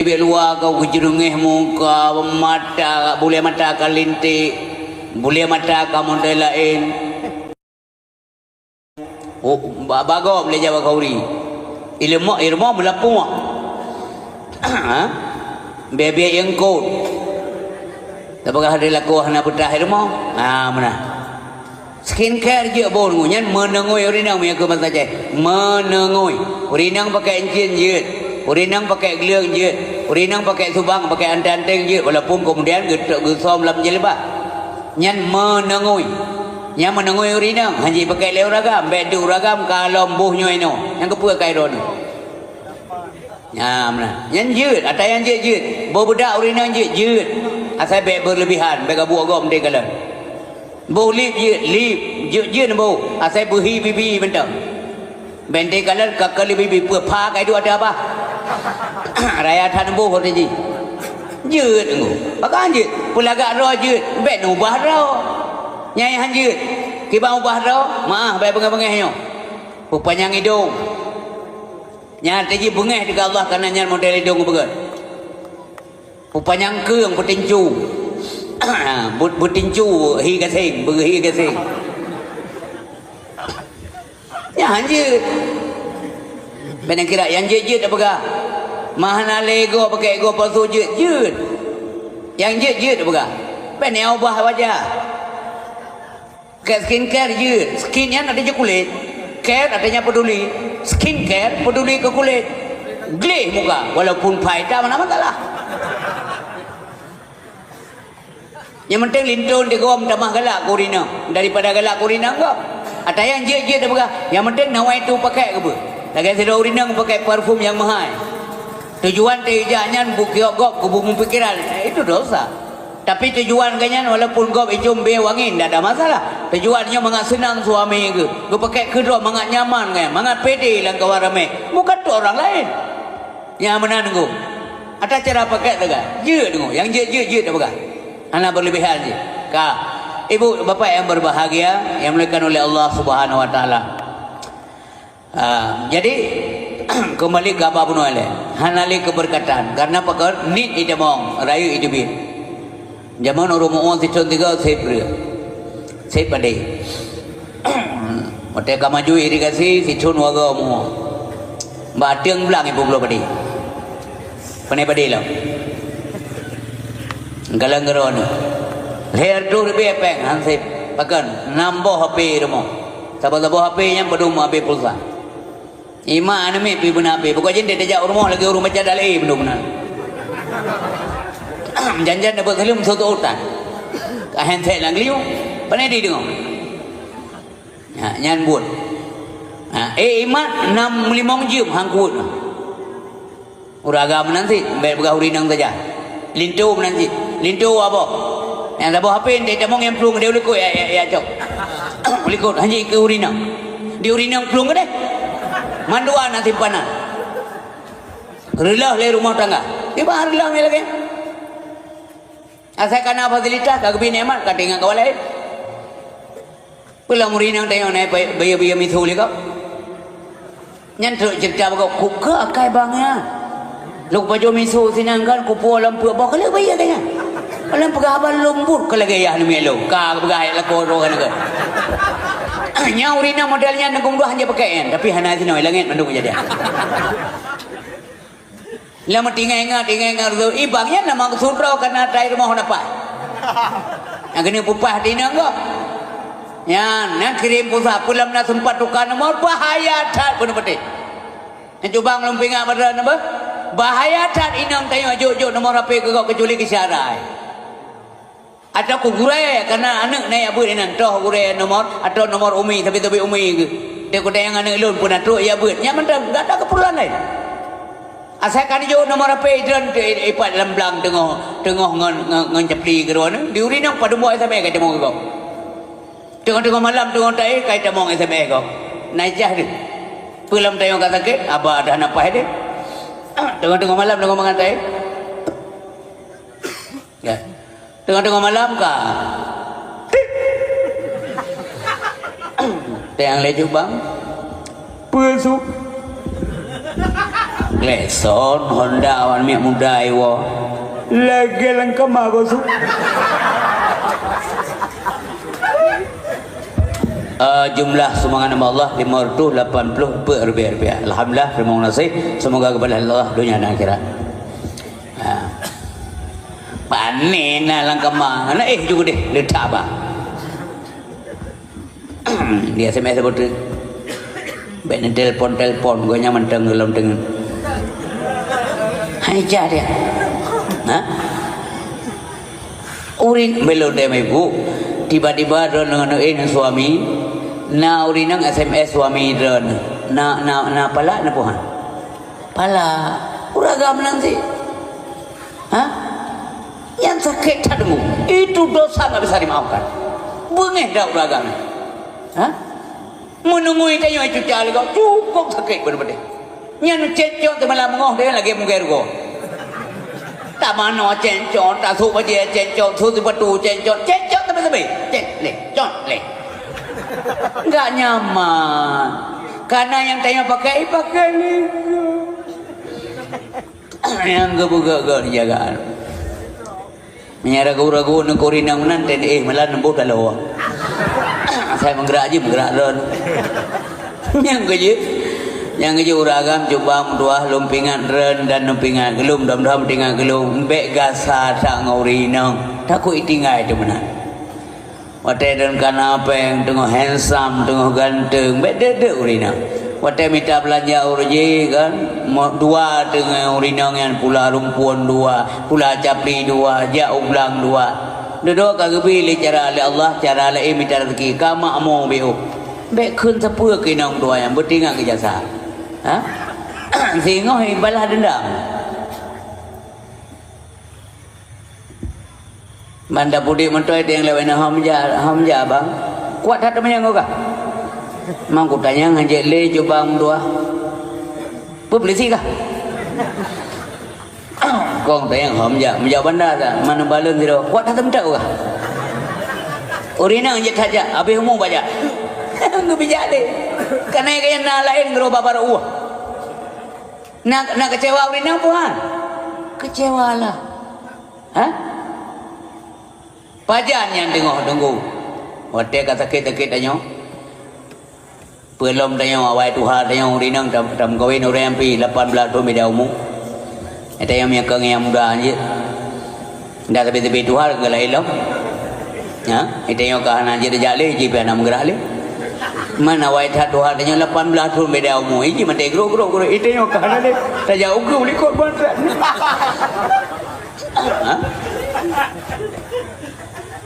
Bibir luar kau kejurungih muka mata boleh mata kalintik boleh mata kamu lain. Oh bago boleh jawab kau ri ilmu melapung bebe yang kau tapakah ada laku hana putah ilmu mana skincare je bon nyan menengoi urinang punya ke masa je menengoi urinang pakai encin je urinang pakai geliang je urinang pakai subang pakai anteng je walaupun kemudian gesom lam je lebah nyan menengoi yang menengoi urinang haji pakai leu ragam bedu ragam kalau buhnya ino yang kepua kairon ya mana nyan je atau yang je budak urinang je asal baik berlebihan baik abu agam dia kala bu lip je bu asal buhi bibi bentar bente kala kakali bibi pha kai du ada apa raya than bu hot ji je tu pakan je pulaga ro je baik nu bah ro nyai han je kibang ubah ro maah baik bengah-bengah nyo panjang hidung nya teji bengah dekat Allah karena nya model hidung begat panjang keung putincu putincu hi gasing berhi gasing ya anjir benar kira yang je tak pegah mahana lego pakai ego palsu je yang je tak pegah benar ubah wajah ke skincare je skin yang ada je kulit care adanya peduli skincare peduli ke kulit gleh muka walaupun faedah mana masalah. Yang penting lintun dia gom tamah galak kurina daripada galak kurina kau. Ada yang je dah berah. Yang penting nawai tu pakai ke apa? Lagi sedar urina pakai parfum yang mahal. Tujuan tejanya bukiok gop ke bumbu pikiran. Itu dosa. Tapi tujuan kanyan walaupun gop icum be wangin tak ada masalah. Tujuannya mangat senang suami ke. Ke pakai kedua mangat nyaman kan. Mangat pede lang kawan ramai. Bukan tu orang lain. Yang mana nunggu? Ada cara pakai tak? Je nunggu. Yang je tak berah. Anak berlebihan je. Kak, ibu bapa yang berbahagia yang dimuliakan oleh Allah Subhanahu Wa Taala. Jadi kembali ke apa pun oleh hanali keberkatan karena pakar nit idamong rayu idubin. Zaman orang muon siton tiga saya pandai. Mata kamaju irigasi siton waga muon. Batiang belang ibu belum pandai. Pandai lah. Galang geron leher tu lebih peng hansip pakan nambo HP rumah sabah-sabah HP yang belum HP pulsa ima aname pi bena HP pokoknya dia tajak rumah lagi rumah macam dalai benar-benar janjan dapat helm satu utan handset lang liu panai di dengar nyan buat imat 6 jam hangkut uragam nanti baik begah urinang saja lintu nanti lintu apa yang dah bawa HP dia tak mau yang pelung dia boleh kot ya cok boleh kot hanya ke urinang di urinang pelung ke deh manduan nanti panas relah le rumah tangga dia bahar relah ni lagi asal kena fasilitas kagak bini emat kata ingat kawan lain pulang urinang tengok naik bayar misu le kau nyantuk cerita kau kuka akai bangnya lu baju misu sinangkan kupu lampu bawa kali bayar tanya alam pegawai lembut kalau gaya ni melo kah pegawai la koro kan ke nya urina modelnya nanggung dua hanya pakai tapi hana sini langit mandung jadi lama tinggal ingat tu ibangnya nama sudra kena tai rumah napa yang kena pupah dina enggak ya nak kirim pusat pulam nak sempat tukar nomor bahaya tak pun putih yang coba ngelumping apa nama bahaya tak inang tanya jujur nomor HP ke kau kecuali kisyarai atau ku gurai karena anak naik abut inan toh gurai nomor atau nomor umi tapi umi ke dia ku yang anak lun pun atuk ya abut yang mana tak ada keperluan lain asalkan jujur nomor HP dan ipat dalam belang tengah ngan cepli ke ruang di urinang pada buat SMS kata mau kau tengah malam tengah tai kata mau SMS kau najah dia pulang tengok kata ke abah dah nampak dia tengah malam tengah mengantai ya tengah malam kah tayang leju bang pesuk Gleson Honda wan miak muda iwo. Lagi lengkap aku su. Jumlah sumbangan nama Allah 580 per rupiah. Alhamdulillah, terima kasih. Semoga kepada Allah dunia dan akhirat. Panen langkah mana? Juga deh, letak apa? Dia SMS sebut, bener telepon, gue nyaman tenggelam dengan. Aja dia, urin belum deh ibu. Tiba-tiba dengan suami, urinang SMS suami na pala na puhan, pala uragam nanti, Yang sakit tadamu itu dosa nggak bisa dimaafkan. Bengeh dah uragam, Menunggu itu yang itu cari kau cukup sakit benar-benar. Yang cecok tu malah mengoh dia lagi mungkin kau. Tak mana cecok, tak suka dia cecok, suka batu cecok tapi cecok leh. Enggak nyaman. Karena yang tanya pakai ni. Yang gebuka jagaan. Menyara ragu-ragu nak korinang nanti malah nembus kalau. Saya menggerak ron. Yang kerja uragam coba menduah lumpingan ren dan lumpingan gelum dam tinggal gelum mbek gasa tak ngaurinang takut itingai itu mana. Wate dan apa yang tengok handsome tengok ganteng mbek dede urinang. Wate minta belanja urji kan dua dengan urinang yang pula rumpuan dua, pula capli dua, jak ublang dua. Duduk kagak pilih cara oleh Allah, cara oleh minta rezeki kama mau beu. Mbek kun sepuluh kinong dua yang bertinggal ke jasa. Sehingga balas dendam. Banda pudi mentoy yang lewat hamja bang. Kuat hati menyangkau kah? Mang ku tanya ngajak le coba dua. Publisi kah? Kong tanya hamja banda dah. Mana balon zero. Kuat hati mentok kah? Urina ngajak saja. Habis umum baca. Nggak bijak deh. Karena yang lain gerobak baru nak kecewa urina puan. Kecewa lah. Pajan yang tunggu. Wate kata sakit tanya. Belum tanya awal Tuhan tanya urina dalam kawin orang yang pi 18 tahun beda umur. Ada yang miakang yang muda aja. Dah tapi Tuhan ke lain lah. Itu yang kahan aja dah jale jipe nak gerak le. Mana wai that Tuhan tanya 18 tahun beda umur. Ini mati gro. Itu yang kahan le. Tak jauh ke boleh kot bantrat.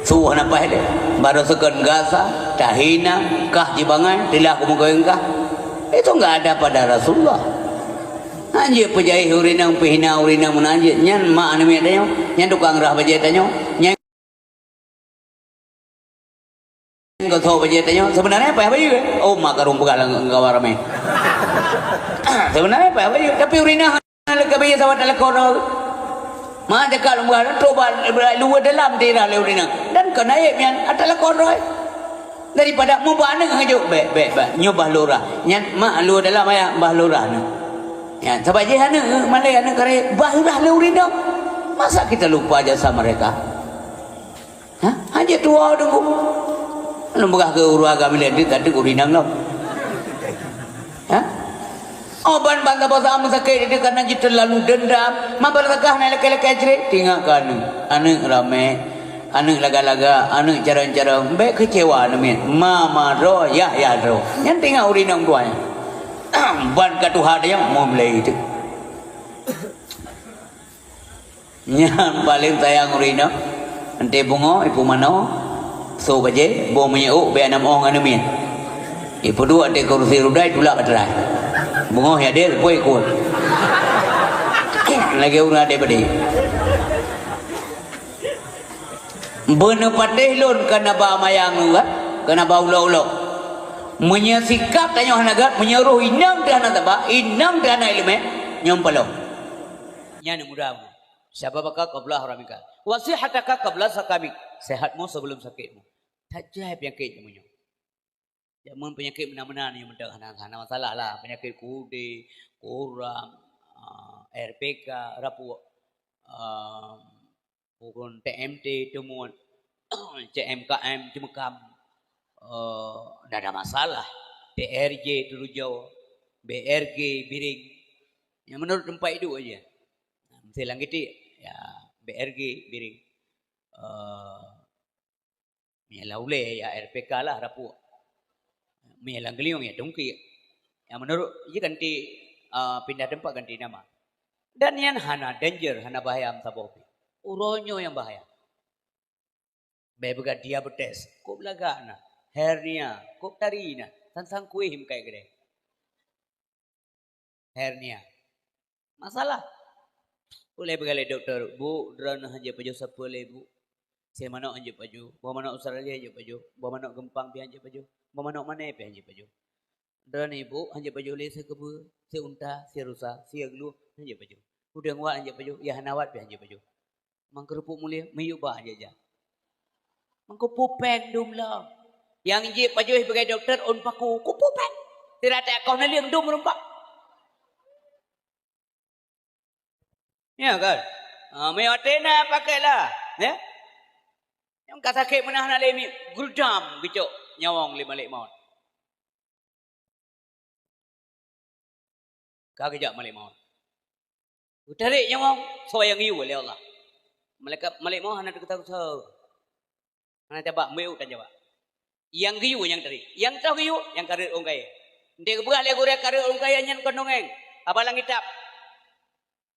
Suah nampak dia baru sekan gasa tahina kah jibangan tilah kumukawin kah itu enggak ada pada Rasulullah. Anjir pejai urinang pihina urinang menanjir nyan mak anu tanya nyan tukang rah bajai tanya nyan kau tahu bajai tanya sebenarnya apa baju oh mak karung pegalang engkau ramai sebenarnya apa baju tapi urinang leka bajai sama dalam korol. Mana kalau mengalir coba luar dalam daerah leurinang dan kena yang adalah koroi daripada mubah neng hajuk be nyubah lurah nyan mak luar dalam ayah bah lurah neng ya sebagai hana mana hana kare bah lurah leurinang masa kita lupa jasa mereka hanya tua tunggu lembagah ke uragam lihat dia tadi urinang lo Oban bangga basa amu sakit dia karena dia terlalu dendam. Mabar tegah nak lelaki-lelaki cerit tinggalkan anak ramai, anak laga-laga, anak cara-cara baik kecewa namin. Mama ro ya ro. Yang tinggal urinang tuanya. Ban katuha dia mau mulai itu. Yang paling sayang urinang. Ante bungo ibu mano so baje bo menyau be anam ong anamin. Ibu dua ante kursi rudai tulak baterai. Bungo ya dia kue ikut lagi urang ada badi bener patih lun kena ba mayang nugat kena ba ulo-ulo menyesikap tanya hanagat menyeruh inang dan taba inang dan ilmu nyompalo nya mudah siapa bakal qabla haramika wasihataka qabla sakamik sehatmu sebelum sakitmu tajab penyakit semuanya. Jamun penyakit mana-mana ni mendak hana masalah lah penyakit kude, kurang, RPK rapu bukan TMT temuan CMKM Cemekam tidak ada masalah. TRJ Dulu Jawa, BRG Biring, yang menurut tempat itu aja. Selang gitu ya BRG Biring, Laule ya RPK lah rapu, Melang Geliung ya Dongki. Yang menurut dia ganti pindah tempat ganti nama. Dan yang hana danger, hana bahaya am sabopi. Uronyo yang bahaya. Bebega diabetes, kok belagana, hernia, kok tarina, tansang kuihim kayak gede. Hernia. Masalah. Boleh begale dokter, Bu, drana aja paju sapole Bu. Saya mana aja paju, bawa mana Australia aja paju, bawa mana Gempang pi aja paju, bawa mana mana pi aja paju. Drana Ibu aja paju le saya kebu, saya unta, saya rusa, saya glu aja paju. Udah ngwa aja paju, ya hanawat pi aja paju. Mangkerupuk mulia, meyuk bah aja. Mangkupupeng dum lah. Yang je paju sebagai dokter on paku, kupupeng. Tidak ada kau naliang dum rumpak. Ya kan? Mewatena pakailah, ya. Yang kata sakit menah nak lemi gudam gitu nyawang lima maut. Kagak malik maut. Utarik nyawang soyang iu oleh Allah. Malaikat malik maut hana dekat tahu. Hana coba meu kan coba. Yang giu yang tadi. Yang tahu giu yang karir orang kaya. Dia kebelah gore karir orang kaya nyan konongeng. Apa lang kitap.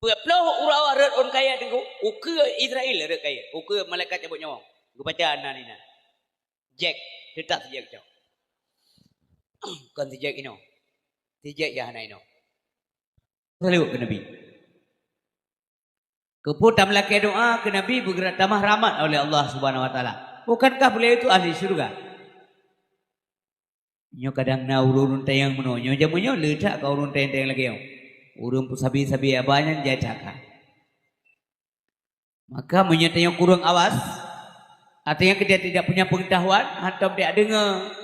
Peploh urawa red orang kaya tengku. Uke Israel red kaya. Uke malaikat cabut nyawang. Gue baca anak ni. Jack, tetap si Jack jauh. Kan si Jack ini. Si Jack ya anak ini. Selalu ke Nabi. Keputam laki doa ke Nabi bergerak tamah rahmat oleh Allah Subhanahu Wa Taala. Bukankah beliau itu ahli syurga? Nyo kadang na urun tayang meno. Nyo jamunya letak kau urun tayang lagi yang. Urun pusabi-sabi abanya jacaka. Maka menyatanya kurang awas. Artinya dia tidak punya pengetahuan atau dia dengar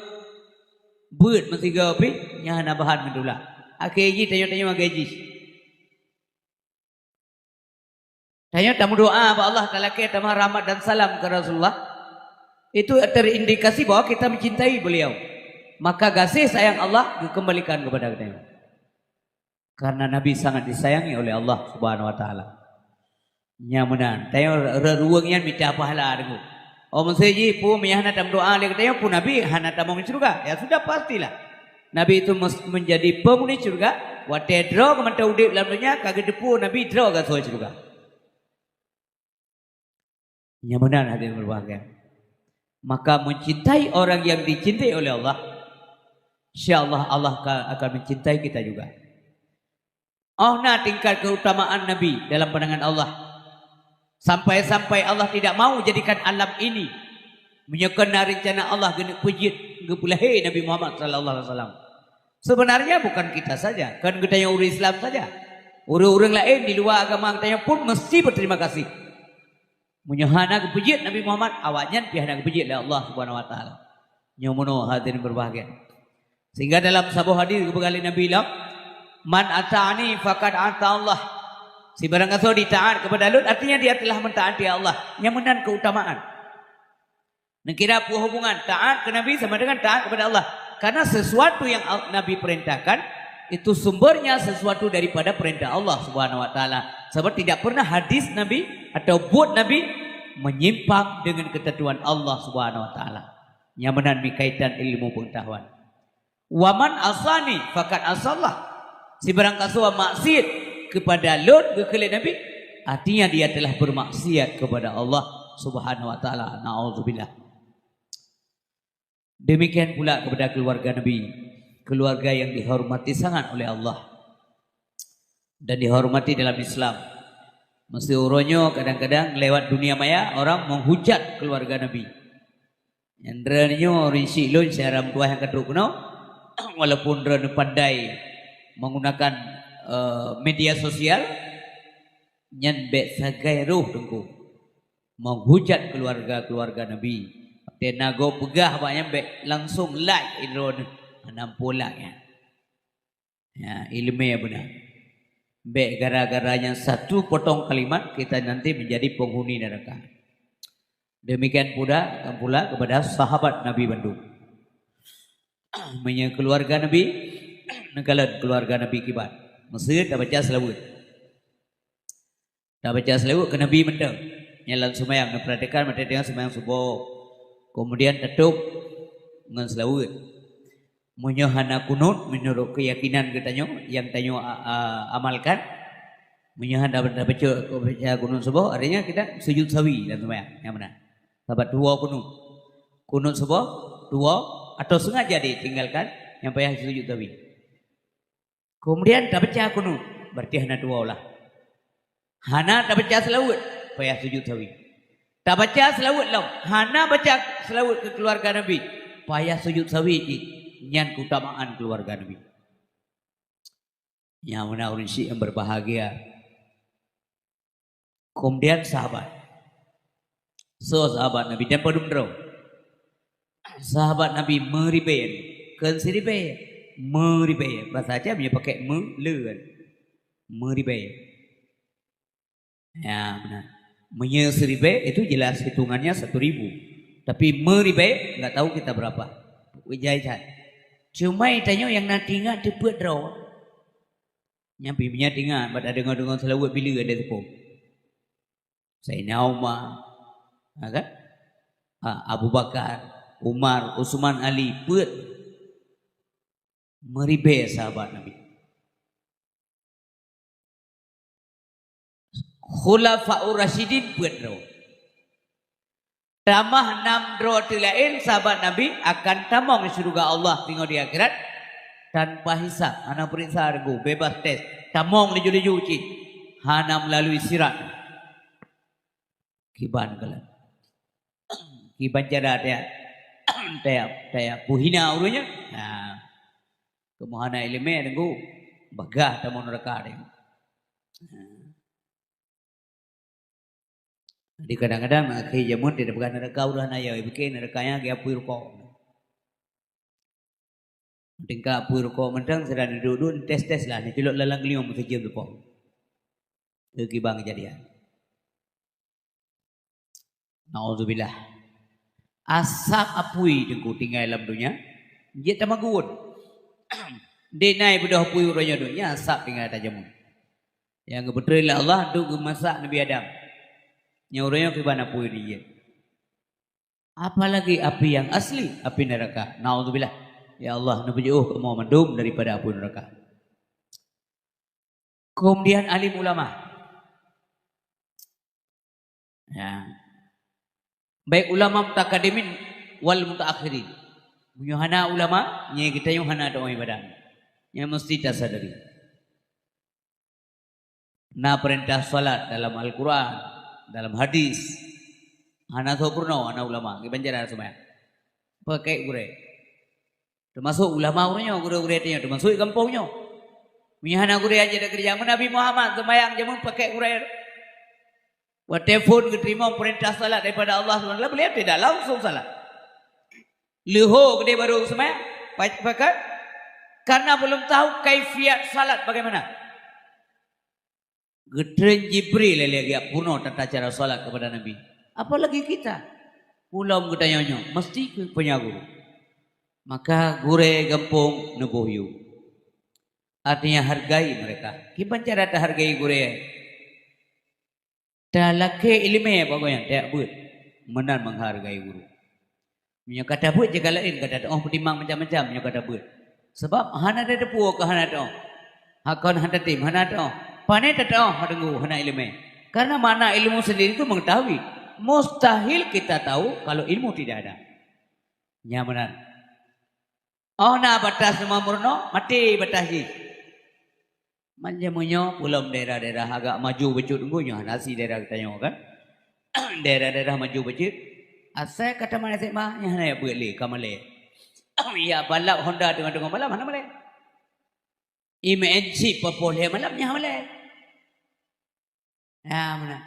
buat mesti gapi nya hana bahan mendulah. Akhirnya tanya-tanya gaji. Tanya tamu doa apa Allah Taala ke tamah rahmat dan salam ke Rasulullah. Itu terindikasi bahwa kita mencintai beliau. Maka kasih sayang Allah dikembalikan kepada kita. Karena Nabi sangat disayangi oleh Allah Subhanahu Wa Taala. Nyamanan. Tanya ruangnya minta pahala dengu. Oh menseji pun hana tam doa le katanya pun Nabi hana tam menguji surga. Ya sudah pastilah. Nabi itu menjadi penghuni surga. Wate draw kementau udip dalam dunia kagak depu Nabi draw ke surga. Nyamanan hadirin berbahagia. Maka mencintai orang yang dicintai oleh Allah, insyaallah Allah akan mencintai kita juga. Oh nah tingkat keutamaan Nabi dalam pandangan Allah. Sampai-sampai Allah tidak mau jadikan alam ini menyekena rencana Allah geni pujit gepulahi Nabi Muhammad sallallahu alaihi wasallam. Sebenarnya bukan kita saja, kan kita yang orang Islam saja. Orang-orang lain di luar agama kita pun mesti berterima kasih. Menyahana kepujit Nabi Muhammad awaknya pihana kepujit oleh Allah Subhanahu wa taala. Nyomono hadirin berbahagia. Sehingga dalam sebuah hadis kebegali Nabi bilang, "Man ata'ani faqad ata Allah." Si barang kata ditaat kepada Lut artinya dia telah mentaati Allah. Yang menan keutamaan. Nekira hubungan taat ke Nabi sama dengan taat kepada Allah. Karena sesuatu yang Nabi perintahkan itu sumbernya sesuatu daripada perintah Allah Subhanahu Wa Taala. Sebab tidak pernah hadis Nabi atau buat Nabi menyimpang dengan ketentuan Allah Subhanahu Wa Taala. Yang menan mikaitan ilmu pengetahuan. Waman asani fakat asallah. Si barang kasuwa maksiat kepada Lut kepada Nabi artinya dia telah bermaksiat kepada Allah Subhanahu Wa Taala. Nauzubillah. Demikian pula kepada keluarga Nabi, keluarga yang dihormati sangat oleh Allah dan dihormati dalam Islam. Mesti uronyo kadang-kadang lewat dunia maya orang menghujat keluarga Nabi. Yang rinsi lun seram tua yang kedua kuno, walaupun rene pandai menggunakan media sosial, nyan be sagai ruh tengku menghujat keluarga Nabi. Tenago pegah banyak be langsung like idron 60 like ya ilmu ya benar. Be gara-garanya satu potong kalimat kita nanti menjadi penghuni neraka. Demikian pula kepada sahabat Nabi Bandung. Punya keluarga Nabi, negala keluarga Nabi kibat. Mesir dah baca selawat. Dah baca selawat ke Nabi mendeng. Nyalan sumayang, perhatikan mata dengan sumayang subuh. Kemudian tutup dengan selawat. Menyohana kunut menurut keyakinan katanya yang tanyo amalkan. Menyohana dah baca kunut subuh, artinya kita sujud sawi dan sumayang. Yang mana? Sahabat dua kunut. Kunut subuh, dua atau sengaja ditinggalkan yang payah sujud sawi. Kemudian dah baca kunut, berarti hana dua lah. Hana dah baca selawat, payah sujud sawi. Dah baca selawat lah, hana baca selawat ke keluarga Nabi, payah sujud sawi. Nyan keutamaan keluarga Nabi. Yang mana orang Syiah yang berbahagia. Kemudian sahabat. Sahabat Nabi dan pedundro. Sahabat Nabi meribayan. Kan siribayan. Meribayan. Bahasa aja punya pakai melekan. Meribayan. Ya benar. Menyeribayan itu jelas hitungannya 1.000. Tapi meribayan nggak tahu kita berapa. Wijaya. Cuma itanya yang nak tinggal cepet draw. Nyampi punya tinggal, pada dengar selawat bila ada tepung. Sayyidina Umar, kan? Abu Bakar, Umar, Utsman, Ali, put meribe sahabat Nabi. Khulafaur Rasyidin put draw. Tamah 6 draw lain sahabat Nabi akan tamang di surga Allah tengok di akhirat tanpa hisab. Hana periksa argo, bebas tes. Tamang leju-leju uci. Hana melalui sirat. Kiban kalan. Kiban cara dia puhina urunya. Nah, kemohana ilmu argo bagah tamang neraka dia. Di kadang-kadang akhir jamun tidak bukan neraka udah naya bikin nerakanya dia apui rokok. Tingkah apui rokok mentang sedang duduk tes lah ni celok lalang liom mesti jam rokok. Lagi bang kejadian. Nauzubillah. Asap apui dengku tinggal dalam dunia. Dia tamagun. Dia naik bedah apui uranya dunia asap tinggal atas jamun. Yang kebetulan Allah tu masak Nabi Adam. Nyuranya ke mana pun dia. Apalagi api yang asli, api neraka. Nauzubillah. Ya Allah, nabi jauh mau mendum daripada api neraka. Kemudian alim ulama. Ya. Baik ulama mutaqaddimin wal mutaakhirin. Yuhana ulama, nya kita yuhana doa ibadah. Yang mesti tasadari. Na perintah salat dalam Al-Qur'an. Dalam hadis hana sempurna ana ulama banjaran semua pakai gure termasuk ulama uranya gure-gure dia termasuk kampungnya punya hana gure aja ada kerja Nabi Muhammad sembahyang jamun pakai gure buat telefon keterima perintah salat daripada Allah SWT beliau tidak langsung salat leho gede baru sembahyang pakai karena belum tahu kaifiat salat bagaimana. Gedren Jibril lagi puno tata cara salat kepada Nabi. Apalagi kita. Pulau gedayanya mesti punya guru. Maka gure gampung nubuhyu. Artinya hargai mereka. Gimana cara tak hargai gure? Tak laki ilmu pokoknya tak buat. Menan menghargai guru. Punya kata buat jaga lain kata oh pertimbang macam-macam punya kata buat. Sebab hana ada depu ke hana dah. Hakon hana tim hana dah. Pane tetap hadungu hana ilmu. Karena mana ilmu sendiri itu mengetahui. Mustahil kita tahu kalau ilmu tidak ada. Nyamanan. Oh na batas semua murno mati batas sih. Manjamunya pulau daerah-daerah agak maju becut tunggunya nasi daerah kita nyawa kan. Daerah-daerah maju becut. Asal kata mana sih mah yang hana ya boleh kamale. Ya balap Honda dengan balap mana boleh. IMNC popoleh malamnya boleh. Ya mana.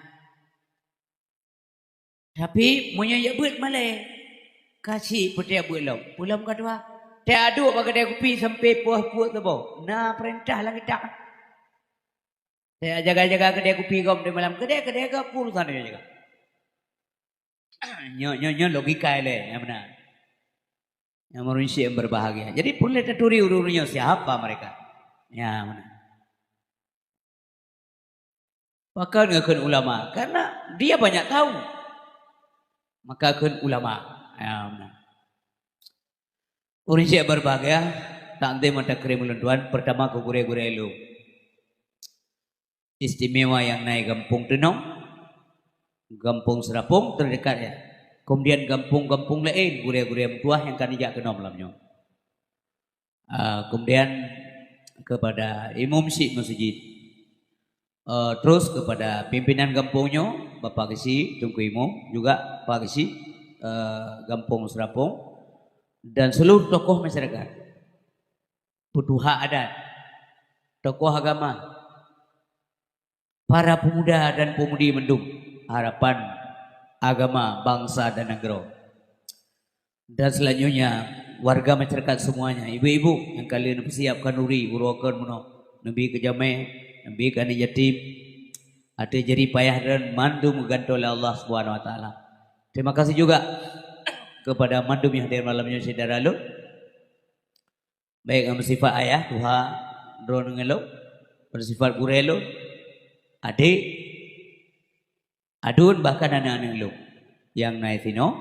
Tapi punya ya buat malai. Kasih putih buat lau. Pulang kedua. Tak ada bagi dia kopi sampai puas-puas tu bau. Nah perintah lagi tak. Saya jaga-jaga kedai kopi kau di malam kedai kau urusan dia jaga. Nyo logika le yang benar. Yang manusia yang berbahagia. Jadi boleh terturi urunya siapa mereka? Ya benar. Maka ngakeun ulama karena dia banyak tahu. Maka ngakeun ulama. Ya benar. Manusia berbahagia tak ante mata krim Tuhan pertama ke gure-gure lu. Istimewa yang naik Gampung Tenong, Gampung Serapung terdekat ya. Kemudian gampung-gampung lain gure-gure tua yang kan ijak kena malamnya. Kemudian kepada imam si masjid. Terus kepada pimpinan gampungnya Bapak Kisi Tungku Imam juga Pak Kisi Gampung Serapung dan seluruh tokoh masyarakat, petuha adat, tokoh agama, para pemuda dan pemudi mendung harapan agama bangsa dan negara. Dan selanjutnya warga masyarakat semuanya, ibu-ibu yang kalian persiapkan nuri urokan muno nabi ke jame nabi ke yatim ada jadi payah dan mandum gantung oleh Allah Subhanahu wa taala. Terima kasih juga kepada mandum yang hadir malamnya saudara lu. Baik bersifat ayah tuha drone ngelo bersifat gurelo adik, adun bahkan anak-anak lu yang naik sino,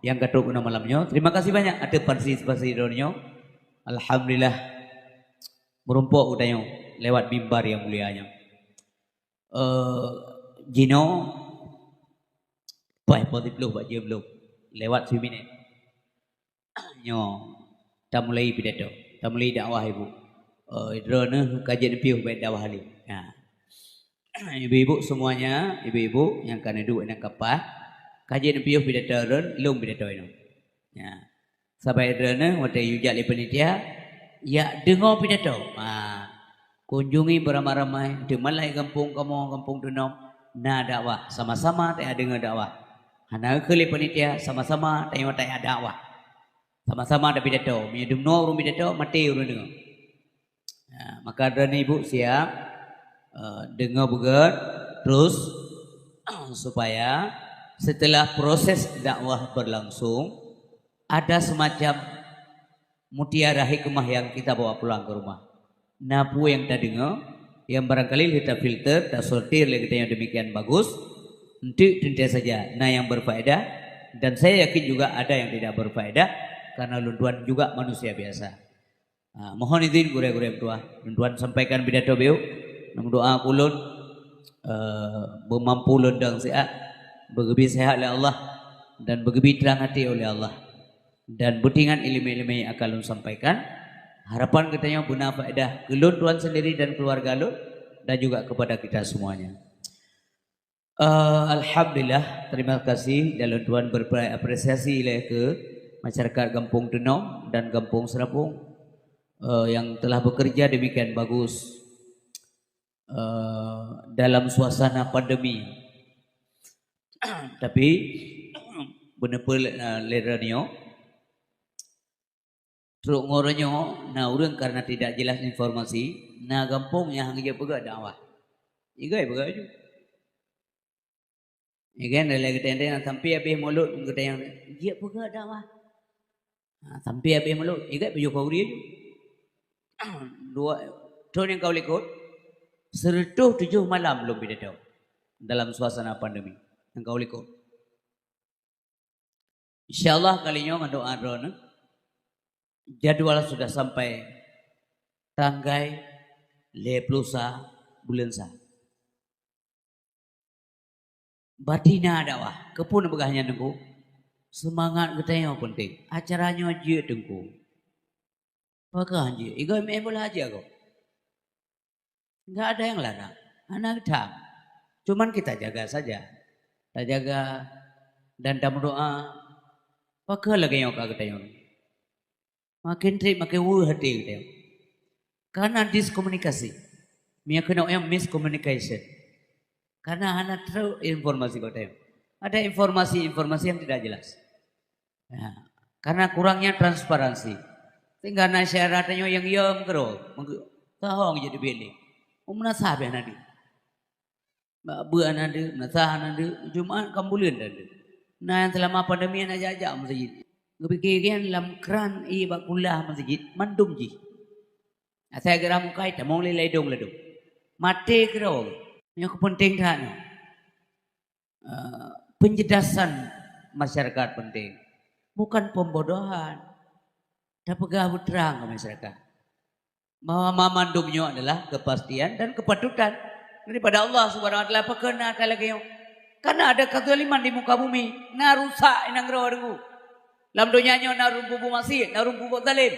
yang ketuk guna malamnya. Terima kasih banyak ada partisipasi donyo. Alhamdulillah merumpuk udayo lewat mimbar yang mulianya. Jino, positif lu, buat jam lu lewat 2 minit. Nyo, kita mulai pidato, kita mulai dakwah ibu. Drone kajian piuh baik dakwah hari. Nah. Ibu-ibu semuanya, ibu-ibu yang kan duduk nak kapal, kajian piuh pidato ron, lung pidato ini. Ya, sampai drone, waktu yujak le penitia, ya dengar pidato. Kunjungi beramai-ramai, di malai kampung kamu, kampung Dunong, na dakwah sama-sama tak dengar dakwah. Hana kali penitia sama-sama tak ada dakwah, sama-sama ada pidato. Menyedum no urung pidato, mati urung dengar. Ya, maka drone ibu siap. Dengar begat terus supaya setelah proses dakwah berlangsung ada semacam mutiara hikmah yang kita bawa pulang ke rumah. Napu yang tak dengar, yang barangkali kita filter, tak sortir lagi kita yang demikian bagus, nanti saja. Nah yang berfaedah dan saya yakin juga ada yang tidak berfaedah karena lunduan juga manusia biasa. Mohon izin gure-gure tua, lunduan sampaikan pidato beliau. Nam doa kulun bermampu lundang sehat, bergebi sehat oleh Allah dan bergebi terang hati oleh Allah dan betingan ilmu-ilmu yang akan lun sampaikan. Harapan kita yang benar faedah ke lun tuan sendiri dan keluarga lun dan juga kepada kita semuanya. Alhamdulillah, terima kasih dan tuan berapresiasi ke masyarakat Kampung Tenong dan Kampung Serapung yang telah bekerja demikian bagus. Dalam suasana pandemi, tapi benar-benar leranya, teruk ngoronyo, na urang karena tidak jelas informasi, na kampungnya hanya pegang dakwah, igai pegang je, ikan lagi tenda sampai habis mulut kita yang dia pegang dakwah, sampai habis mulut, igai baju kau dia, dua tahun yang kau lekot. Sereduh 7 malam belum pidato dalam suasana pandemi. Engkau likut. InsyaAllah kalinya mendoa drone. Jadwal sudah sampai tanggai leplusa bulan sah. Batina dakwah. Kepun begahnya nengku. Semangat kita yang penting. Acaranya aja tengku. Pakai aja. Iga boleh aja kau. Enggak ada yang larang, anak dam. Cuman kita jaga saja, kita jaga dan dalam doa. Pakai lagi yang kita yang makin trik makin hati kita. Karena diskomunikasi, Mia kena yang miscommunication. Karena anak tahu informasi kita. Ada informasi yang tidak jelas. Ya, karena kurangnya transparansi. Sehingga nasyaratnya yang yom kero, tahu jadi beli. Umna sahabat nanti. Buan ada, nasahan ada, Jumaat kambulan ada. Nah selama pandemi nak jajak masjid. Kepikiran dalam keran bak kulah masjid mandum ji. Saya geram mukai tak mau ledong. Mati kero. Yang penting kan penjelasan masyarakat penting. Bukan pembodohan. Dan pegawai terang ke masyarakat. Bahwa mandumnya adalah kepastian dan kepatutan daripada Allah Subhanahu wa taala. Pakena lagi karena ada kezaliman di muka bumi, narusak inang roh. Lam donyanya narum pupu masih, narum pupu zalim.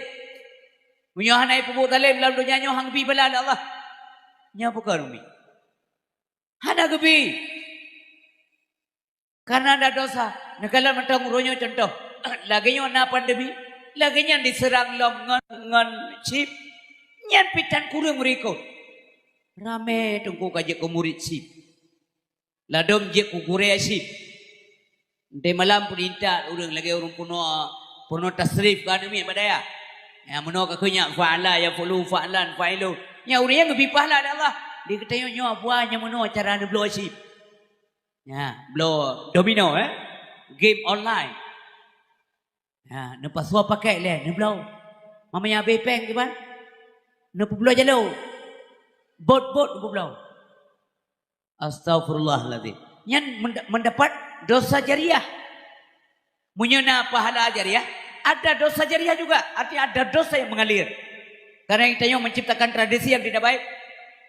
Munyahanai pupu zalim lam donyanya hang pi bala Allah. Nya bukan umi. Hana gebi. Karena ada dosa. Nakala matang uronyo contoh. Laginya na pandemi, laginya diserang lom ngan chip. Nyan pitan kurang mereka. Rame tunggu kaje ke murid sip. Ladom je ku kure sip. De malam perintah urang lagi urang puno tasrif kan mi badaya. Ya meno ka kunya fa'ala ya fulu fa'lan fa'ilu. Nya urang yang lebih pahala Allah. Di ketayo nyo apa nya meno cara ne blow sip. Ya, blow domino game online. Ya, ne paswa pakai le ne blow. Mamanya bepeng ke ban? Ne blow jalo. Bot blow. Astagfirullahaladzim. Yang mendapat dosa jariah. Menyena pahala jariah. Ada dosa jariah juga. Artinya ada dosa yang mengalir. Karena kita yang menciptakan tradisi yang tidak baik.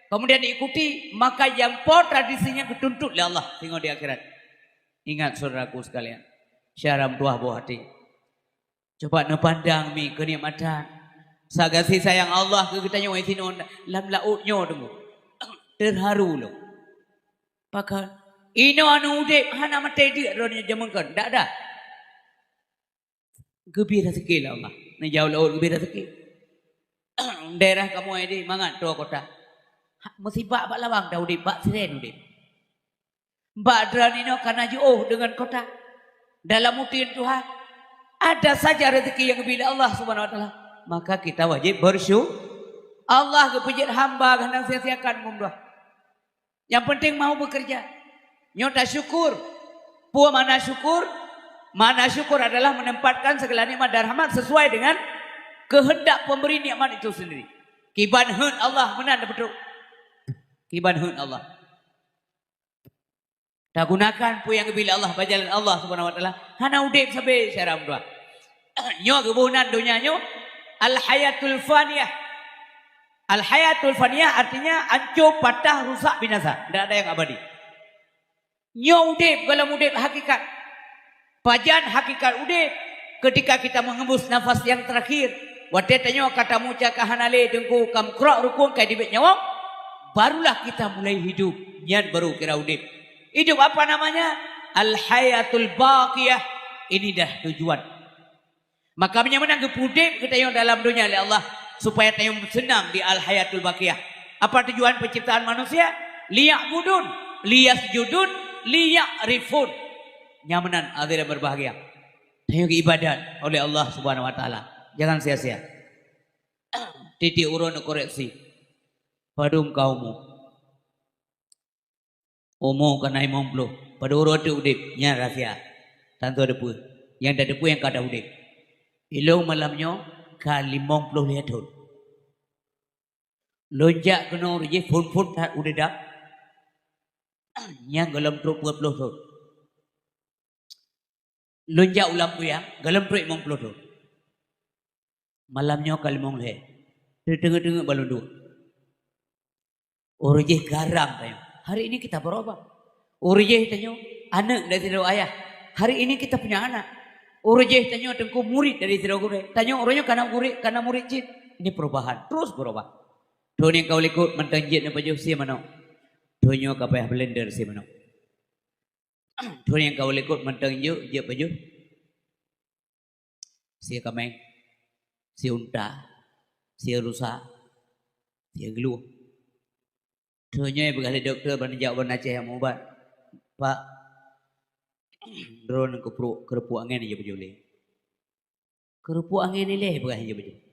Kemudian diikuti. Maka yang tradisinya ketuntut oleh Allah. Tengok di akhirat. Ingat saudaraku sekalian. Syaram buah hati. Coba nepandang mi kenikmatan. Sagasi sayang Allah ke kita yang waisin lam lautnya tunggu. Terharu loh. Pakai ino anu udip hana mati dia ronya jamankan dak ada. Gembira sikit lah Allah. Ni jauh laut gembira sikit. Daerah kamu ini mangat dua kota. Musibah bak lawang dah udip bak siren udip. Bak dranino karena jauh dengan kota. Dalam mutin Tuhan ada saja rezeki yang bila Allah Subhanahu wa taala. Maka kita wajib bersyukur. Allah kepejit hamba hendak sia-siakan umrah. Yang penting mau bekerja. Nyota syukur. Puan mana syukur? Mana syukur adalah menempatkan segala nikmat dan rahmat sesuai dengan kehendak pemberi nikmat itu sendiri. Kiban hun Allah menan betul. Kiban hun Allah. Tak gunakan pu yang bila Allah bajalan Allah Subhanahu wa taala. Hana udip sampai syaram dua. Nyo kebunan dunia nyo al hayatul faniyah. Al-hayatul faniyah artinya hancur, patah, rusak, binasa. Tidak ada yang abadi. Nyo udip, kalau udip hakikat. Pajan hakikat udip. Ketika kita mengembus nafas yang terakhir. Watetanyo kata muca kahanale dengku kam krok rukun kai dibet nyawa. Barulah kita mulai hidup. Nyan baru kira udip. Hidup apa namanya? Al-hayatul baqiyah. Ini dah tujuan. Maka menang ke udip kita yang dalam dunia oleh Allah. Supaya tayong senang di al-hayatul baqiyah. Apa tujuan penciptaan manusia? Liya'budun, liyasjudun, liya'rifun. Nyamanan adil dan berbahagia. Tayong ibadat oleh Allah Subhanahu wa taala. Jangan sia-sia. Titik urun koreksi. Padum kaumu. Omo kana imong blo. Pada urut udip nya rahasia. Tantu ada pu. Yang ada pu yang kada udip. Ilung malamnya kalimong puluh lihat hon. Lonjak kena urje fun tak udah dak. Yang galam truk 20 hon. Lonjak ulam puyang galam truk 50 hon. Malamnya kalimong le. Tengah-tengah balon dua. Urje garang tayo. Hari ini kita berubah. Urje tanyo anak dari ayah. Hari ini kita punya anak. Urujeh tanyo tengku murid dari tidak gure. Tanyo orangnya karena murid jin. Ini perubahan. Terus berubah. Doni kau likut mentang jin apa jauh si mana. Donyo kapayah blender si mana. Doni kau likut mentang jauh je baju. Si kameng. Si unta. Si rusa. Si gelu. Donyo yang berkali dokter banjak Aceh yang ubat. Pak. Drone kerupuk angin aja bejole. Kerupuk angin ni leh bukan aja bejole.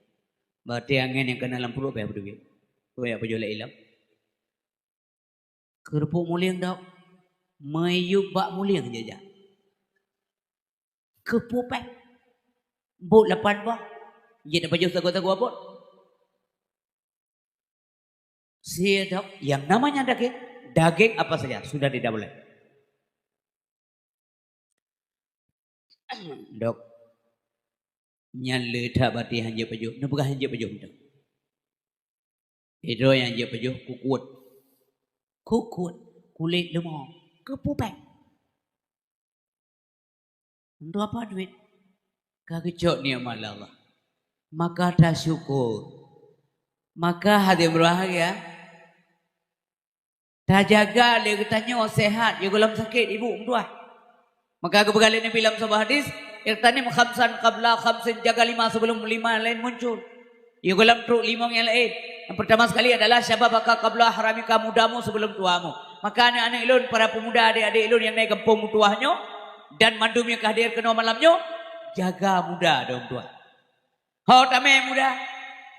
Berarti angin yang kena dalam perut apa berdua. Tu ya bejole ilam. Kerupuk muliang dok. Mayuk bak muliang jaja. Kepupek. Bot lapan bah. Jadi baju sagu-sagu abot. Si dok, yang namanya daging apa saja sudah tidak boleh. Dok, nyale dah bati hanya baju, nak bukan hanya baju dok. Itu yang hanya baju kukut, kulit lemah, kepupek. Untuk apa duit? Kagecok ni amal Allah. Maka dah syukur. Maka hati berbahagia. Dah jaga dia katanya sehat, dia gulam sakit ibu tua. Maka kebegali Nabi dalam sebuah hadis, irtanim khamsan qabla khamsin, jaga 5 sebelum 5 lain muncul. Dia gulam truk 5 yang lain. Yang pertama sekali adalah syababaka qabla haramika, mudamu sebelum tuamu. Maka anak-anak ilun, para pemuda adik-adik ilun yang naik kampung tuahnya dan mandumnya kehadir kena malamnya, jaga muda dong tua. Hau tamai muda,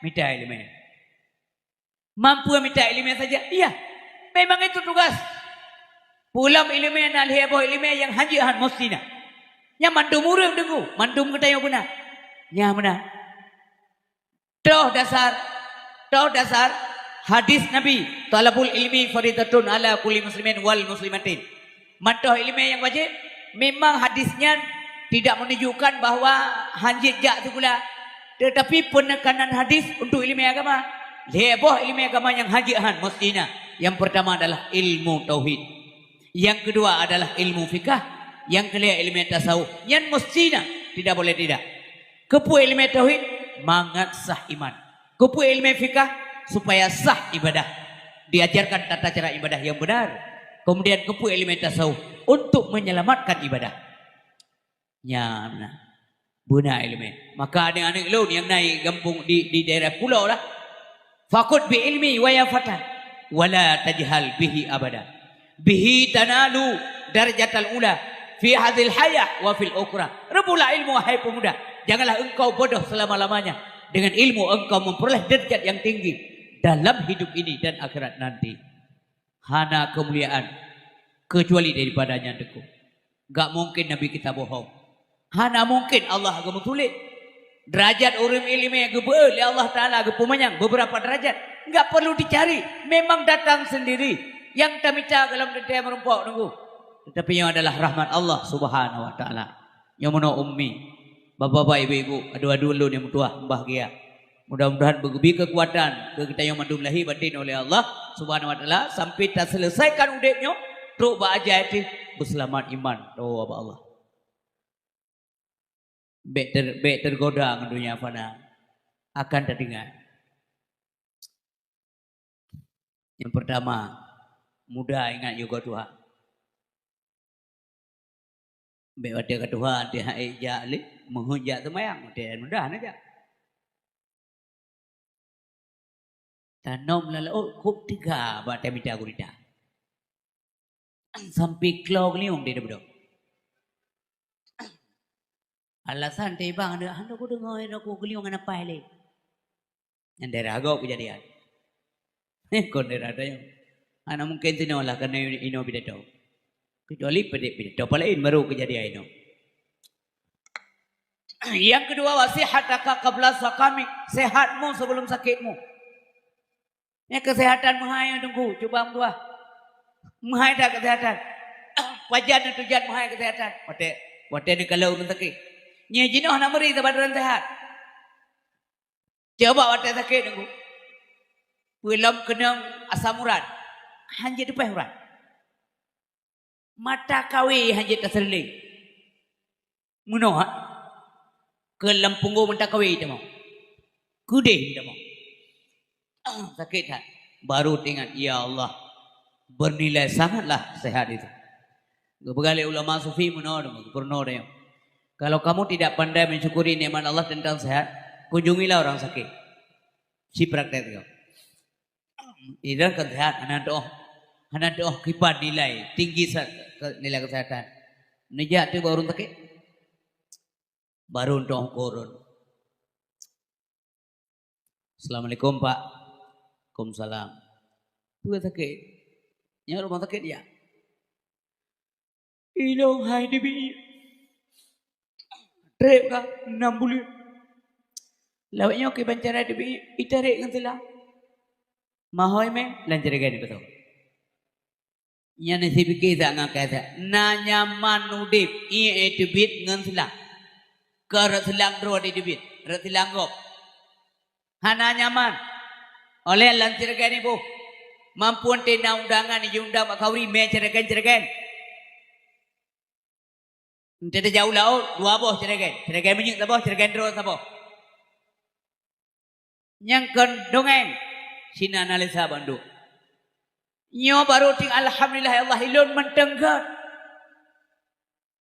minta ilmu. Mampu minta ilmu saja, iya. Memang itu tugas. Pulang ilmu yang alheboh ilmu yang hajihan mustina. Yang mandum urang dengu, mandum kita yang benar. Yang benar. Toh dasar hadis Nabi, talabul ilmi faridatun ala kulli muslimin wal muslimatin. Mantoh ilmu yang wajib. Memang hadisnya tidak menunjukkan bahwa hanjit jak itu pula. Tetapi penekanan hadis untuk ilmu agama. Heboh ilmu agama yang hajihan mustina. Yang pertama adalah ilmu tauhid. Yang kedua adalah ilmu fikah. Yang ketiga ilmu tasawuf. Yang mestinya tidak boleh tidak. Kepu ilmu tauhid mangat sah iman. Kepu ilmu fikah supaya sah ibadah. Diajarkan tata cara ibadah yang benar. Kemudian kepu ilmu tasawuf untuk menyelamatkan ibadah. Ya benar. Guna ilmu. Maka anak-anak lu yang naik kampung di daerah pulau lah. Fakut bi ilmi wa ya fatan. Wala tajhal bihi abada. Bihi tanalu darajatal ula fi hadhil hayah wa fil ukhra. Rebula ilmu wahai pemuda. Janganlah engkau bodoh selama-lamanya. Dengan ilmu engkau memperoleh derajat yang tinggi dalam hidup ini dan akhirat nanti. Hana kemuliaan kecuali daripadanya deku. Gak mungkin Nabi kita bohong. Hana mungkin Allah agama tulis. Derajat urim ilmu yang gebel ya Allah Ta'ala gepumanyang beberapa derajat. Enggak perlu dicari. Memang datang sendiri. Yang tamita dalam detik merumpok nunggu. Tetapi yang adalah rahmat Allah Subhanahu Wa Ta'ala. Yang mana ummi. Bapak-bapak, ibu-ibu. Adu-adu lu yang mutuah. Bahagia. Mudah-mudahan bergebi kekuatan. Kita yang mandum lahir batin oleh Allah Subhanahu Wa Ta'ala. Sampai tak selesaikan udiknya. Teruk ba'ajah itu. Berselamat iman. Oh Allah. Bek tergoda dengan dunia fana akan terdengar. Yang pertama, muda ingat juga Tuhan. Bek wate ke Tuhan dia jali menghujat semayang, dia mudah aja. Tanam lalu kup 3 bate minta gurita. Sampai klog ni dia bedok. Alasan tebang ada aku dengar aku geliung apa hele. Yang daerah agak kejadian. Kon daerah ada yang. Anak mungkin tinolah karena ino bidato. Kecuali bidato palain baru kejadian ino. Yang kedua wasihataka qabla saqami, sehatmu sebelum sakitmu. Ya kesehatan mahai tunggu coba tua. Mahai dah kesehatan. Wajar dan tujuan mahai kesehatan. Wate ni kalau untuk sakit. Nya jinoh nak meri badan sehat. Coba waktu sakit nunggu. Belum kena asam urat. Hanya depan urat. Mata kawi hanya terseling. Munoh. Ke lampunggu mata kawi tu mau. Kudih tu mau. Sakit tak? Baru tengok ya Allah. Bernilai sangatlah sehat itu. Berbagai ulama sufi munoh tu. Purno dia. Kalau kamu tidak pandai mensyukuri nikmat Allah tentang sehat, kunjungilah orang sakit. Si praktek kau. Tidak kesehatan, anak doh kipat nilai tinggi nilai kesehatan. Nejak tu baru sakit, baru doh korun. Assalamualaikum Pak. Waalaikumsalam. Bukan sakit. Nya rumah sakit ya. Ilong hai di bi. Trip ka 6 bulan. Lawaknya ke bancara di bi itarik ngantila. Mahoy me lanjare di betul. Nya nasi pikir tak ngakasa. Na nyaman udip i debit ngantila. Kerat silang dro di debit. Rat silang gop. Hana nyaman. Oleh lanjare ni bu. Mampuan tena undangan ni undang makauri me cereken. Tidak jauh laut, 2 boh cereken. Cereken minyak saboh, cereken dro saboh. Nyangkan dongeng. Sina analisa bandu. Nyo baru ting alhamdulillah ya Allah ilun mentenggat.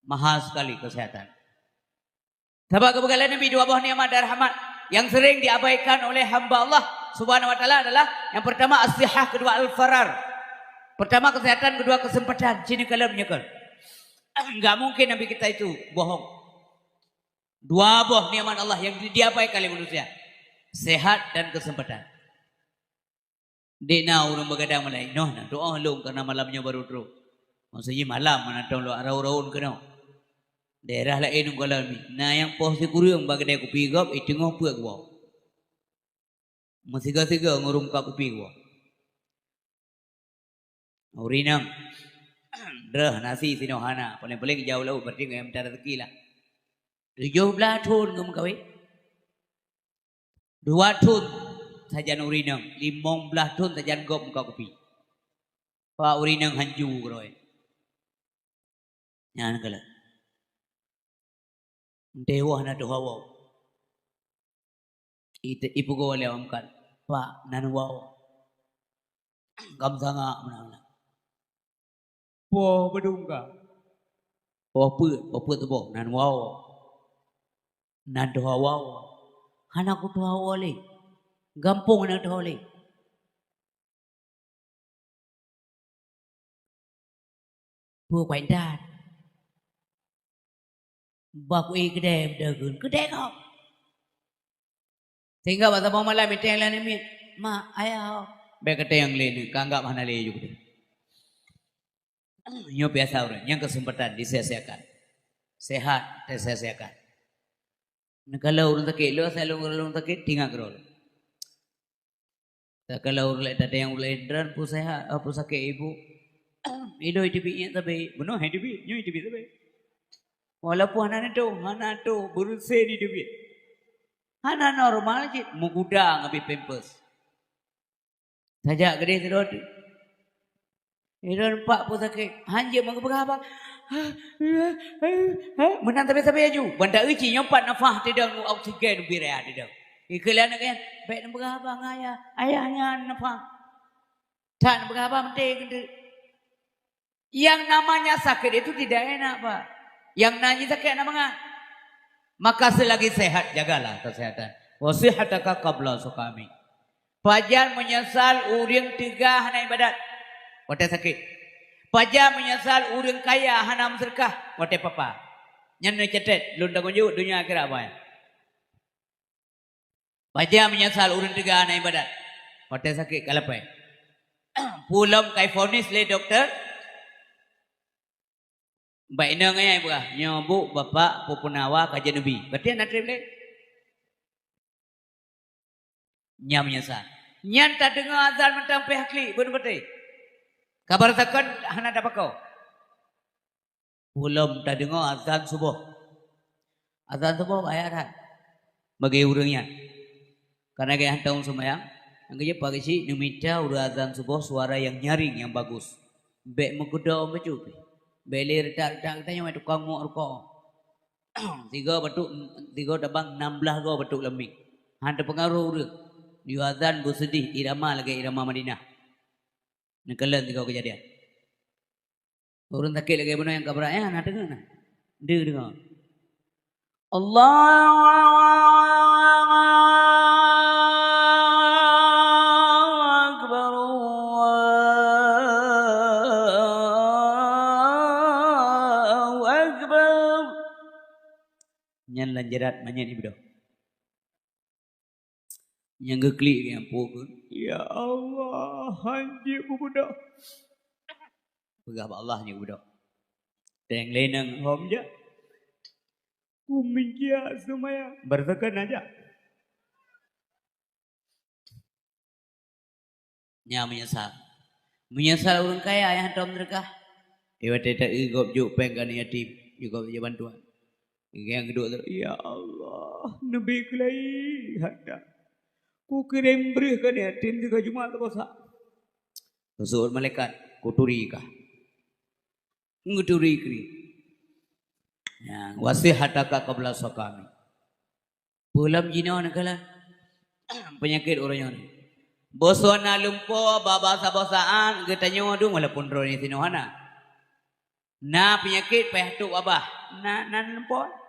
Mahal sekali kesehatan. Sebab kebegalan Nabi 2 boh nikmat dan rahmat yang sering diabaikan oleh hamba Allah Subhanahu wa taala adalah yang pertama as-sihah, kedua al-farar. Pertama kesehatan, kedua kesempatan. Sini kalau menyekal. Enggak mungkin Nabi kita itu bohong. 2 boh nikmat Allah yang diabaikan oleh manusia. Sehat dan kesempatan. Dina urang begadang malai. Noh na doa long karena malamnya baru terus. Maksudnya malam mana tahu lo arau-raun kena. Daerah lain ung kalami. Na yang poh si kuriung bagadai kopi gap itu ngoh puak gua. Masiga-siga ngurum ka kopi gua. Urinam. Drah nasi sinohana. Paling-paling jauh lau berarti ngam tar rezeki lah. 17 tahun ngam kawin. 2 tahun saja urinang, 15 tahun saja gop muka kopi. Pak urinang hanju keroi. Nyan kala. Dewa na dohawa. Ibu ko wala amkan. Pak nanwaw. Gamsanga menang. Po bedungga. Po put bo nanwaw. Nan dohawa. Hana ko dohawa le. Gampung na dohawa. Po kwaitan. Bakui kedai dagun kedai kau. Sehingga bahasa malam itu yang lain ni, ma ayah, baik kedai yang lain, kanggap mana lagi juga. Nyo biasa orang, yang kesempatan disia-siakan, sehat disia-siakan. Kalau orang tak kilo, saya orang tak kilo tinggal kerol. Kalau orang ada yang lain dan pusat pusake ibu, ido itu biar tapi, benar itu biar, nyo itu biar tapi. Walaupun anak tu berusaha di duit. Anak normal je, muda ngabi pampers. Sajak gede terus. Iran pak pun sakit. Hanje mengapa? Menang tapi aju. Benda uci nyompat nafah tidak oksigen birea tidak. Iklan kan, baik nak berapa ngaya, ayahnya nafah. Tak nak berapa penting. Yang namanya sakit itu tidak enak pak. Yang nanya sakit nama. Maka selagi sehat jagalah kesehatan. Wasihataka qabla sukami. Pajan menyesal uring 3 hana ibadat. Wate sakit. Pajan menyesal uring kaya hana sedekah. Wate papa. Nyan cetet lun tagunju dunia akhirat apa ya? Pajan menyesal uring 3 hana ibadat. Wate sakit kalapai. Pulam kai fonis le doktor. Baik nang ayah ibu nyobu bapak pupunawa kajian nabi. Berarti anak triplet. Nyam menyesal. Nyan tak dengar azan mentang pehakli betul-betul. Kabar takkan hana dapat kau. Belum tak dengar azan subuh. Azan subuh bayaran. Bagi urangnya. Karena kaya tahun semayang. Yang kerja pagi si numita udah azan subuh suara yang nyaring yang bagus. Bek mengkuda om becupi. Belir tak tanya macam tukang ngok. 3 batuk 3 tabang 16 go batuk lembing. Hanta pengaruh dia. Di azan bersedih irama lagi irama Madinah. Nekalan 3 kejadian. Orang sakit lagi benar yang kabarnya nak dengar nah. Dia dengar. Allah nyan lanjarat manyan ibdo. Yang geklik yang pukul. Ya Allah, hanji budak. Pegah Allah ni budak. Teng lenang hom je. Ku minja semaya. Bertekan aja. Nya menyesal. Menyesal orang kaya yang hantar mereka. Iwa teta igop juk penggan yatim. Igop je bantuan. Yang kedua tu, ya Allah, Nabi kelai hadap. Ku kirim berikan yatim tiga Jumat tu kosak. Rasul malaikat, kuturi kah? Nguturi kiri. Ya, wasihataka qabla sakami. Pulam jino nakala penyakit orangnya ni. Bosona lumpo baba sabosaan getanyo adu walaupun roni sinohana. Na penyakit pehtuk abah. Na lumpo.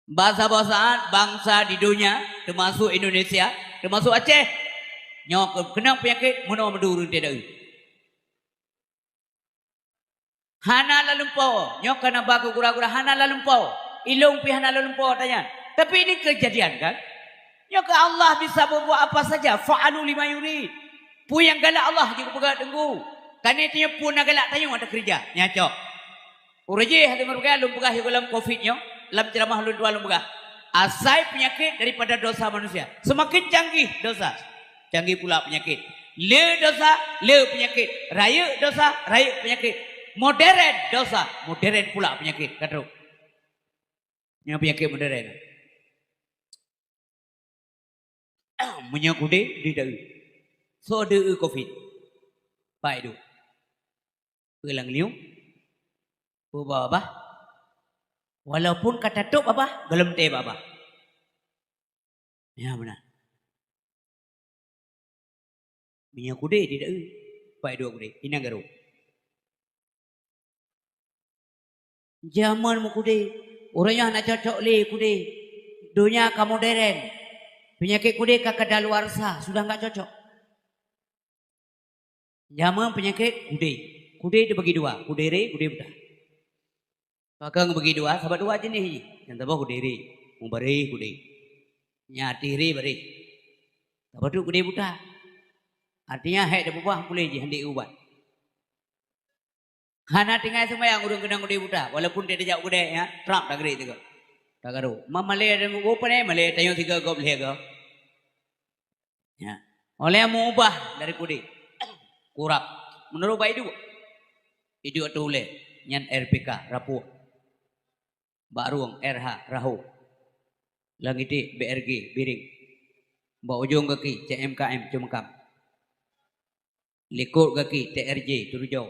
Bahasa-bahasaan bangsa di dunia termasuk Indonesia, termasuk Aceh. Nyok kena penyakit mana medurun tidak. Hana lalumpo, nyok kena baku gura-gura hana lalumpo. Ilung pi hana lalumpo tanya. Tapi ini kejadian kan? Nyok Allah bisa berbuat apa saja. Fa'alu lima yurid. Pu yang galak Allah juga pegat tunggu. Kan itu pun nak galak tanya ada kerja. Nyacok. Uraji hati mereka lum pegah dalam Covid-nya. Dalam ceramah lu dua lembaga. Asai penyakit daripada dosa manusia. Semakin canggih dosa, canggih pula penyakit. Le dosa, le penyakit. Raya dosa, raya penyakit. Modern dosa, modern pula penyakit. Kata yang penyakit modern. Menyakudi di dalam. So ada Covid. Pak itu. Pelang liu. Apa? Walaupun kata tuk apa, gelem teh apa. Ya benar. Minyak kude tidak. Pak dua kude, inang garu. Zaman mu kude, orangnya nak cocok le kude. Dunia kamu modern. Penyakit kude kakak daluarsa sudah enggak cocok. Zaman penyakit kude. Kude itu bagi dua, kude re, kude buta. Kakang bagi dua, sahabat dua jenis ni. Yang tabah kudiri, mubari kudi, nyatiri bari. Sahabat tu kudi buta. Artinya hek dah buah boleh je hendak ubat. Hana tinggal semua yang urung kena kudi buta, walaupun dia jauh kudi ya, trap dah geri tu. Tak garu. Malay ada apa ni? Malay tanya tiga kau boleh ke? Ya. Oleh yang mau ubah dari kudi, kurap. Menurut baik itu, itu tu boleh. Nyan RPK rapuh. Mbak Ruang, RH, Rahu. Langiti, BRG, Biring. Mbak Ujung kaki, CMKM, Cumekam. Likut kaki, TRJ, Turujau.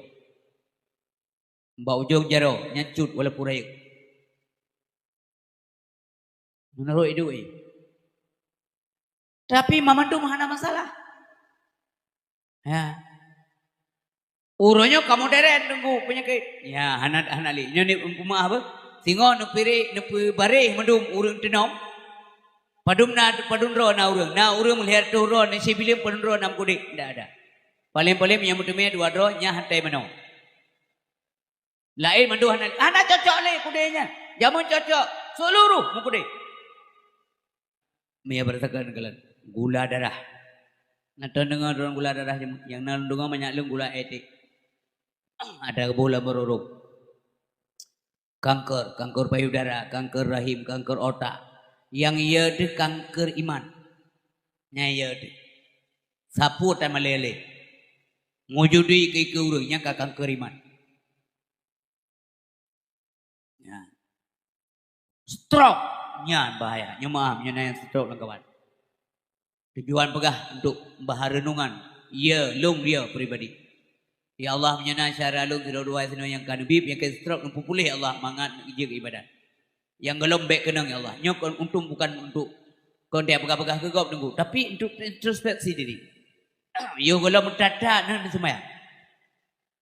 Mbak Ujung Jaro, Nyancut, walaupun raya. Menurut itu, tapi Mama tu mana masalah. Ya. Uronya kamu deret tunggu penyakit. Ya, hanali. Ini umpama apa? Singo nepiri nepi barih mendum urang tenom. Padum na urang melihat tu ro ni sibilim padum ro nam kudik ndak ada. Paling-paling yang mutume dua ro nya hantai meno. Lain mandu hanal. Ana cocok le kudenya. Jamun cocok seluruh mu kudik. Mia bertekan kalan gula darah. Nata dengar orang gula darah yang nandungan banyak lung gula etik. Ada bola merorok. Kanker payudara, kanker rahim, kanker otak. Yang ia de kanker iman. Nya ia de. Sapu tan malele. Ngujudi ke urang nya ka kanker iman. Ya. Stroke nya bahaya. Nya maaf nya yang stroke lang kawan. Tujuan pegah untuk bahar renungan. Ia lung dia pribadi. Ya Allah menyana syara lung tidak dua sino yang kanubib yang ke stroke yang pulih Allah mangat ijik ibadat. Yang gelombek kenang ya Allah. Nyok untung bukan untuk kau dia pegah-pegah ke kau tunggu, tapi untuk introspeksi diri. Yo gelom mendadak nan semua.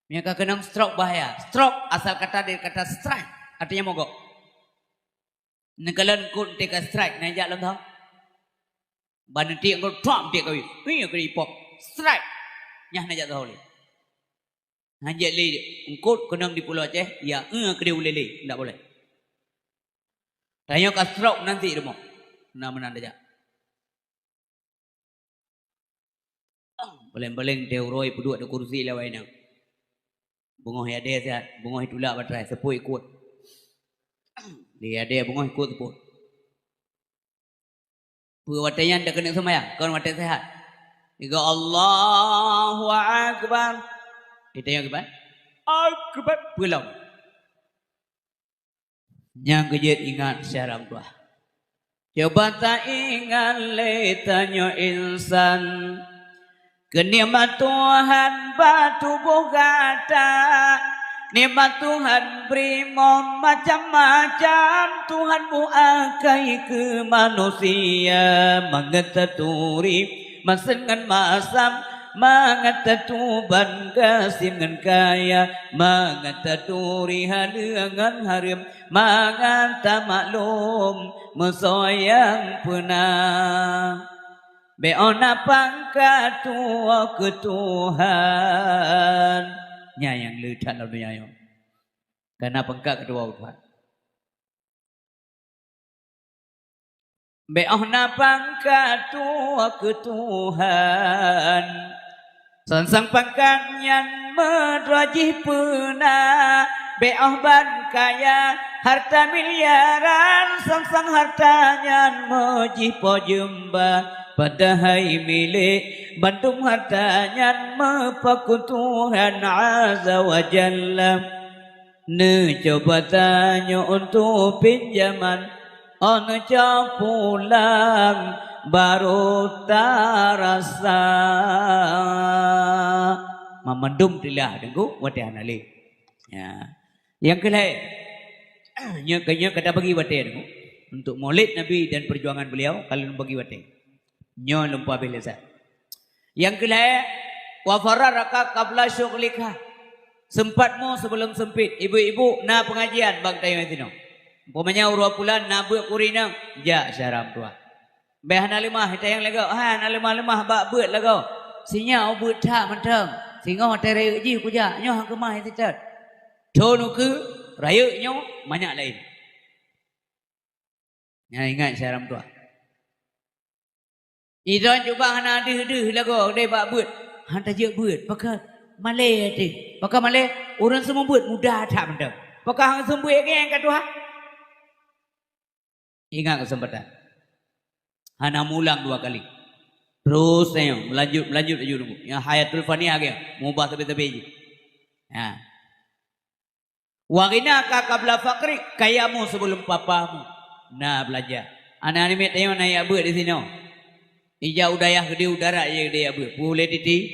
Mereka kenang stroke bahaya. Stroke asal kata dari kata strike artinya mogok. Nekalan kun teka strike najak lam tau. Baneti engkau trump dia kau. Ini kau ipok strike. Nyah najak tahu le. Hanya le engkau kenang di Pulau Aceh, ya kedua ulele, tidak boleh. Tanya ke stroke nanti demo, nama aja. Boleh-boleh teoroi pedua ada kursi lewatnya. Bungoh ya dia sehat. Bungoh itulak batrai. Sepuh ikut. Dia bungoh ikut sepuh. Perwatanya anda kena semayang. Kau watai sehat. Tiga Allahu Akbar. Kita yang Akbar. Akbar. Pulang. Yang kejut ingat secara tua. Coba tak ingat letanya insan. Kenikmat Tuhan batubuh kata. Nikmat Tuhan beri macam-macam. Tuhan buakai ke manusia. Mengetaturi masengan masam. Mengatatuban kasingan kaya. Mengataturi halengan harim. Mengantamaklum mesoyang pernah. Beona pangkat tua ke Tuhan. Nyayang lekat lalu nyayang. Karena pangkat kedua Tuhan. Beona pangkat tua ke Tuhan. Sansang pangkat nyan merajih pena. Beoh ban kaya harta miliaran. Sangsang hartanya mejih pojemba. Padahal milik Bandung hartanya mepaku Tuhan Azza wa Jalla. Ne coba tanya untuk pinjaman. Ono pulang baru tarasa. Memendum tilah dengku wadihan ali. Ya. Yang kelai kata bagi wadihan untuk maulid Nabi dan perjuangan beliau kalian bagi wadihan. Nyo lupa bilasa. Yang kelai wa fararaka qabla syughlika. Sempatmu sebelum sempit. Ibu-ibu na pengajian bang tayo itino. Umpamanya urua pulan na beuk kurina ja syaram tua. Beh na limah tayang legau. Ha na limah bak beut legau. Sinya au beut tha menteng. Singo tere ji ku ja nyo hang kemah titat. Thonu ke raya nyo banyak lain. Ya ingat syaram tua. Idan juga hana deh lagu deh bak buat. Hanta je buat. Pakai Malay deh. Pakai Malay orang semua buat mudah tak benda. Pakai hang sembuh yang kat Tuhan. Ingat kesempatan. Hana mulang 2 kali. Terus saya melanjut aja dulu. Yang hayatul faniyah ke mubah tepi-tepi je. Ha. Wa ghinaka qabla faqri, kayamu sebelum papamu. Nah belajar. Anak ni tengok naik buat di sini. Ija udayah gede udara je dia buat. Boleh titi.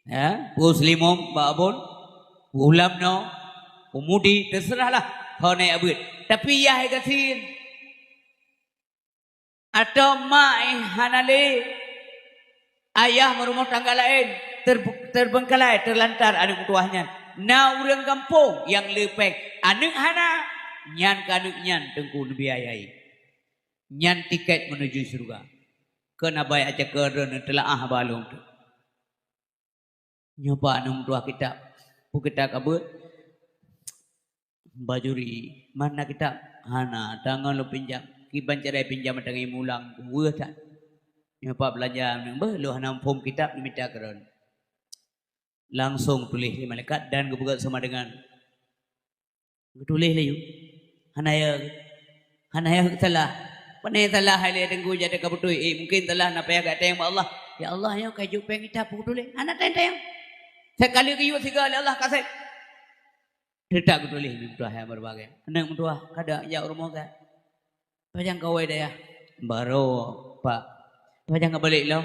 Ya, puslimum babon. Ulam no. Umudi terserahlah kau naik buat. Tapi ya kasin. Atau mai hanale ayah merumah tangga lain terbengkalai terlantar anak tuahnya. Na urang kampung yang lepek anak hana nyan kanuk nyan tengku biayai. Nyan tiket menuju surga. Kena bayar aja keren telah balung tu. Nyoba nung tuah kitab. Bu kita kabut. Bajuri mana kitab? Hana tangan lu pinjam. Kiban cerai pinjam dengan mulang. Wah tak. Nyoba belajar nang lu hana form kitab minta keren. Langsung tulis di malaikat dan kebuka sama dengan tulis lah yuk. Hanaya salah. Panai salah hal yang tenggu jadi kabutui. Mungkin salah nak payah kat tayang Allah. Ya Allah yang kayu peng kita pun tulis. Anak tayang. Sekali kayu segala Allah kasih. Tidak tulis ni tuah yang berbagai. Anak tuah kada ya rumah kan. Pajang kawai dah ya. Baru pak. Pajang balik lah.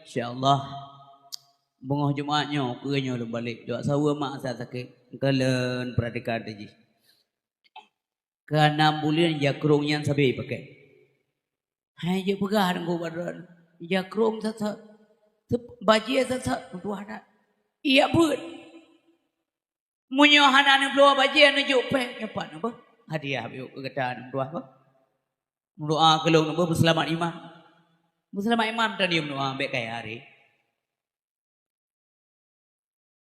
Insya-Allah. Bungoh Jumaatnya kuenya lu balik. Doa sawa mak saya sakit. Kalian perhatikan tadi. Ke 6 bulan jakrung yang sabi pakai. Hai je pegah dengan badan. Jakrung sat bajia sat tuah nak. Iya buat. Munyo hana ne bloa bajia ne juk pek nyepat apa? Hadiah biu kegetan tuah apa? Doa kelong apa berselamat imam. Berselamat imam tadi doa ambek kaya hari.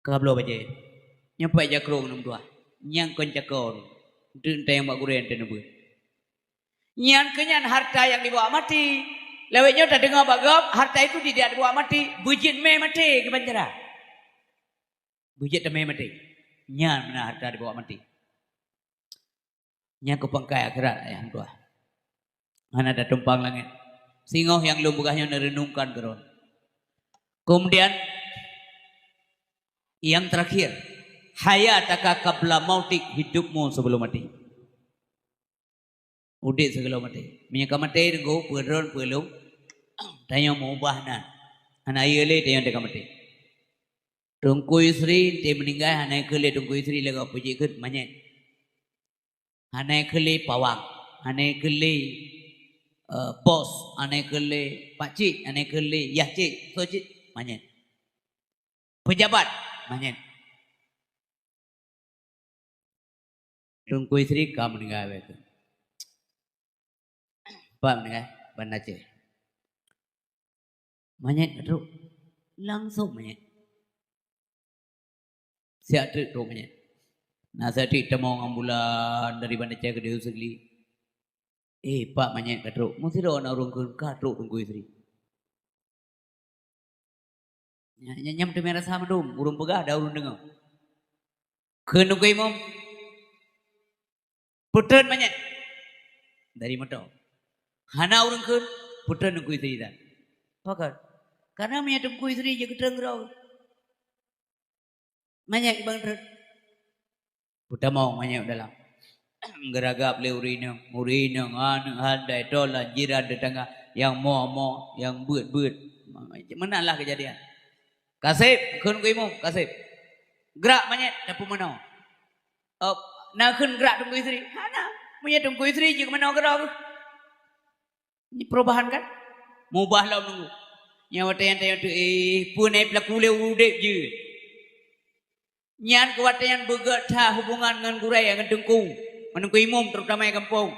Kablo bajia. Nyepat jakrung nam tuah. Nyang kon jakon. Dun tayang mak guren tenu buat. Nyan kenyan harta yang dibawa mati. Lewetnya tak dengar bagap, harta itu tidak dibawa mati. Bujit me mati ke penjara. Bujit me mati. Nya mana harta dibawa mati. Nya ke pangkai akhirat yang tua. Hana ada tumpang langit. Singoh yang lumbugahnya merenungkan keron. Kemudian yang terakhir, hayataka qabla mautik, hidupmu sebelum mati. Udik sebelum mati. Minyak mati tenggu peron pelung. Tanya mau ubahna. Hana iele tanya deka mati. Tungku istri dia meninggal hana kele tungku istri lega puji ikut manyet. Hana kele pawang, hana kele bos, hana kele pakcik, hana kele yahcik, socik manyet. Pejabat manyet. Tungku istri kamu meninggal betul. Pak meninggal bandar Aceh. Manyet terus langsung manyet. Siap tu rumahnya. Nah saya ditemu orang bulan dari Bandar Aceh ke Dewa Segli. Pak banyak katruk. Mesti ada orang ke katruk tunggu istri. Nyam tu merah sama dong. Urung pegah ada urung dengar. Kena ke imam. Putan banyak. Dari mata. Hana urung ke. Putan tunggu istri dah. Pakat. Karena punya tunggu istri je keteng rau. Banyak bang ter. Putar mau banyak dalam. Geragap le urina, handai tola jiran tetangga yang mo yang buat. Mana lah kejadian. Kasih kun kuimu kasih. Gerak banyak tapi mana? Nak kun gerak tunggu istri. Hana punya tunggu istri juga mana gerak. Ini perubahan kan? Mubah lah nunggu. Nyawa tayang tu punai pelaku le udep je. Nyan kewatian begat hubungan dengan gurai yang tengku menunggu imum terutama yang kampung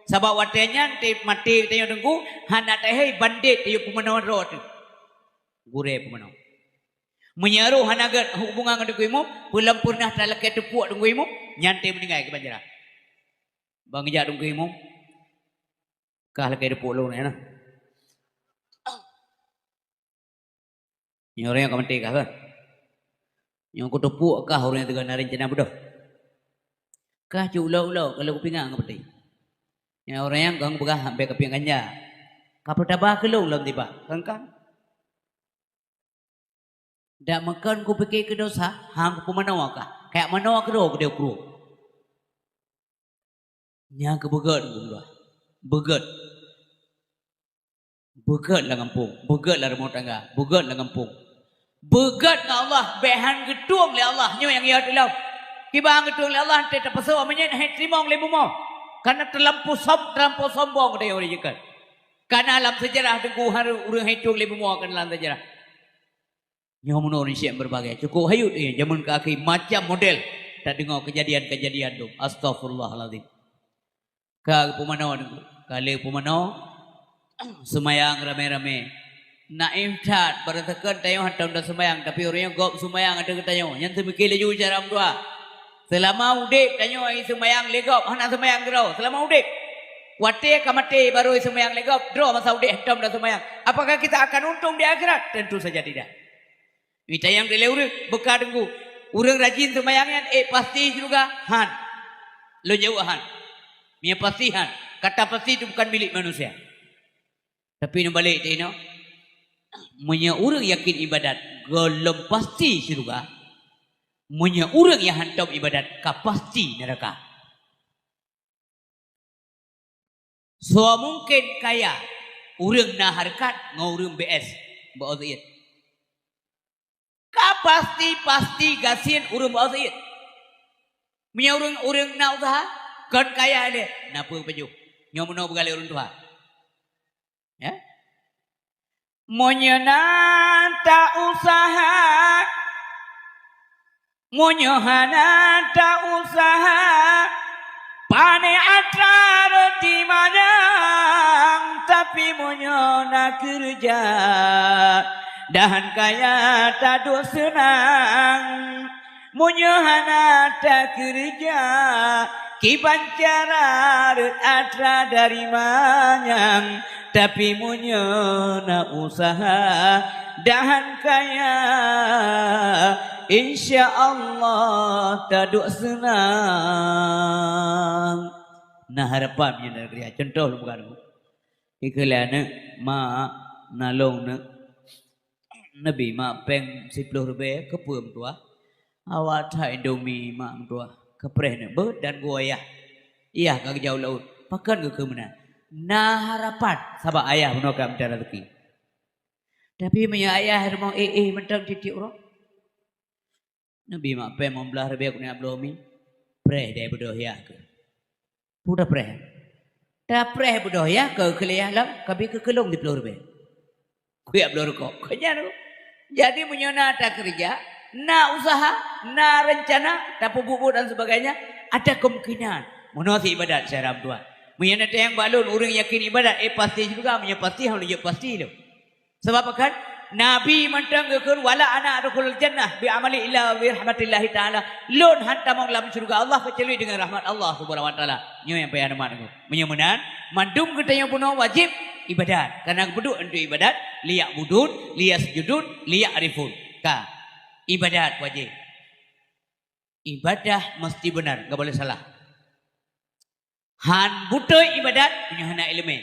sebab watiannya mati tanya tengku hana tehai bandit dia pemenang roh tu gurai pemenang menyaruh hana gat hubungan dengan tengku imum belum pernah terlekat tepuk tengku imum nyantai meninggal ke banjara bang jak tengku imum kah lekat tepuk lu ni nah ni orang yang mati kah kan yang aku tepuk kah orang yang tengah narin cina bodoh. Kah ulau-ulau kalau aku pingang apa tadi. Yang orang yang gang begah sampai ke pinggangnya. Kapal tabah ke lu lam tiba. Kangkang. Dak makan ku pikir ke dosa, hang ku manawa kah? Kayak manawa ke do dia kru. Nya ke begat gua. Begat. Begat lah kampung, begat lah rumah tangga, begat lah kampung. Begat dengan Allah, behan gedung oleh Allah, nyo yang ia dalam. Kibang gedung oleh Allah, tidak pasal amanya hai terima oleh bumau. Karena terlampau sombong dia orang jekat. Karena dalam sejarah tengku hari urang hitung oleh bumau kan dalam sejarah. Nyo menurut Indonesia berbagai. Cukup hayut dia zaman kaki macam model. Tak dengar kejadian-kejadian tu. Astaghfirullahaladzim. Kali pemanaw tengku, kali pemanaw semayang rame-rame. Naim cat beratakan tayo hantam dah sembahyang tapi orangnya gop sembahyang ada ke tayo yang semikir laju cara dua selama udip tayo ai sembahyang legop hana sembahyang draw selama udip wate kamate baru sembahyang legop draw masa udip hantam dah sembahyang apakah kita akan untung di akhirat tentu saja tidak ini tayang di leure bekar tunggu urang rajin sembahyangnya pasti juga han lo jauh han mia pasti han kata pasti itu bukan milik manusia tapi no balik tino Munya orang yakin ibadat golem pasti syurga. Munya orang yang hantam ibadat pasti neraka. So mungkin kaya orang na harkat ngurung BS bauzid. Pasti gasin urang bauzid. Munya orang na usaha kan kaya dia. Napa peju? Nyomono begali urang tua. Ya? Monyenata usaha monyohanata usaha pane atrar di manang tapi monyona kerja dahan kaya tado senang monyohanata kerja kibancara atra dari manyang tapi munyona usaha dahan kaya InsyaAllah taduk senang. Nah harapan punya negeri. Contoh lu bukan. Ikhlas ma nalong na Nabi ma peng 10 rupiah ke puam tua. Awak thai Indomie ma tua. Kepreh na ber dan goyah. Iya kag jauh laut. Pakan ke mana? Nah harapan sabak ayah menokam cara rezeki. Tapi punya ayah mau mentang titik orang. Nabi mak peng membelah rupiah kunya blomi. Preh dia berdoa ke. Pudah preh. Dah preh berdoa ke kelihatan lam. Kabi ke kelong di pelur be. Kuya pelur kok. Kanya tu. Jadi punya tak kerja, na usaha, na rencana, tak bubu dan sebagainya. Ada kemungkinan. Menurut ibadat saya ram tuan. Punya nanti yang balun orang yakin ibadat. Pasti juga. Punya pasti harus dia pasti tu. Sebab kan Nabi mentang gekun wala ana adkhulul jannah bi amali illa bi rahmatillahi taala. Lun hantam dalam surga Allah kecuali dengan rahmat Allah Subhanahu wa taala. Nyo yang payah nama aku. Menyemenan mandum kita yang punya wajib ibadat. Karena beduk untuk ibadat liyak budun, liyak sujudun, liyak arifun. Ka ibadat wajib. Ibadah mesti benar, enggak boleh salah. Han butuh ibadat punya hana ilmu.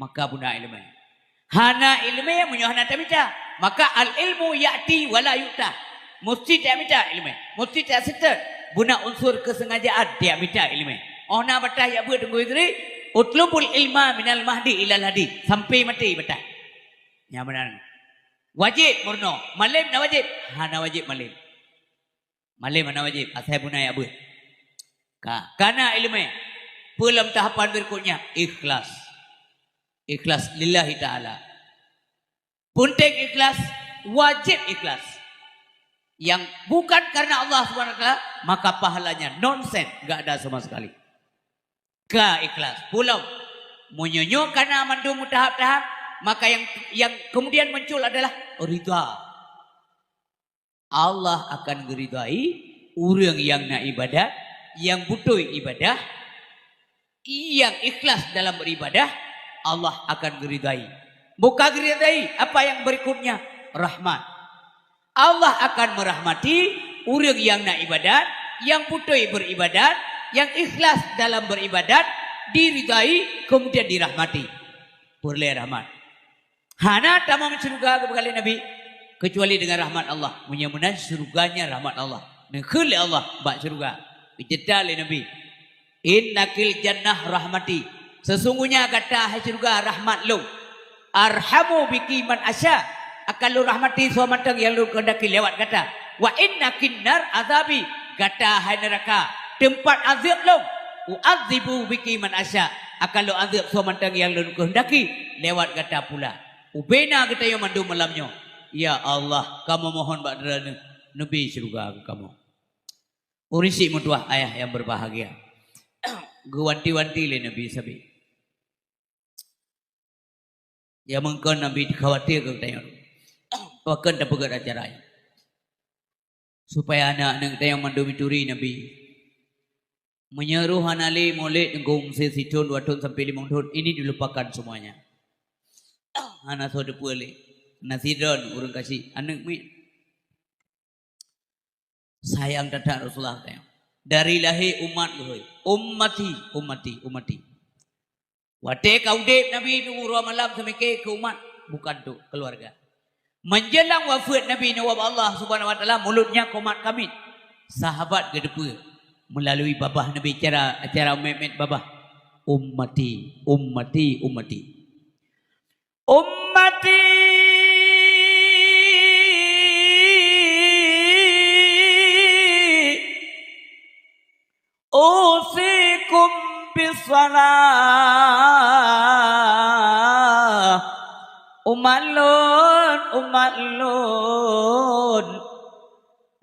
Maka punya ilmu. Hana ilmu yang punya hana tamita. Maka al ilmu ya'ti wala yu'ta. Mesti tak minta ilmu. Mesti tak serta. Guna unsur kesengajaan dia minta ilmu. Oh nak batah ya buat tunggu isteri. Utlubul ilma minal mahdi ilal hadi. Sampai mati batah. Yang benar. Wajib murno. Malim na wajib. Hana wajib malim. Malim hana wajib. Asal punai ya buat. Karena ilmu. Dalam tahapan berikutnya. Ikhlas. Ikhlas lillahi ta'ala. Penting ikhlas, wajib ikhlas. Yang bukan karena Allah SWT, maka pahalanya nonsen, enggak ada sama sekali. Ikhlas. Pulau menyonyo karena mandum tahap-tahap, maka yang kemudian muncul adalah ridha. Allah akan meridai orang yang nak ibadah, yang butuh ibadah, yang ikhlas dalam beribadah, Allah akan geridai. Bukan geridai. Apa yang berikutnya? Rahmat. Allah akan merahmati orang yang nak ibadat, yang butuh beribadat, yang ikhlas dalam beribadat, diridai, kemudian dirahmati. Boleh rahmat. Hana tak mau surga kepada Nabi kecuali dengan rahmat Allah. Menyemunan surganya rahmat Allah. Nekul Allah bak surga. Bicara Nabi. Innakil jannah rahmati. Sesungguhnya kata surga rahmat lu. Arhamu biki man asya. Akan lu rahmati suamantang yang lu kendaki lewat kata. Wa inna kinnar azabi. Kata hai neraka. Tempat azab lu. U'adzibu biki man asya. Akan lu azab suamantang yang lu kendaki lewat kata pula. Ubena kita yang mandu malamnya. Ya Allah, kamu mohon bakdara Nabi surga kamu. Urisi mutuah ayah yang berbahagia. Gewanti-wanti le Nabi sabi. Ya mungkin Nabi khawatir ke tanya. Bahkan tak pegat acara. Supaya anak-anak yang mandumituri Nabi menyeruh anali molek nenggung sesitun 2 tahun sampai 5 tahun ini dilupakan semuanya. Anak saudara boleh. Nasiron urang kasih anak mi. Sayang dadak Rasulullah tanya. Dari lahir umat gue. Ummati. Wate kaudep Nabi Nuh malam semike ke umat. Bukan tu keluarga. Menjelang wafat Nabi Nuh Allah Subhanahu wa taala mulutnya komat kami. Sahabat ke depan melalui babah Nabi acara memet babah. Ummati. Usikum bisalah. Umat lun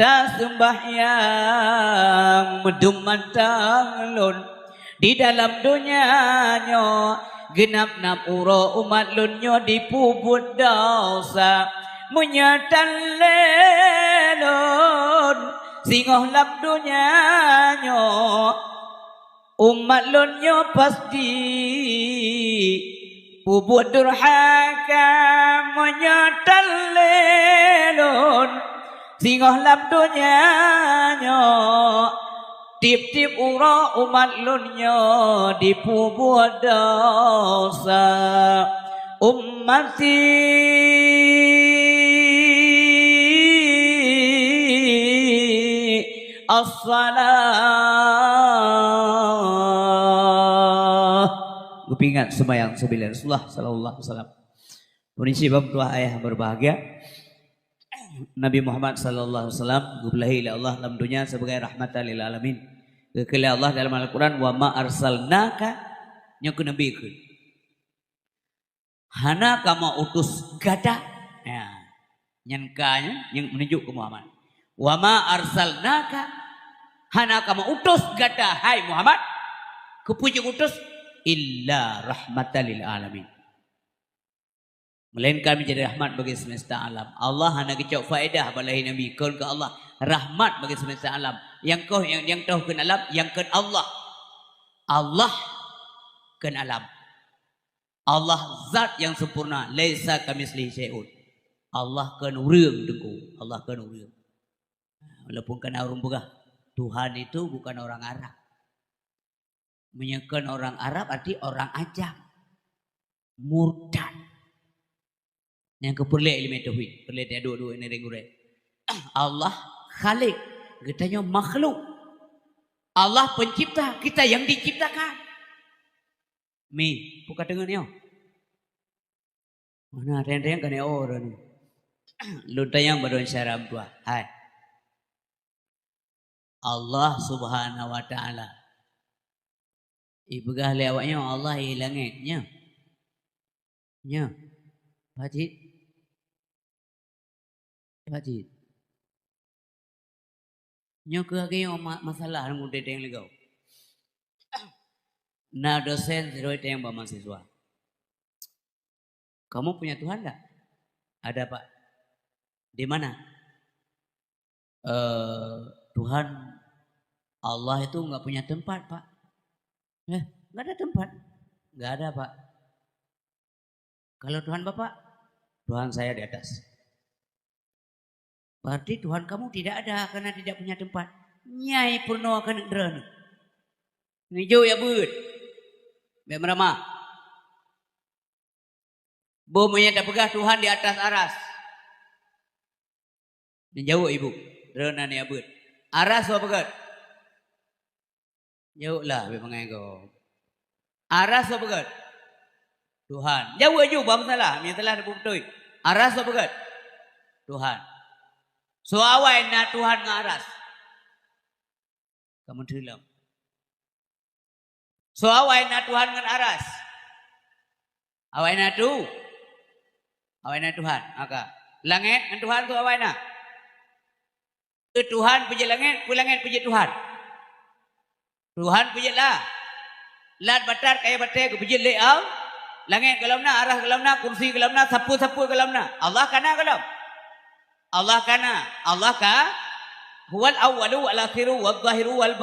tak sembahyang medum mantang lun di dalam dunianya genap napura umat lunnya dipubut dosa menyatan lelun singoh lap dunianya umat lunnya pasti pubut durhaka menyatan lelun singoh lam dunya nyo tip-tip ura umat lunyo dipubuat dosa ummati as-salah. Kupingat sembahyang sembilan Rasulullah sallallahu alaihi wasallam. Berisi bab dua ayah berbahagia. Nabi Muhammad sallallahu alaihi wasallam gublahi ila Allah dalam dunia sebagai rahmatan lil alamin. Kekala Allah dalam Al-Qur'an wa ma arsalnaka nyaku nabi ku. Hana kama utus gada. Ya. Nyankanya yang menunjuk ke Muhammad. Wa ma arsalnaka hana kama utus gada hai Muhammad. Kepujuk utus illa rahmatan lil alamin. Melainkan menjadi rahmat bagi semesta alam. Allah hanya kecok faedah balahi Nabi. Kau ke Allah rahmat bagi semesta alam. Yang kau yang tahu ke alam, yang ke Allah. Allah ke alam. Allah zat yang sempurna. Laisa kamislihi syai'un. Allah ke urang dengku. Allah ke urang. Walaupun kena orang begah. Tuhan itu bukan orang Arab. Menyekan orang Arab arti orang ajam. Murtad. Yang keperlek ilmu tauhid, perlek dia dua-dua ini reguler. Allah Khalik, katanya makhluk. Allah pencipta, kita yang diciptakan. Mi, buka dengar ni. Mana reng-reng kan orang. Lu tayang baru syaram tua. Hai. Allah Subhanahu wa taala. Ibegah lewatnya Allah hilangnya. Nya. Wajib. Wajib. Nyo ke kayo masalah ng muda yang legaw. Na dosen zero yang bawa mahasiswa. Kamu punya Tuhan enggak? Ada Pak. Di mana? Tuhan Allah itu enggak punya tempat Pak. Enggak ada tempat. Enggak ada Pak. Kalau Tuhan Bapak, Tuhan saya di atas. Berarti Tuhan kamu tidak ada karena tidak punya tempat. Nyai purno akan ndran. Ini jauh ya bud. Biar meramah. Bomonya tak pegah Tuhan di atas aras. Ini jauh ibu. Dranan ya bud. Aras apa pegat? Jauh lah biar mengaku. Aras apa pegat? Tuhan. Jauh aja bang salah. Yang telah betul. Aras apa pegat? Tuhan. So awai na Tuhan ngaras. Kamu terlam. So awai na Tuhan ngan aras. Awai na tu. Awai na Tuhan. Maka langit ngan Tuhan tu awai na. Tuhan puji langit puji Tuhan. Tuhan puji lah. Lat batar kaya batar ke puji leau. Langit gelamna, arah gelamna, kursi gelamna, sapu-sapu gelamna. Allah kana gelam. Allah kana, Allah ka huwal awwalu wal akhiru wal zahiru wal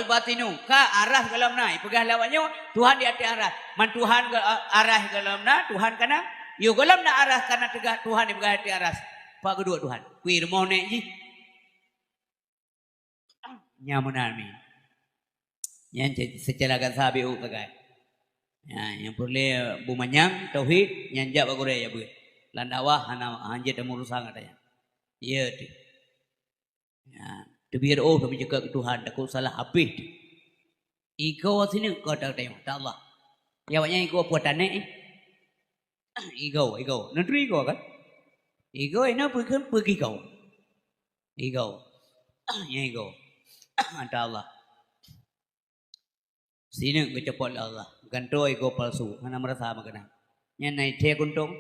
batinu. Ka arah gelamna, ipegah lawannya Tuhan di atas arah. Man Tuhan arah gelamna, Tuhan kana. Yo gelamna arah kana tegah Tuhan ipegah di atas. Pak kedua Tuhan. Kuir mau nek ji. Nyamunan mi. Yang secara kan sabiu pakai. Ya, yang boleh bumanyang tauhid nyanjak bagore ya bu. Landawah hana anjir dan murusang katanya. Iya tu. Ya, biar kami jaga ke Tuhan, takut salah habis. Ego sini kau tak tahu, tak Allah. Ya banyak ego buat aneh. Ego. Nanti ego kan? Ego ini pergi kau. Ego. Ya ego. Ada Allah. Sini kau cepat Allah. Ganto ego palsu. Hana merasa makna. Yang naik cek untung.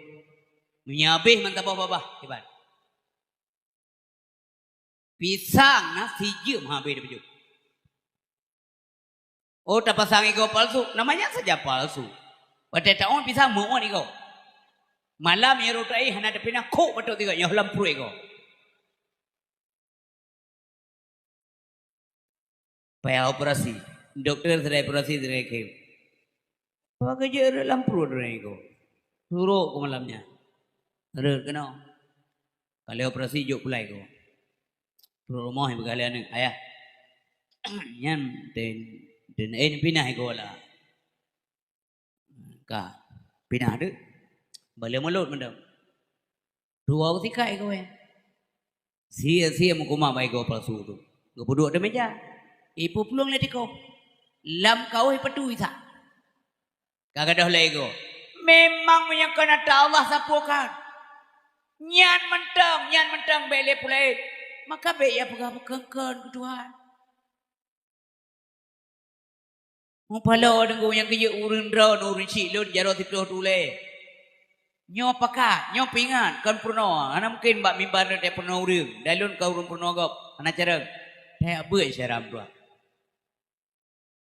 Menyabih mantap babah hebat. Pisang na sijum habis dia baju. Oh tak pasang ego palsu, namanya saja palsu. Pada tahun pisang mau ego. Malam ya rotai hana depina kok betul tiga yang lampur ego. Payah operasi, dokter sedai operasi sedai kem. Apa kerja lampur ego. Suruh ke malamnya. Ada kenal. Kalau operasi juk pulai ko. Rumah yang berkalian ni ayah. Yan den pinah ko lah. Ka pinah tu. Balik mulut mendam. Dua ko tikai ko Sia mo kumamay ko palsu tu. Gubuduk de meja. Ipu pulung le ko. Lam kau ipatu isa. Kagadah le ko. Memang menyangka Allah sapukan. Nyan mentang bele pulai. Maka be ya pegang-pegangkan Tuhan. Mau pala dengo yang kaya urun draw urun cilun jaro tiplo tule. Nyo paka, nyo pingan kan purno. Ana mungkin bak mimbar de purno urun. Dalun ka urun purno gop. Ana cara. Teh beut syaram tua.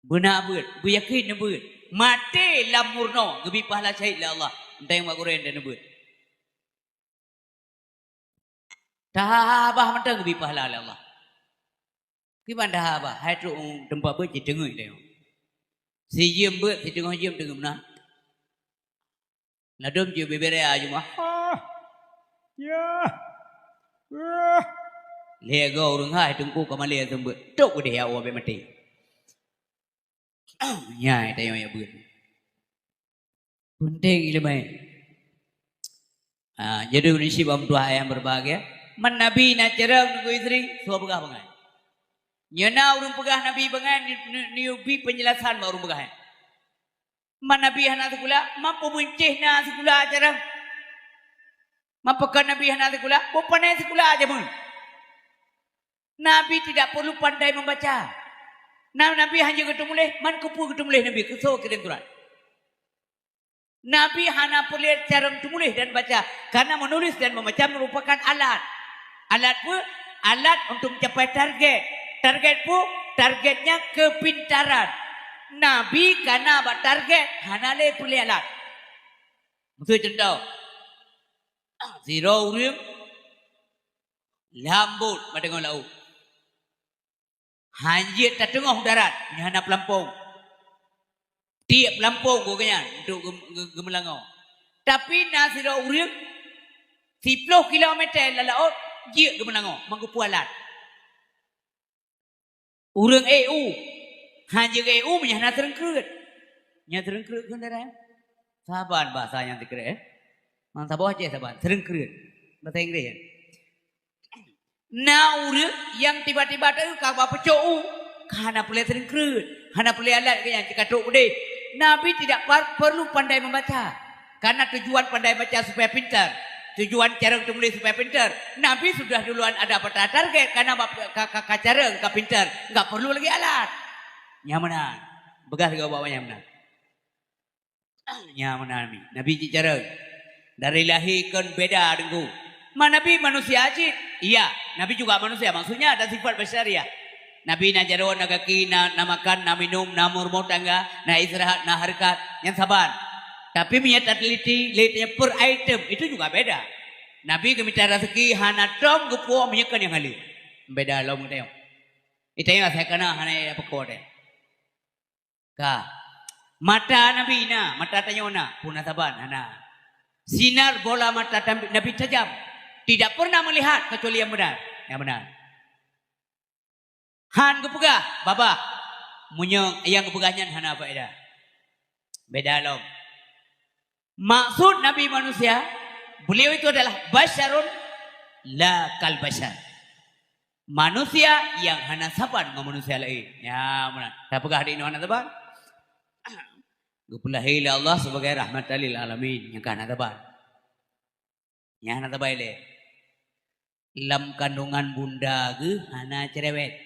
Beuna beut, bu yakin beut. Mati lam murno, gebi pahala syahid la Allah. Entah yang mak kuren dan beut. Tahabah mentang gebi pahala la Allah. Kiban tahabah, hai tu tempat beut je dengai dia. Si jiem beut, si tengah jiem tengah mana? Ladom je bebere aja mah. Ya. Lego urang hai tengku ka Malaysia tembut. Tok dia awak be mati. Nyai tayo ya beut. Penting ilmu. Jadi unisi bam tua yang berbahagia. Man Nabi na cerang nunggu istri, suah pegah bangai. Nyana urung pegah Nabi bangai, niubi penjelasan ma urung pegah. Man Nabi hana sekula, mampu buncih na sekula cerang. Mampakan Nabi hana sekula, bupanai sekula aja pun. Nabi tidak perlu pandai membaca. Nabi hanya ketemu leh, man kupu ketemu leh Nabi, kesau kedenturan. Nabi hanya perlu cara menulis dan baca. Karena menulis dan membaca merupakan alat. Alat pun alat untuk mencapai target. Target pun targetnya kepintaran. Nabi karena buat target hanya le perlu alat. Maksud contoh. Zero urim lambut madeng laut. Hanjit tak tengah darat, hana pelampung. Tiap pelampung go kanyan untuk gemelangau. Tapi nasira urim 10 kilometer laut je gemelangau mangku pualat. Urang EU hanya EU menyana terengkeut. Nya terengkeut kan darah. Saban bahasa yang dikira Mantap aja saban terengkeut. Bahasa Inggris ya. Naur yang tiba-tiba tu kau pecou, karena boleh terengkeut, karena boleh alat yang dikatuk deh. Nabi tidak perlu pandai membaca, karena tujuan pandai baca supaya pintar, tujuan cara tulis supaya pintar. Nabi sudah duluan ada peta target, karena cara enggak pintar, enggak perlu lagi alat. Nyamanan, begas kau bawa nyamanan. Nyamanan Nabi cara dari lahir kan beda dengan Nabi manusia aja. Iya, Nabi juga manusia. Maksudnya ada sifat bersariah. Nabi na jaro, na kaki, na makan, na minum, na murmur tangga, na istirahat, na harkat. Yang sabar. Tapi minyak telitinya per item. Itu juga beda. Nabi keminta rezeki, hana tom, gupo, minyakan yang halil. Beda lo mutayong. Itu yang saya kena, hana apa kode. Ka. Mata Nabi na, mata tayo na, puna saban, hana. Sinar bola mata Nabi tajam. Tidak pernah melihat kecuali yang benar. Yang benar. Han kepegah, baba. Munyong yang kepegahnya hana faedah. Beda lom. Maksud Nabi manusia, beliau itu adalah basyarun la kal basyar. Manusia yang hana saban dengan manusia lain. Ya benar. Tak pegah di hana saban. Gupulahi Allah sebagai rahmatan lil alamin yang hana saban. Yang hana saban le. Lam kandungan bunda ge hana cerewet.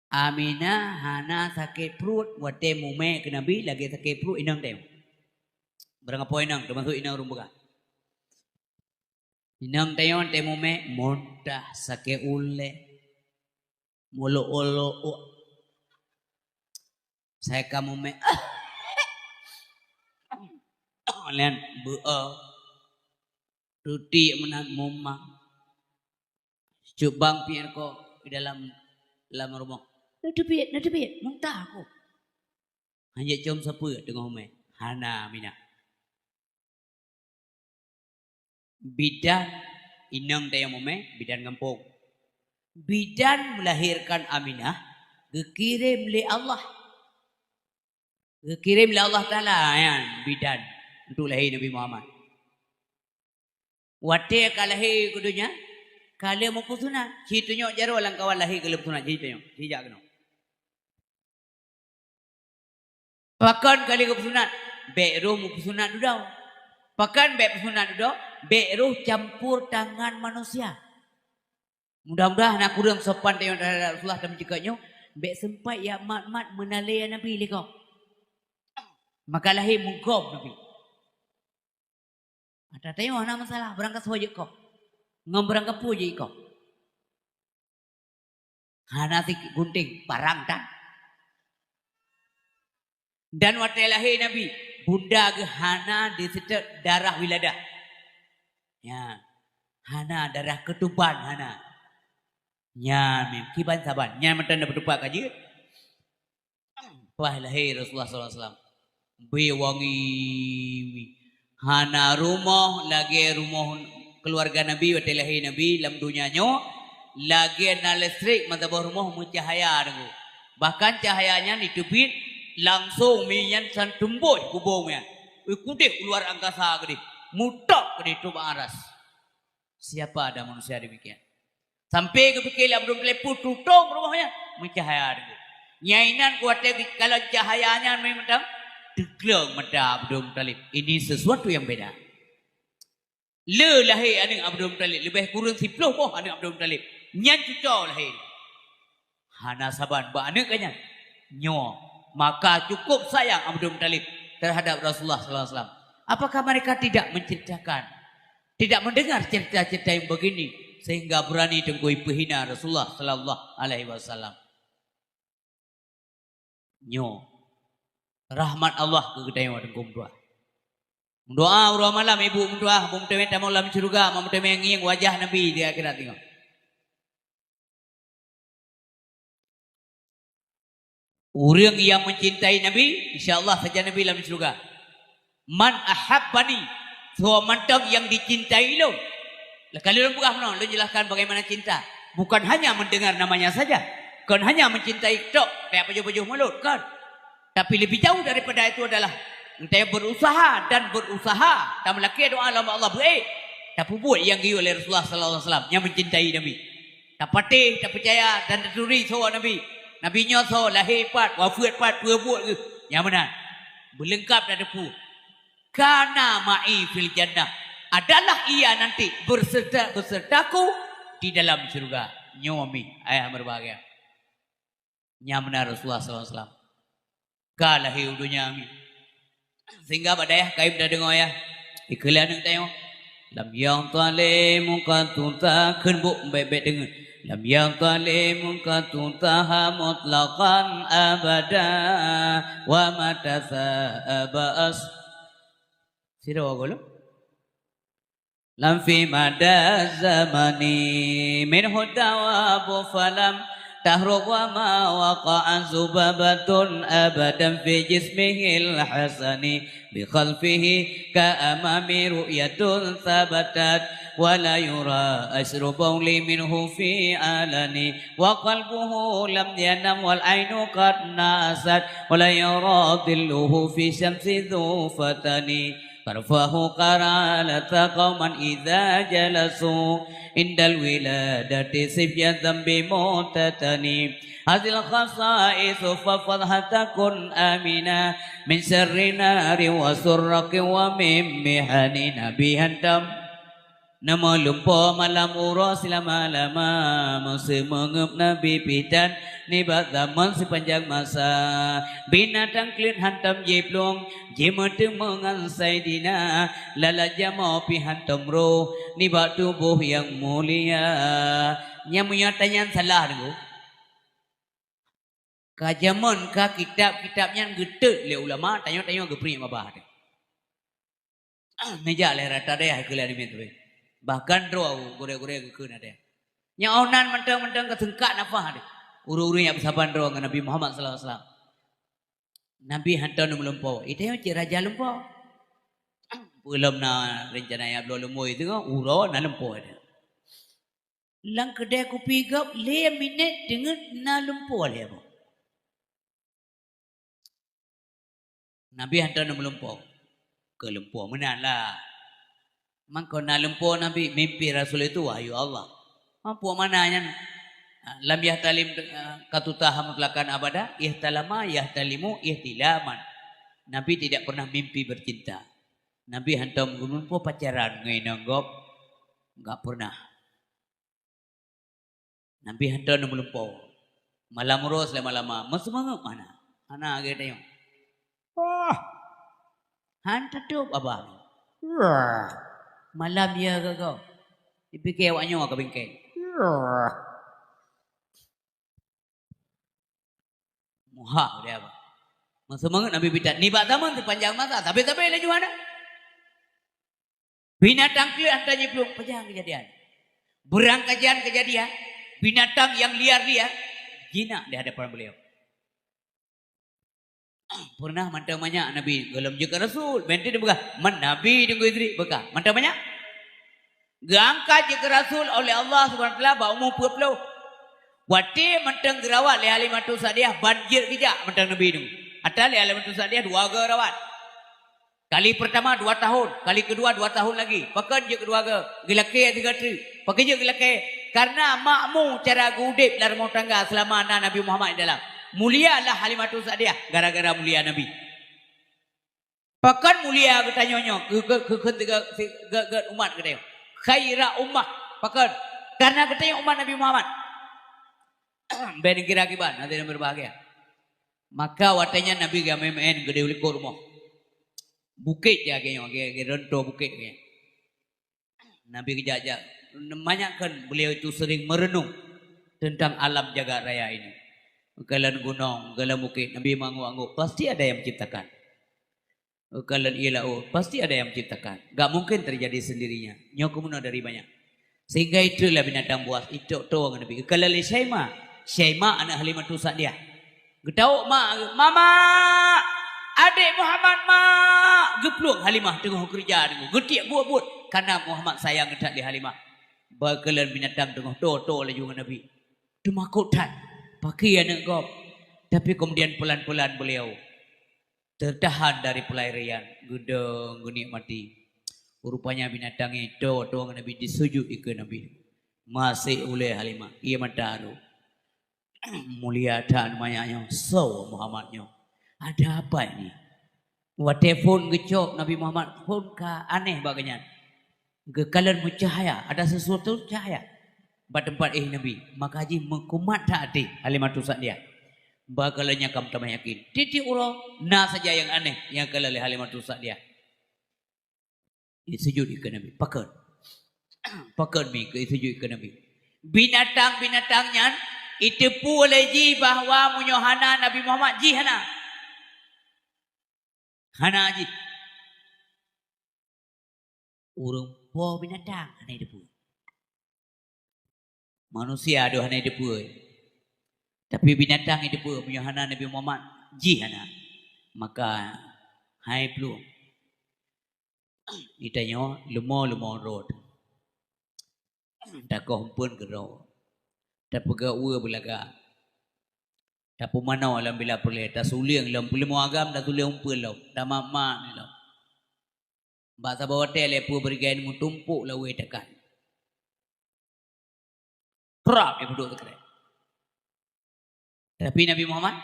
Aminah hana sakit perut wate mume ke Nabi lagi sakit perut inang teu. Berang apa inang termasuk inang rumbuka. Inang teu te mume muntah sakit ule. Mulu-ulu. Saya kamu me. Lian Ruti menang momang. Cubang pian ko di dalam rumah. Nadebit, muntah aku. Hanya jom siapa dengan umai. Hana mina. Bidan Inang tayo mo bidan ngampong. Bidan melahirkan Aminah, dikirim oleh Allah. Dikirim oleh Allah Ta'ala, yan, bidan untuk lahir Nabi Muhammad. Wate kalahir kudunya, kalau mau pusunat, citunya jaro lang kawan lahir kalau pusunat citunya, tidak kena. Pakan kali ke pusunat, beruh mau pusunat dudau. Pakan be pusunat dudau, beruh campur tangan manusia. Mudah-mudahan aku kurang sopan tengok Rasulullah dan mencegahnya, be sempat ya mat-mat menalai Nabi lekau. Maka lahir mungkop Nabi. Ada tengok nak masalah berangkat sahaja kau. Ngam berangkat puja kau. Hana si gunting parang tak. Dan waktu lahir Nabi, bunda ke Hana di situ darah wiladah. Ya. Hana darah ketuban Hana. Ya, kiban saban. Nya matan dapat tupak aja. Wah lahir Rasulullah SAW. Bewangi. Hana rumah lagi rumah keluarga Nabi waktu lahir Nabi dalam dunianya lagi na listrik mata bawah rumah mencahaya dengu. Bahkan cahayanya ditubit langsung minyan san tumbuh kubungnya. Kudip keluar angkasa gede. Mutak gede tu aras. Siapa ada manusia demikian? Sampai ke pikir belum lepuh tutung rumahnya mencahaya dengu. Nyainan kuatnya kalau cahayanya memang Dekleng mata Abdul Muttalib. Ini sesuatu yang beda. Le lahir anak Abdul Muttalib. Lebih kurang 10 boh anak Abdul Muttalib. Nyan cucau lahir. Hana saban ba anak kanya. Nyo. Maka cukup sayang Abdul Muttalib terhadap Rasulullah SAW. Apakah mereka tidak menceritakan, tidak mendengar cerita-cerita yang begini sehingga berani tenggui penghina Rasulullah SAW? Nyo. Rahmat Allah ke kita yang ada doa. Doa urang malam ibu doa, bum temen tamu dalam surga, mam temen ngiang wajah Nabi di akhirat tengok. Orang yang mencintai Nabi, insyaallah saja Nabi dalam surga. Man ahabbani, so mantap yang dicintai lo. Kalau orang bukan lo jelaskan bagaimana cinta. Bukan hanya mendengar namanya saja, bukan hanya mencintai tok, kayak baju-baju mulut kan. Tapi lebih jauh daripada itu adalah kita berusaha dan berusaha. Tak melaki doa lama Allah baik. Tak buat yang diu oleh Rasulullah SAW yang mencintai Nabi. Tak patih, tak percaya dan terturi soal Nabi. Nabi nyoso lahir pat, wafat pat, buat ke. Yang benar. Berlengkap dan depu. Kana ma'i fil jannah. Adalah ia nanti bersertaku di dalam surga. Nyomi ayah berbahagia. Yang benar Rasulullah SAW. Kalah hidupnya amin. Sehingga pada ya kaib dah dengar ya. Iklan yang tengok. Lam yang tale muka tuta kenbuk baik-baik dengar. Lam yang tale muka tuta mutlaqan abada wa matasa abas. Sira wago. Lam fi mada zamani min hudawa falam تهرب وما وقع زبابة أبدا في جسمه الحسن بخلفه كأمام رؤية ثبتت ولا يرى أسر بول منه في علن وقلبه لم ينم والعين قد ناست ولا يرى ظله في شمس ذو فتن فرفاه قرالة قوما إذا جلسوا عند الولادة سبيا بموتتني هذه الخصائص ففضها تكن آمنا من شر نار وسرق ومن محن نبيها دم Nama lumpur malam uras lama-lama Masa mengup Nabi bidan Nibat zaman sepanjang masa Binatang klit hantam jeplong Jemata mengansai dina Lala jamau pi hantam roh Nibat tubuh yang mulia Yang punya tanyaan salah tu Kajaman ka kitab-kitabnya Getek le ulama Tanya-tanya ke peri mabah tu Meja le rata deh Kelah ni tu Bahkan roh gore-gore ke ada. Yang onan mentang-mentang kesengkat nafah ada. Uru-uru yang bersaban roh dengan Nabi Muhammad SAW. Nabi hantar nu melampau. Itu yang cik raja lampau. Belum na rencana yang belum lemui itu kan uru na lampau ada. lang kedai kopi gap le minit dengan na lumpur le apa. Nabi hantar na melumpur. Ke lumpur menanlah. Maka na lumpur Nabi mimpi Rasul itu wahyu Allah. Apa mananya? Lam yahtalim katutaham mutlakan abada, ihtalama yahtalimu ihtilaman. Nabi tidak pernah mimpi bercinta. Nabi hantar melumpur pacaran ngainanggap enggak pernah. Nabi hantar melumpur. Malam urus lama-lama. Masuk mana? Anak agak tengok. Wah. Hantar tu abang. Malam ya kau. Dipikir awaknya ke bengkel. Muhak dia apa? Masa mangat Nabi bidat. Ni bak zaman tu panjang masa. Tapi lagi mana? Binatang kelihat tanya belum. Panjang kejadian. Berangkajian kejadian. Binatang yang liar-liar. Jinak di hadapan beliau. Pernah mantap banyak Nabi. Galam juga Rasul. Benti dia buka. Man Nabi dengan isteri. Buka. Mantap banyak. Gangkat juga Rasul oleh Allah SWT. Bawa umur 40. Wati mentang gerawat le Halimatu Sa'diyah banjir kejak mentang Nabi itu. Atal le Halimatu Sa'diyah 2 gerawat. Kali pertama 2 tahun, kali kedua 2 tahun lagi. Pakai je kedua ke, gelake 3 tri. Pakai je gelake karena makmu cara gudip dalam rumah tangga selama anak Nabi Muhammad dalam. Mulialah Halimatu Sa'diyah gara-gara mulia Nabi. Pakai mulia ke tanyonyo ke umat ke dia. Khaira ummah pakai karena katanya umat Nabi Muhammad. Ben kira kiban nanti yang berbahagia. Maka watanya Nabi gamemen gede uli kurmo. Bukit ya kayaknya, rento bukit kayaknya. Nabi kejajah. Banyak beliau itu sering merenung tentang alam jagat raya ini. Kalian gunung, kalian bukit, Nabi mangu-angu, pasti ada yang menciptakan. Kalian ilau, pasti ada yang menciptakan. Gak mungkin terjadi sendirinya. Nyokumuna dari banyak. Sehingga itulah binatang buas. Itu tuang Nabi. Kalian Syaimah anak Halimatu Sa'diyah. Getau mama adik Muhammad geplung Halimah tengah kerja tengah getiak buat karena Muhammad sayang ngedak di Halimah. Bakalan binatang tengah to le juga Nabi. Demakutan pakai anak kau. Tapi kemudian pelan-pelan beliau tertahan dari pelarian. Gudang gunik mati. Rupanya binatang itu Nabi disujud ke Nabi. Masih oleh Halimah. Ia mentaruh. Mulia dan mayanya so Muhammadnya. Ada apa ini? Buat telefon gecok Nabi Muhammad pun aneh bagainya. Kekalian bercahaya, ada sesuatu cahaya. Pada tempat Nabi, maka haji mengkumat hati Halimatu Sa'diyah. Bakalannya kamu tak yakin. Titik ulo, nah saja yang aneh yang kalau oleh Halimatu Sa'diyah. Sujud ke Nabi, pakai mi ke sujud ke Nabi. Binatang-binatangnya itu boleh ji bahawa munyohana Nabi Muhammad ji hana ji urung po binatang hana depu manusia ada hana depu tapi binatang depu munyohana Nabi Muhammad ji hana maka hai belum ditanya lumo road tak kompun gerau tak pegawa belaga. Tak pemana alam bila perlu. Tak suliang lam boleh muagam tak suliang umpul lau. Tak mama ni lau. Bahasa bawa tele pu berikan mu tumpuk lau tekan. Kerap dia duduk sekali. Tapi Nabi Muhammad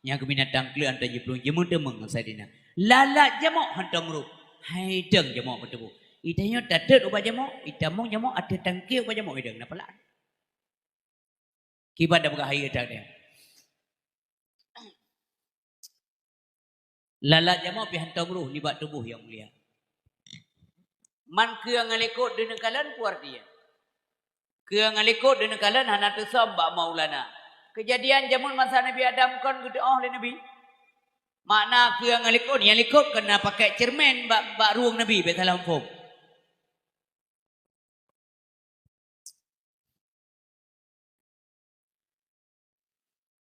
yang binatang kelu antara jepulung jemu demeng sadina. Lalat jamok hantang ru. Hai deng jamok bertemu. Idanya dadet ubah jamok, idamong jamok ada tangki ubah jamok ideng napa lah. Kibat dah buka hari tak dia. Lalat jamau pi hantar ruh libat tubuh yang mulia. Man ke ngalekot dengan kalan puar dia. Ke ngalekot dengan kalan hana tesam bak maulana. Kejadian zaman masa Nabi Adam kan gede oleh Nabi. Makna ke ngalekot yang lekot kena pakai cermin bak ruang Nabi betalam fom.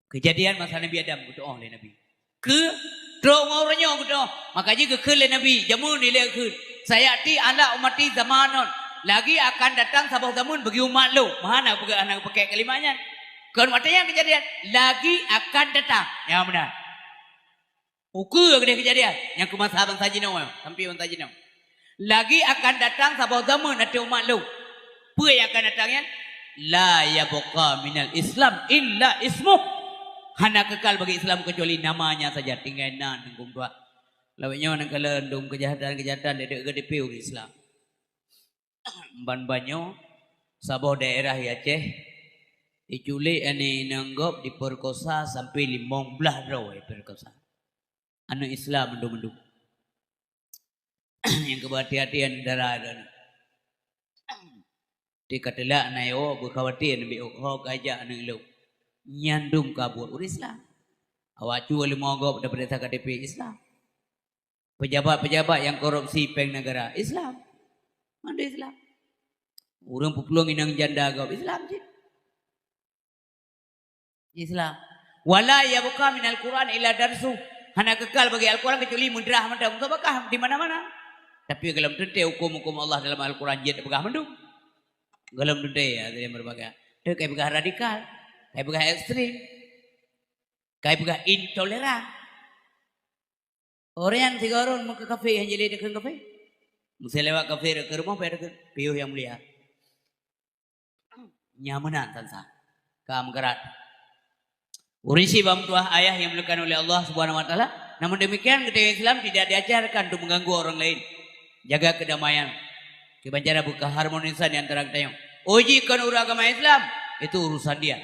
Kejadian masa Nabi Adam berdoa oleh Nabi. Ke terong orangnya berdoa. Makanya ke le Nabi jamun ni le ke. Saya ti ala umati zamanon lagi akan datang sabah zaman bagi umat lu. Mana anak pakai kalimanya? Kan matanya kejadian lagi akan datang. Yang benar. Ukur ke kejadian yang ke masa bangsa Jinau, sampai bangsa Jinau. Lagi akan datang sabah zaman ada umat lu. Apa yang akan datangnya? La yabqa minal Islam illa ismuh. Hanya kekal bagi Islam kecuali namanya saja. Tinggal nan tengkum tua. Lawaknya nak kelendung kejahatan dia ke DPU Islam. Ban-banyo sabah daerah Aceh diculik ani nanggop diperkosa sampai 15 raw perkosa. Anak Islam mendung-mendung. Yang kehati-hatian darah ada. Di katelak nayo berkhawatir nabi oh gajah anak lu. Nyandung kabur Islam. Awak cu limogop daripada KTP Islam. Pejabat-pejabat yang korupsi peng negara Islam. Mana Islam? Orang pepulung inang janda gop Islam je. Islam. Wala yabqa minal Quran illa darsu. Hanya kekal bagi Al-Quran kecuali mudrah mendung. Apakah di mana-mana? Tapi kalau tentu hukum-hukum Allah dalam Al-Quran dia begah mendung. Kalau tentu ya dia berbagai. Dia kayak begah radikal, kayak begah ekstrim, kayak begah intoleran. Orang yang tiga orang mau ke kafe yang jadi dekat kafe. Mesti lewat kafe ke rumah pada ke piuh yang mulia. Nyamanan tansa. Kam gerat. Urisi bamtuah ayah yang dilakukan oleh Allah Subhanahu wa taala. Namun demikian ketika Islam tidak diajarkan untuk mengganggu orang lain. Jaga kedamaian. Kita cara buka harmonisan di antara kita. Uji kan agama Islam itu urusan dia.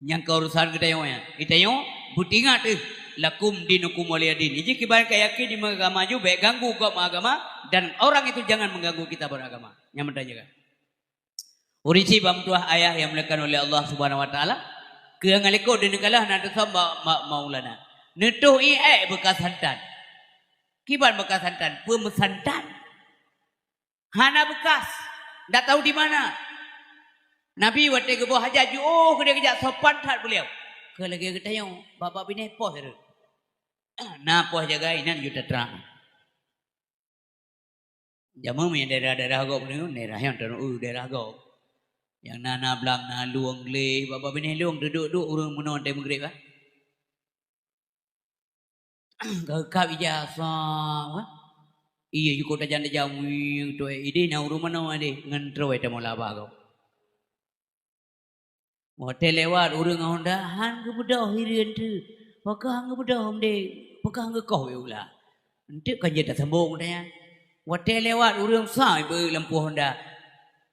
Yang keurusan kita yang kita yang butingat lakum dinukum waliyadin. Jadi kita yakin di agama juga baik ganggu agama dan orang itu jangan mengganggu kita beragama. Yang menjaga. Urisi bamtuah ayah yang dilakukan oleh Allah Subhanahu wa taala. Ke ngaliko di negara nak samba maulana. Netuh bekas hantan. Kiban bekas hantan, pemesantan. Hana bekas. Tak tahu di mana. Nabi waktu ke bawah hajat dia kejap sopan tak beliau. Ke lagi kita yang bapak bini poh tu. Nah poh jaga inan juta terang. Jamu punya daerah-daerah gok ni, daerah yang daerah gok. Yang nana belang na luang le, bapak bini luang duduk urang menon teh mengrib ah. Kau ijazah. Iya juga dah janda jamu tu ide na urang menon ade ngentro eta mola bago. Hotel lewat urang Honda han ke budak hirian tu. Pakah hang budak hom de, pakah hang kau eulah. Ente kan jeda sambung dah. Hotel lewat urang sai be lampu Honda.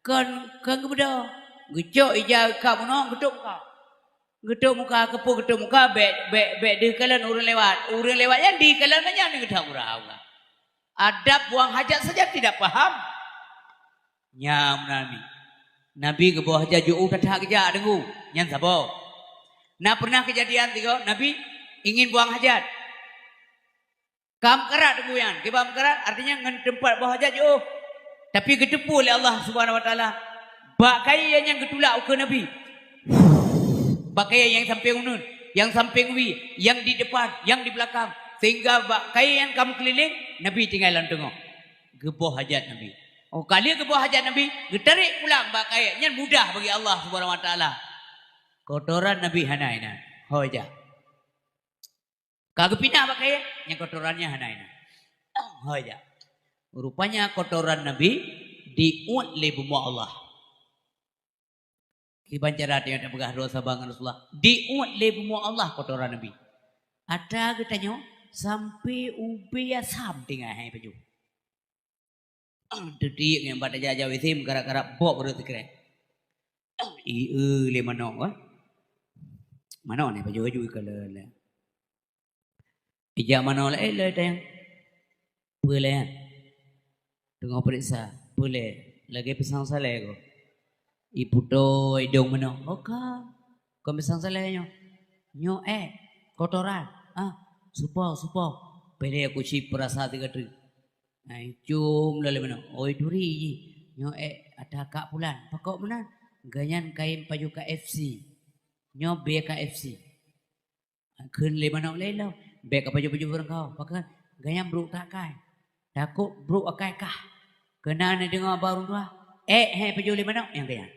Kan kebudak gecok ijau kau monong getuk kau getuk muka kepu getuk muka bek di kalan urang lewat yang di kalan banyak ni gedak urang adab buang hajat saja tidak paham nyam nabi ke bawah hajat jauh tak kerja dengu nyan sabo nah pernah kejadian tiga nabi ingin buang hajat kam kerat dengu yan kibam kerat artinya ngan tempat bawah hajat jauh. Tapi ketepu oleh Allah Subhanahu wa taala. Bak kaya yang ketulak ke Nabi. Bak kaya yang samping unun, yang samping wi, yang di depan, yang di belakang. Sehingga bak kaya yang kamu keliling, Nabi tinggalan tengok. Geboh hajat Nabi. Oh kali geboh hajat Nabi, getarik pulang bak kaya. Yang mudah bagi Allah Subhanahu wa taala. Kotoran Nabi hanaina. Hoja. Kagak pindah bak kaya, yang kotorannya hanaina. Hoja. Rupanya kotoran Nabi diuat oleh bumbu Allah. Kiban cara dia nak pegah dosa bangan Rasulullah. Diuat oleh bumbu Allah kotoran Nabi. Ada katanya sampai ubi asam tinggal hai baju. Detik yang pada jajah wisim gara-gara bok berut keren. Le mana kan? Mana ni baju kalau le. Ijak mana le tayang. Boleh. Tengok periksa, boleh. Lagi pisang saleh ko. Ibu to idong mana? Oka. Kau pisang salehnya. Nyo kotoran. Supo. Pede aku si perasa tiga tu. Cum lalu mana? Oi duri. Nyo ada kak bulan. Pakok mana? Ganyan kain baju KFC. Nyo BKFC. Kun le mana le. Bek baju orang kau. Pakai ganyan bro tak kai. Takut bro akai kah Kena nak dengar baru tu. Hei pejuli mana yang kaya.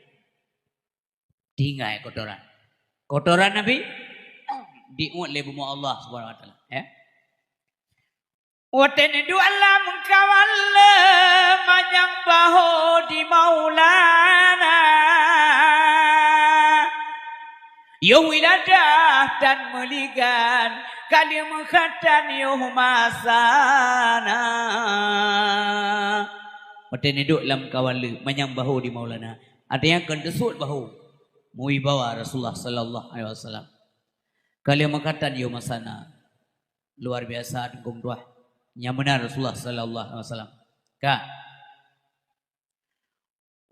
Tinggal kotoran. Kotoran Nabi diuat oleh bumi Allah Subhanahu wa taala. Ya. Watenedu alam kawal manyang baho di Maulana. Yuwiladah dan meligan kali menghatan yuhmasana. Watenedu alam kawal manyang baho di Maulana. Artinya kendesut bahu muibawa Rasulullah sallallahu alaihi wasallam. Kali menghatan yuhmasana. Luar biasa dengkung tuah. Yang benar Rasulullah sallallahu alaihi wasallam. Ka.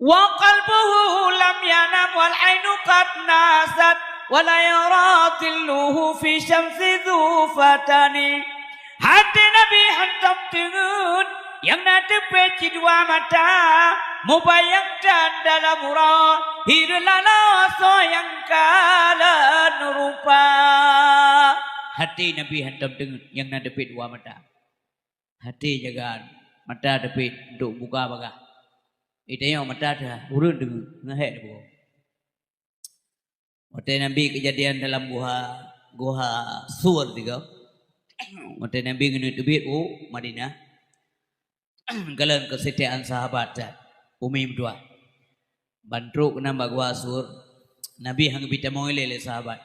Wa qalbuhu lam yanam wal ainu qad nasat wa la yaradilluhu fi syamsi dzufatani. Hati Nabi hantam tengun yang nadepe dua mata mubayangkan dalam murad hirlala soyang kala rupa. Hati Nabi hantam tengun yang nadepe dua mata. Hati jagaan mata dapit duk buka bagah. Itanya mata dah urun dengan ngahek dia. Waktu Nabi kejadian dalam guha Sur tiga. Waktu Nabi ngene debit Madinah. Galan kesetiaan sahabat Umi dua. Bantruk nambah guha Sur. Nabi hang bita mau ile sahabat.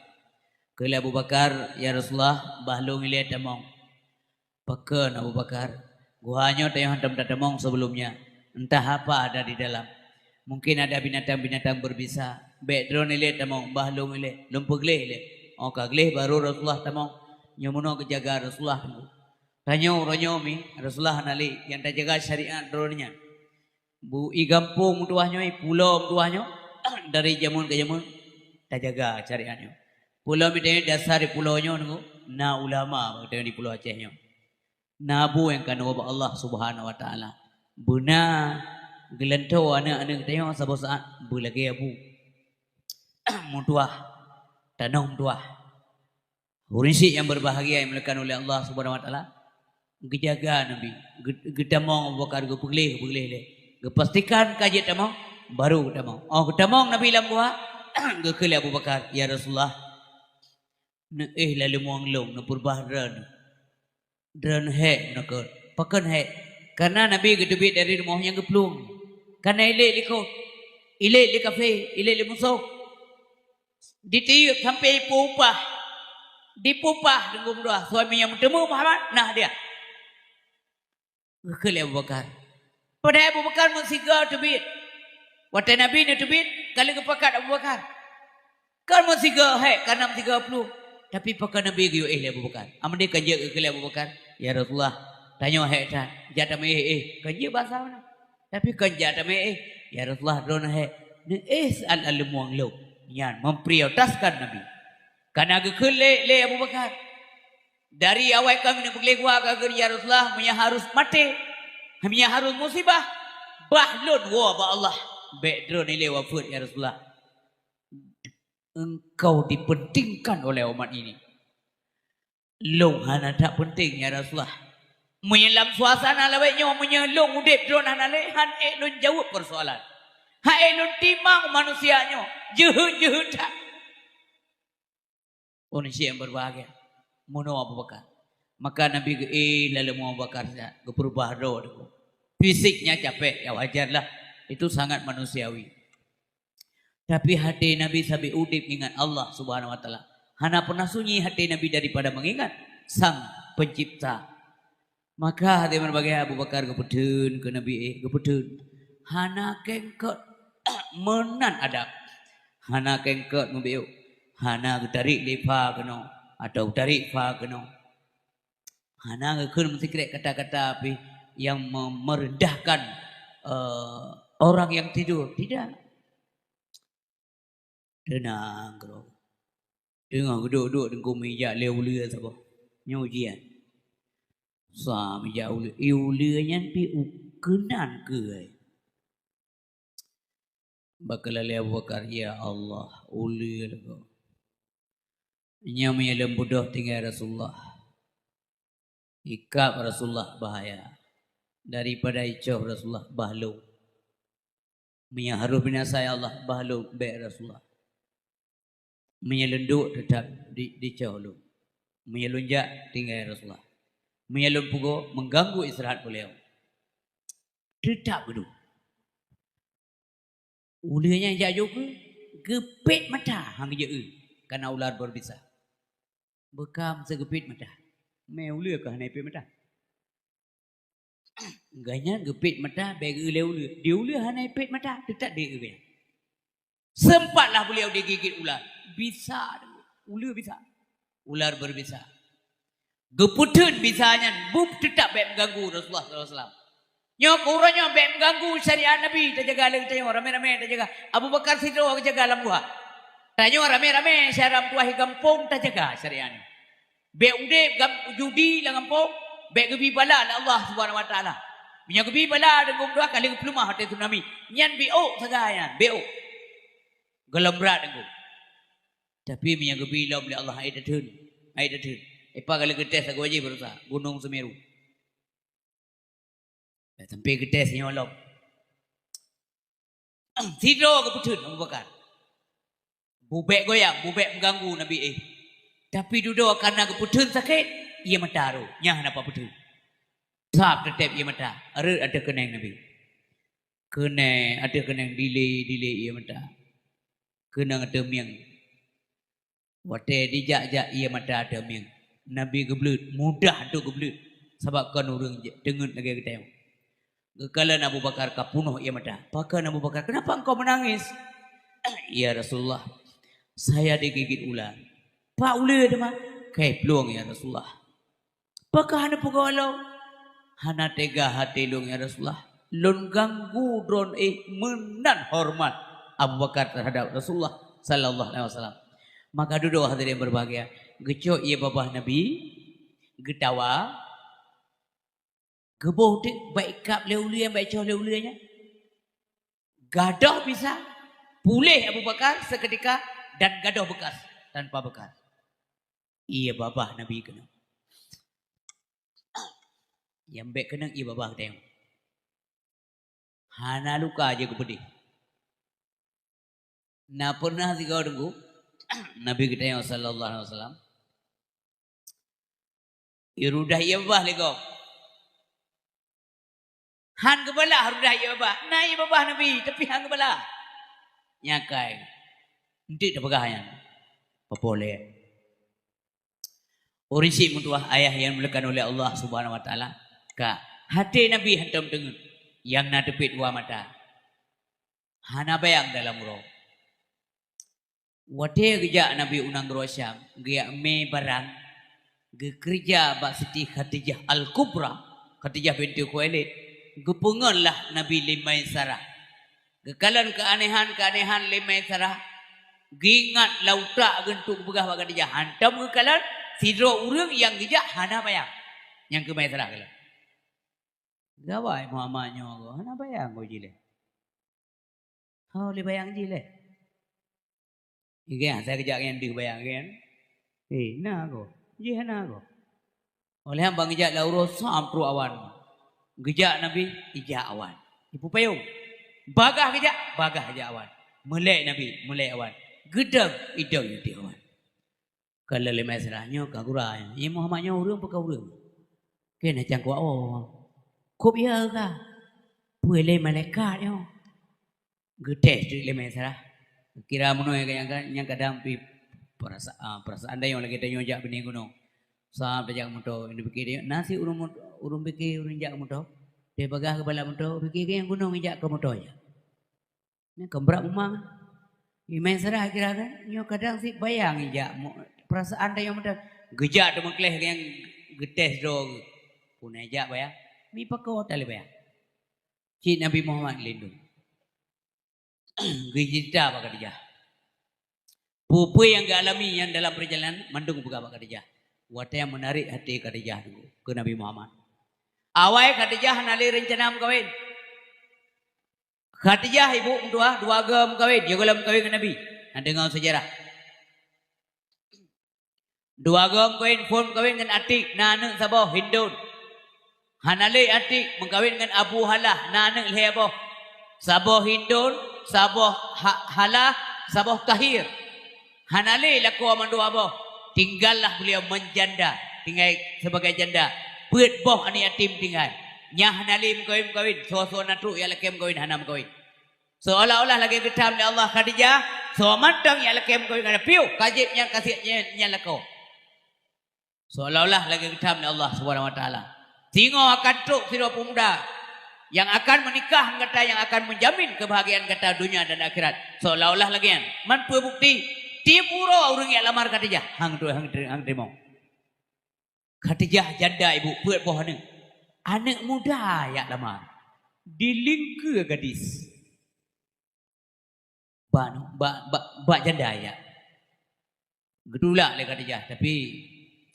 Kala Abu Bakar ya Rasulullah bahlung ile tamong. Pekan Abu Bakar. Guhanya yang hantam tatamong sebelumnya. Entah apa ada di dalam. Mungkin ada binatang-binatang berbisa. Bek drone ile tamong. Bahlung ile. Lumpur gelih ile. Oh kaglih baru Rasulullah tamong. Nyamuno kejaga Rasulullah. Tanya orangnya mi. Rasulullah nali. Yang tak jaga syariat drone-nya. Bu i gampung tuahnya. Pulau tuahnya. Dari jamun ke jamun. Tak jaga syariatnya. Pulau mitanya dasar di pulaunya. Na ulama. Tengok di pulau Acehnya. Nabu yang kan wabak Allah Subhanahu wa taala. Buna gelento anak-anak tengok sabo saat bulagi abu. Mutuah tanong tuah. Urinsi yang berbahagia yang dilakukan oleh Allah Subhanahu wa taala. Gejaga Nabi. Gedamong Abu Bakar gepelih le. Gepastikan kaji tamong baru tamong. Oh gedamong Nabi lambuha. Gekele Abu Bakar ya Rasulullah. Ne lalu muanglong ne purbahran. Dan he nakut pakan he karena Nabi gedebit dari rumahnya geplung karena ile di kafe ile di musuh ditiup sampai dipupah dengan doa suami yang bertemu Muhammad nah dia kekele Abu Bakar pada Abu Bakar mensiga tebit waktu Nabi ni tebit kali kepakat Abu Bakar kan mensiga he karena mensiga peluk tapi pakai Nabi giyo Abu Bakar. Amun dia kerja ke Abu Bakar. Ya Rasulullah. Tanya hek dah. Jatah kerja bahasa mana? Tapi kerja jatah ya Rasulullah drone hek. Ne al-almuang lo. Yan memprioritaskan Nabi. Karena ke le Abu Bakar. Dari awal kami nak pergi gua ke ya Rasulullah punya harus mati. Punya harus musibah. Bahlun wa ba Allah. Baik drone le wafat ya Rasulullah. Engkau dipentingkan oleh umat ini. Long hana tak penting ya Rasulullah. Menyelam suasana lawaknya menyelong udip drone hana le han elon jawab persoalan. Ha elon timang manusianya. Jeut tak. Manusia yang berbahagia. Mono Abu Bakar. Maka Nabi lalu Abu Bakar berubah roh. Fisiknya capek ya wajarlah. Itu sangat manusiawi. Tapi hati Nabi sampai udip ingat Allah Subhanahu wa taala. Hana pernah sunyi hati Nabi daripada mengingat Sang Pencipta. Maka hati berbagai Abu Bakar kepedun ke Nabi kepedun. Hana kengkot menan adab. Hana kengkot membiu. Hana tarik lepa keno atau tarik fa keno. Hana ngekun mesti kata-kata api yang merendahkan orang yang tidur. Tidak. Tenang kau. Tengah duduk dengan meja leulia siapa? Nyujian. Sa meja ulia nyan pi ukenan ke. Bakal Abu Bakar ya Allah ulia kau. Nya menyelem bodoh tinggal Rasulullah. Ikap Rasulullah bahaya. daripada icoh Rasulullah bahlung. Mia harus binasa ya Allah bahlung be Rasulullah. Mia lenduk tetap di icoh lu. Mia lunjak tinggal Rasulullah. Mia lumpugo mengganggu istirahat beliau. Tetap begitu. Ulianya jauh ke gepit mata hang je karena ular berbisa. Bekam segepit mata. Me ulia ke hanai pit mata. Ganya gepit mata bagi ulia. Dia ulia hanai pit mata tetap dia ulia. Sempatlah beliau digigit ular. Bisa ulia bisa. Ular berbisa. Geputun bisanya bub tetap baik mengganggu Rasulullah SAW. Nyok uranya baik mengganggu syariat Nabi. Terjaga lagi tanya rame-rame terjaga. Abu Bakar Siddiq terjaga alam buah. Tanya rame-rame syariat tuah kampung terjaga syariat. Baik ude judi lah kampung. Baik gebi bala lah Allah Subhanahu Wa Taala. Minyak gebi bala dengan dua kali pelumah hati tsunami. Nyan BO sagaya, BO. Gelam berat dengan. Tapi minyak gebi lah boleh Allah air datun. Epa kali getes aku aja berusaha Gunung Semeru. Sampai getes nyolong. Tidur ke putun Abu Bakar. Bubek goyang, bubek mengganggu Nabi Tapi duduk karena keputun sakit. Ia mataru, nyah napa putun. Sab tetap ia mata. Ada kenang Nabi. Kenang ada kenang delay ia mata. Kenang ada miang. Wate dijak ia mata ada miang. Nabi geblut, mudah tu geblut. Sebab kan orang dengut lagi kita. Kekalan Abu Bakar kapunuh ia mata. Pakan Abu Bakar, kenapa engkau menangis? Ya Rasulullah, saya digigit ular. Pak ular tu mah. Kai peluang ya Rasulullah. Apakah hana pegawai hana tega hati long ya Rasulullah. Lon ganggu dron menan hormat Abu Bakar terhadap Rasulullah sallallahu alaihi wasallam. Maka duduk hadirin berbahagia. Gecok ia babah Nabi, getawa, geboh dek baik kap leulian baik coh leuliannya. Gadah bisa pulih Abu Bakar seketika dan gadah bekas tanpa bekas. Ia babah Nabi kena. Yang baik kena ia babah tengok. Hana luka aja ke pedih. Na pernah si kau dengu Nabi kita yang sallallahu alaihi wasallam. Irudah ia babah lego. Han kebala harudah ia babah. Na ia babah Nabi tapi han kebala. Nyakai. Nanti dah pegahan. Popole. Orisi mutuah ayah yang dimuliakan oleh Allah Subhanahu Wa Taala. Ka hati Nabi hantam dengan yang nadepit dua mata. Hana bayang dalam roh. Wate kerja Nabi unang rosyam. Gaya me barang. Gekerja bak Siti Khadijah Al-Kubra. Khadijah binti Khuwailid. Gepunganlah Nabi limai sarah. Gekalan keanehan limai sarah. Gingat lautak gentuk begah bak Khadijah. Hantam gekalan. Sidro urang yang gejak hana bayang. Yang ke mai sarah kala. Gawai Muhammadnya aku. Hana bayang kau jile. Kau le bayang jile. Iya saya kejak yang di bayang kan. Na aku. Ji hana aku. Oleh hang bang gejak lauro sampru awan. Gejak Nabi ijak awan. Ibu payung. Bagah gejak awan. Melek Nabi, melek awan. Gedang idang di awan. Kalau lemah serahnya kagurai, ini Muhammadnya urang pekau urang. Kena cangkuk kop ya ka, boleh malaikatnya. Gede tu lemah serah. Kira mana yang kadang perasaan anda yang lagi tanya jak bini gunung. Sampai jak muto, ini fikir dia nasi urang fikir urang jak muto. Dia bagah kepala muto, fikir yang gunung jak ke muto ya. Ini kembrak umang. Lemah serah kira kan, nyo kadang si bayang jak perasaan dia yang muda gejak tu mengkleh yang getes dong punajak bayang mi pakau tali bayang cik Nabi Muhammad lindung gejita bak Khadijah pupu yang alami yang dalam perjalanan mandung buka bak Khadijah wata yang menarik hati Khadijah ke Nabi Muhammad awai Khadijah nali rencana kawin Khadijah ibu dua agam kawin dia gulam kawin ke Nabi dengan sejarah dua agam kawin pun kawin dengan atik nanu sabah Hindun Hanale atik mengkawin dengan Abu Halah. Nanek leheboh. Saboh Hindun, saboh Halah, saboh Tahir. Hanale laku amandu aboh. Tinggallah beliau menjanda. Tinggal sebagai janda. Pet boh ani yatim tinggal. Nyah Hanale mengkawin. So natruk ya laki mengkawin hana mengkawin. Seolah-olah lagi ketam ni Allah Khadijah. So mantang ya laki mengkawin hana piu. Kajibnya kasihnya lako. Seolah-olah lagi ketam ni Allah Subhanahu Wa Taala. Tengok akan truk siro pemuda yang akan menikah kata yang akan menjamin kebahagiaan kata dunia dan akhirat. Seolah-olah lagi kan. Man bukti tiap uro orang yang lamar Khadijah. Hang terima. Khadijah janda ibu buat boh ni. Anak muda yang lamar. Dilingke gadis. Ba janda ya. Gedulak le Khadijah tapi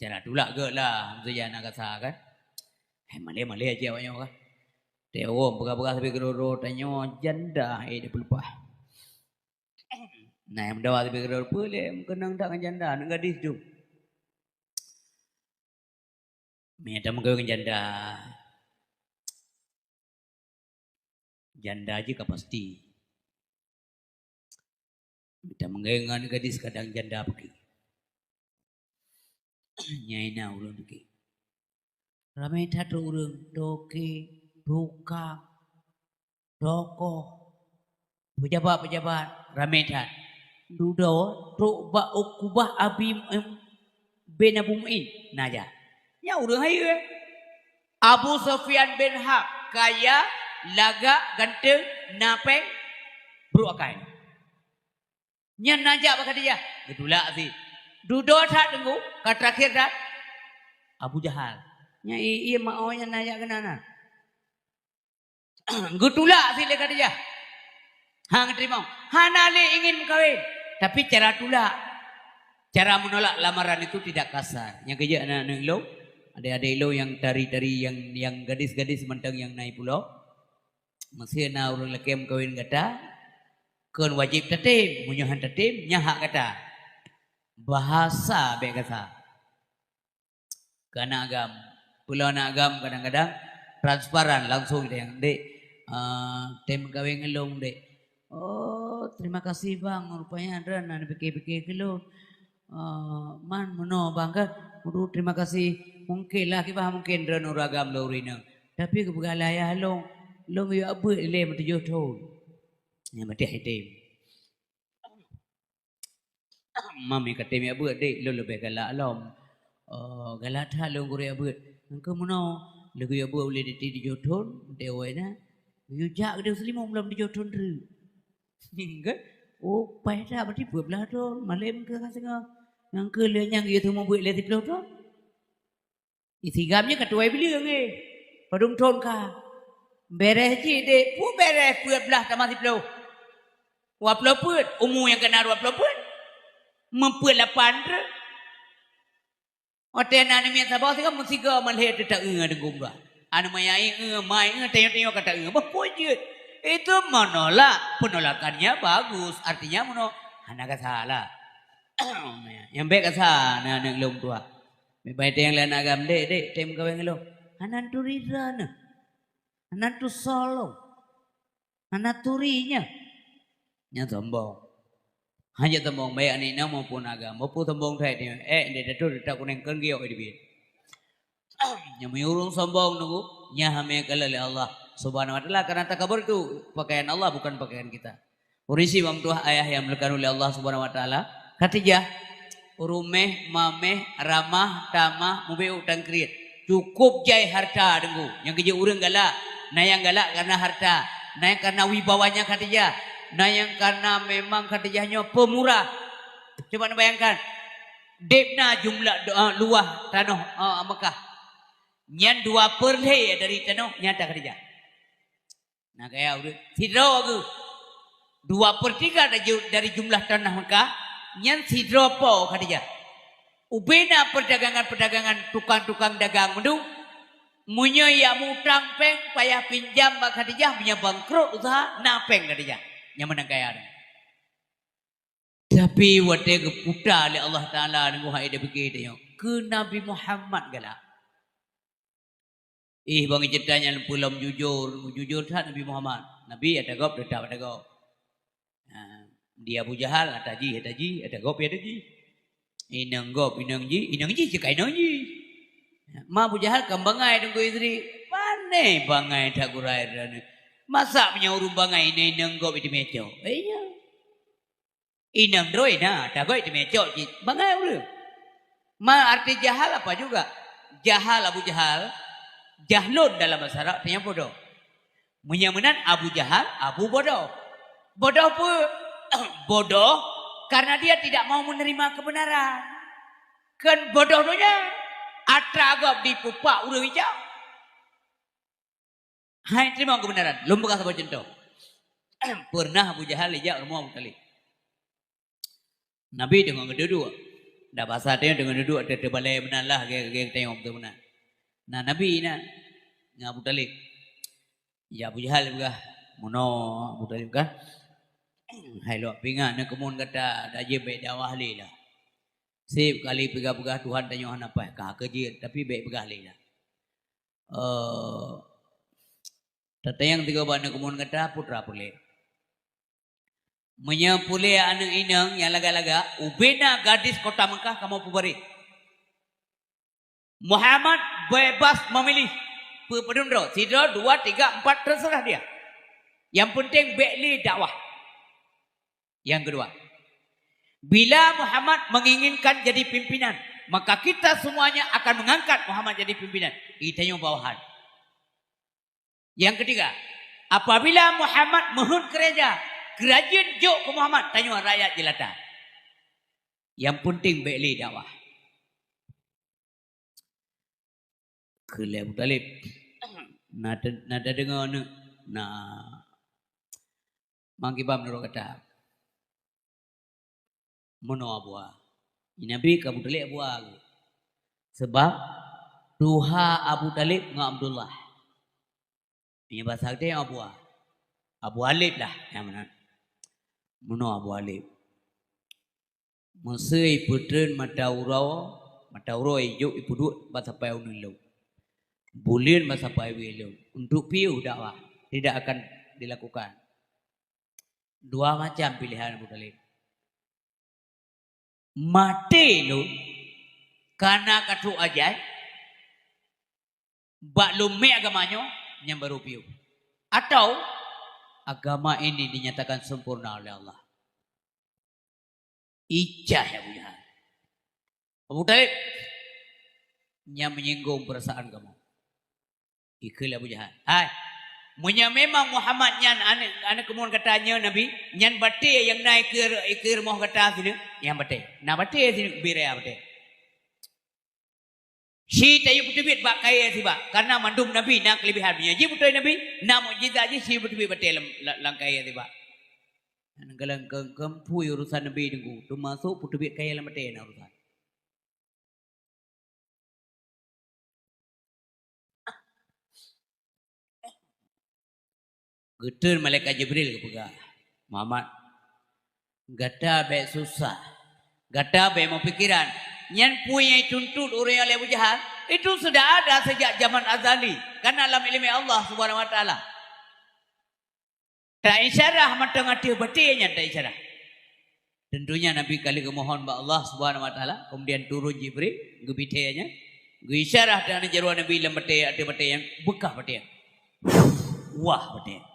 cara dulak ke lah saya nak kata kan. Malay aja awaknya kan. Teo bekas-bekas tapi keroro tanya janda dia pelupah. Nah yang mendawa tapi keroro boleh kenang tak dengan janda nak gadis tu. Mereka mengkawin janda. Janda aja kah pasti. Mereka mengkawin gadis kadang janda pergi. Nyai na ulun pergi. Ramai satu orang doke, tukang, tokoh, pejabat, ramai tat. Dudo, truk ba ukubah Abi bin Abu Mu'in. Naja. Ya orang hayu. Abu Sufyan bin Harb kaya, laga, ganteng, napeng, beruakai. Nyan naja apa kata dia? Gedulak sih. Dudo tat tunggu, kata terakhir tat Abu Jahal. Nya iya maunya nanya kenana. Gutulak sila kata dia. Hang terima. Hanale ingin kawin. Tapi cara tulak. Cara menolak lamaran itu tidak kasar. Yang kerja anak-anak ilo. Ada ilo yang tari-tari yang gadis-gadis mentang yang naik pulau. Masih na orang lelaki kawin kata. Kun wajib tatim. Munyuhan tatim. Nyahak kata. Bahasa baik kata. Karena agam. Pulau nak agam kadang-kadang transparan langsung dia yang dek tem kawin ngelong dek. Oh terima kasih bang rupanya ada nak pikir-pikir kelo. Man meno bangga. Udah terima kasih mungkin lah kita mungkin dran uragam lorina. Tapi kebegalaya long yo abu le mati jo thol. Yang mati hitam. Mami kata mi abu dek lo lebih galak lom. Galak dah long gure abu. Engkau mana lagu yang buat boleh di jodoh dewa na, yujak dia selimut belum di jodoh tu, hingga oh payah berarti buat belah tu malam ke kasih yang ke yang itu mau buat letih belah tu, isi gamnya ketua beli yang padung ton ka, beres je dek, pu beres buat belah sama si belah, wap belah buat, umur yang kena wap belah buat, membuat lapan tu. Hotel nani mian sabah sih kan musika melihat tak ada gumba. Anu mayai mai tengok kata berpojit. Itu menolak penolakannya bagus. Artinya mono anak salah. Yang baik salah anak lom tua. Baik yang lain agam dek tem kawin lo. Anak turirana. Anak tu solo. Anak turinya. Nya sombong. Hanya tembong baik ni nama maupun agama maupun tembong saya ni dia tu tak kuneng kergiau ini. Yang menyuruh sombong nunggu nyahame kalau oleh Allah Subhanahu Wa Taala karena takabur itu pakaian Allah bukan pakaian kita. Urisi mam tuah ayah yang melakukan oleh Allah Subhanahu Wa Taala. Ketiga, urumeh, mameh, ramah, tamah, mubeu tangkrit. Cukup jai harta dengku. Yang kerja urang galak, nayang galak karena harta, nayang karena wibawanya ketiga. Nah yang karena memang Khadijahnya pemurah. Coba bayangkan. Depna jumlah luah tanah Mekah. Nyan 2/3 dari tanah nyata Khadijah. Nah kayak udah sidro ke. 2/3 dari jumlah tanah Mekah. Nyan sidro po Khadijah. Ubena perdagangan-perdagangan tukang-tukang dagang mendu. Munyo ya mutang peng payah pinjam Mbak Khadijah punya bangkrut usaha napeng Khadijah. Yang menang kaya ada. Tapi waktu keputar oleh Allah Ta'ala dengan hai dia pergi dia ke Nabi Muhammad galak. Bang ceritanya pulau jujur tak Nabi Muhammad. Nabi ada gop ada gop. Dia Abu Jahal ada ji, ada gop ada ji. Inang gop, inang ji cekai inang ji. Ma Abu Jahal kambangai dengan istri. Pane bangai tak gurai dan masa punya urung bangai ini inang gop itu meco. Iya. Inang droi na, tak gop itu meco ji. Bangai urung. Ma arti jahal apa juga? Jahal Abu Jahal. Jahlun dalam bahasa Arab artinya bodoh. Menyamakan Abu Jahal, Abu bodoh. Bodoh pun bodoh karena dia tidak mau menerima kebenaran. Kan bodohnya atragap di pupak urang hijau. Hai terima kebenaran. Lumpuh kasih contoh. Pernah Abu Jahal ijak rumah Abu Talib. Nabi dengan kedua. Dah bahasa dia dengan kedua ada balai benar lah geng tengok betul benar. Nah Nabi na Abu Talib. Ya Abu Jahal juga mono Abu Talib kan. Hai lo pingat nak kemun kata dah je baik dakwah li lah. Sip kali pegah-pegah Tuhan tanya apa kah kerja tapi baik pegah li lah. Tatayang tiga bana kemun kata putra pulih. Menyapulih anak inang yang laga-laga ubena gadis kota Mekah kamu pubari. Muhammad bebas memilih pedundro, sidro 2, 3, 4 terserah dia. Yang penting bekli dakwah. Yang kedua, bila Muhammad menginginkan jadi pimpinan, maka kita semuanya akan mengangkat Muhammad jadi pimpinan. Kita yang bawahan. Yang ketiga, apabila Muhammad mohon kerajaan jok ke Muhammad, tanya rakyat jelata. Yang penting bekli dakwah. Kelih Abu Talib. Nada dengar mangkibam nurut kata. Mono abua. Nabi ke Abu Talib abua. Sebab Tuha Abu Talib dengan Abdullah. Ini bahasa dia abua. Abu Alib lah yang mana. Mono Abu Alib. Mesai putren mataurau ijuk ipuduk bahasa payau nilau. Bulan masa payau untuk piu dakwah tidak akan dilakukan. Dua macam pilihan Abu Talib. Mati lu karena katu ajai bak lume agamanya yang baru piu. Atau agama ini dinyatakan sempurna oleh Allah. Ijah Abu Jahal. Abu Talib yang menyinggung perasaan kamu. Ikil Abu Jahal. Hai. Munya memang Muhammad nyan anak kemun katanya Nabi nyan bate yang naik ke rumah kata sini yang bate. Nah bate sini biraya bate. Si tayu putubit bak kaya si bak karena mandum Nabi nak kelebihannya. Ji putai Nabi nak mukjizat je si putubit bate lang kaya si bak. Galang kempu urusan Nabi nunggu. Tu masuk putubit kaya lam bate na urusan. Getur malaikat Jibril ke pegah. Muhammad. Gata baik susah. Gata baik mau pikiran. Yang punya tuntut orang yang Abu Jahal. Itu sudah ada sejak zaman azali. Karena alam ilmi Allah subhanahu wa ta'ala. Tak isyarah mata ngati batinya tak isyarah. Tentunya Nabi kali kemohon ba Allah subhanahu wa ta'ala. Kemudian turun Jibril. Gebitanya. Isyarah dan jaruan Nabi lam batia. Ada batia yang bekah batia. Wah batia.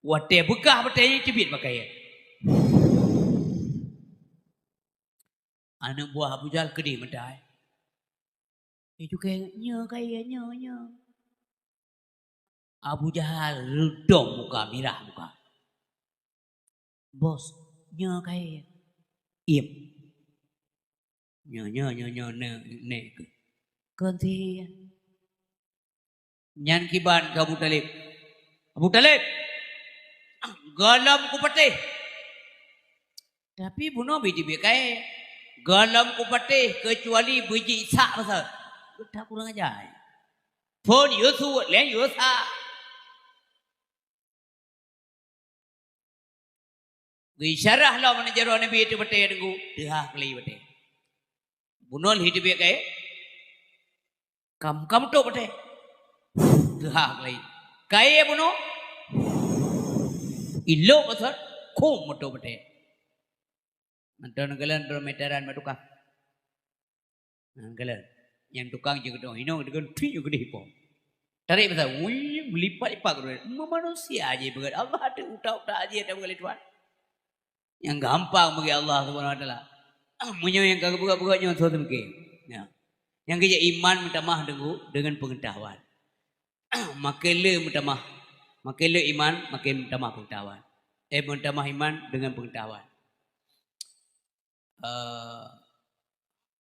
Wate bekah bertanya cebit pakai. Anak buah Abu Jahal kedih medai. Itu kayaknya. Abu Jahal redom muka, mirah muka. Bos, kayak. Iem. Ne. Ganti. Nyan kiban ke Abu Talib. Abu Talib. Galam ku patih. Tapi bunuh biji bekai. Galam ku patih kecuali biji isak pasal. Tak kurang ajar. Pun Yusuf lain Yusuf. Isyarah lah mana jaruh Nabi itu patih dengu. Dah kali patih. Bunuh hidup bekai. Kam tu patih. Hak lagi. Kaya puno. Ilo pasal kum moto bete. Anton galan meteran matukang. Galan. Yang tukang juga dong. Ino dengan tri juga dihipo. Tarik pasal, wih melipat-lipat ke manusia aja begitu. Allah ada utak-utak aja ada begitu tuan. Yang gampang bagi Allah Subhanahu Wa Taala. Munyo yang kagak buka-buka nyon suatu mungkin. Ya. Yang kerja iman minta mah dengan pengetahuan. Makele minta mah. Makele iman makin minta mah pengetahuan. Minta mah iman dengan pengetahuan.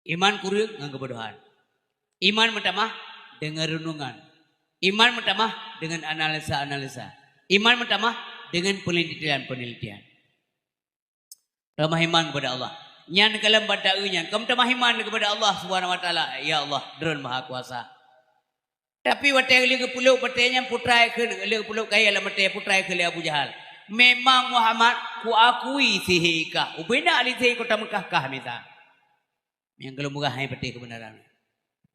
Iman kurang dengan kebodohan. Iman minta mah dengan renungan. Iman minta mah dengan analisa-analisa. Iman minta mah dengan penelitian-penelitian. Ramah iman kepada Allah. Nyan kalam badaunya, kamu tamah iman kepada Allah Subhanahu Wa Taala. Ya Allah, Drun Maha Kuasa. Tapi watai li ke pulau patenya putrai ke li pulau kaya lah matai putrai ke li Abu Jahal. Memang Muhammad ku akui sihika. Ubena ali sih kota Mekah kah mita. Yang kalau muka hai peti kebenaran.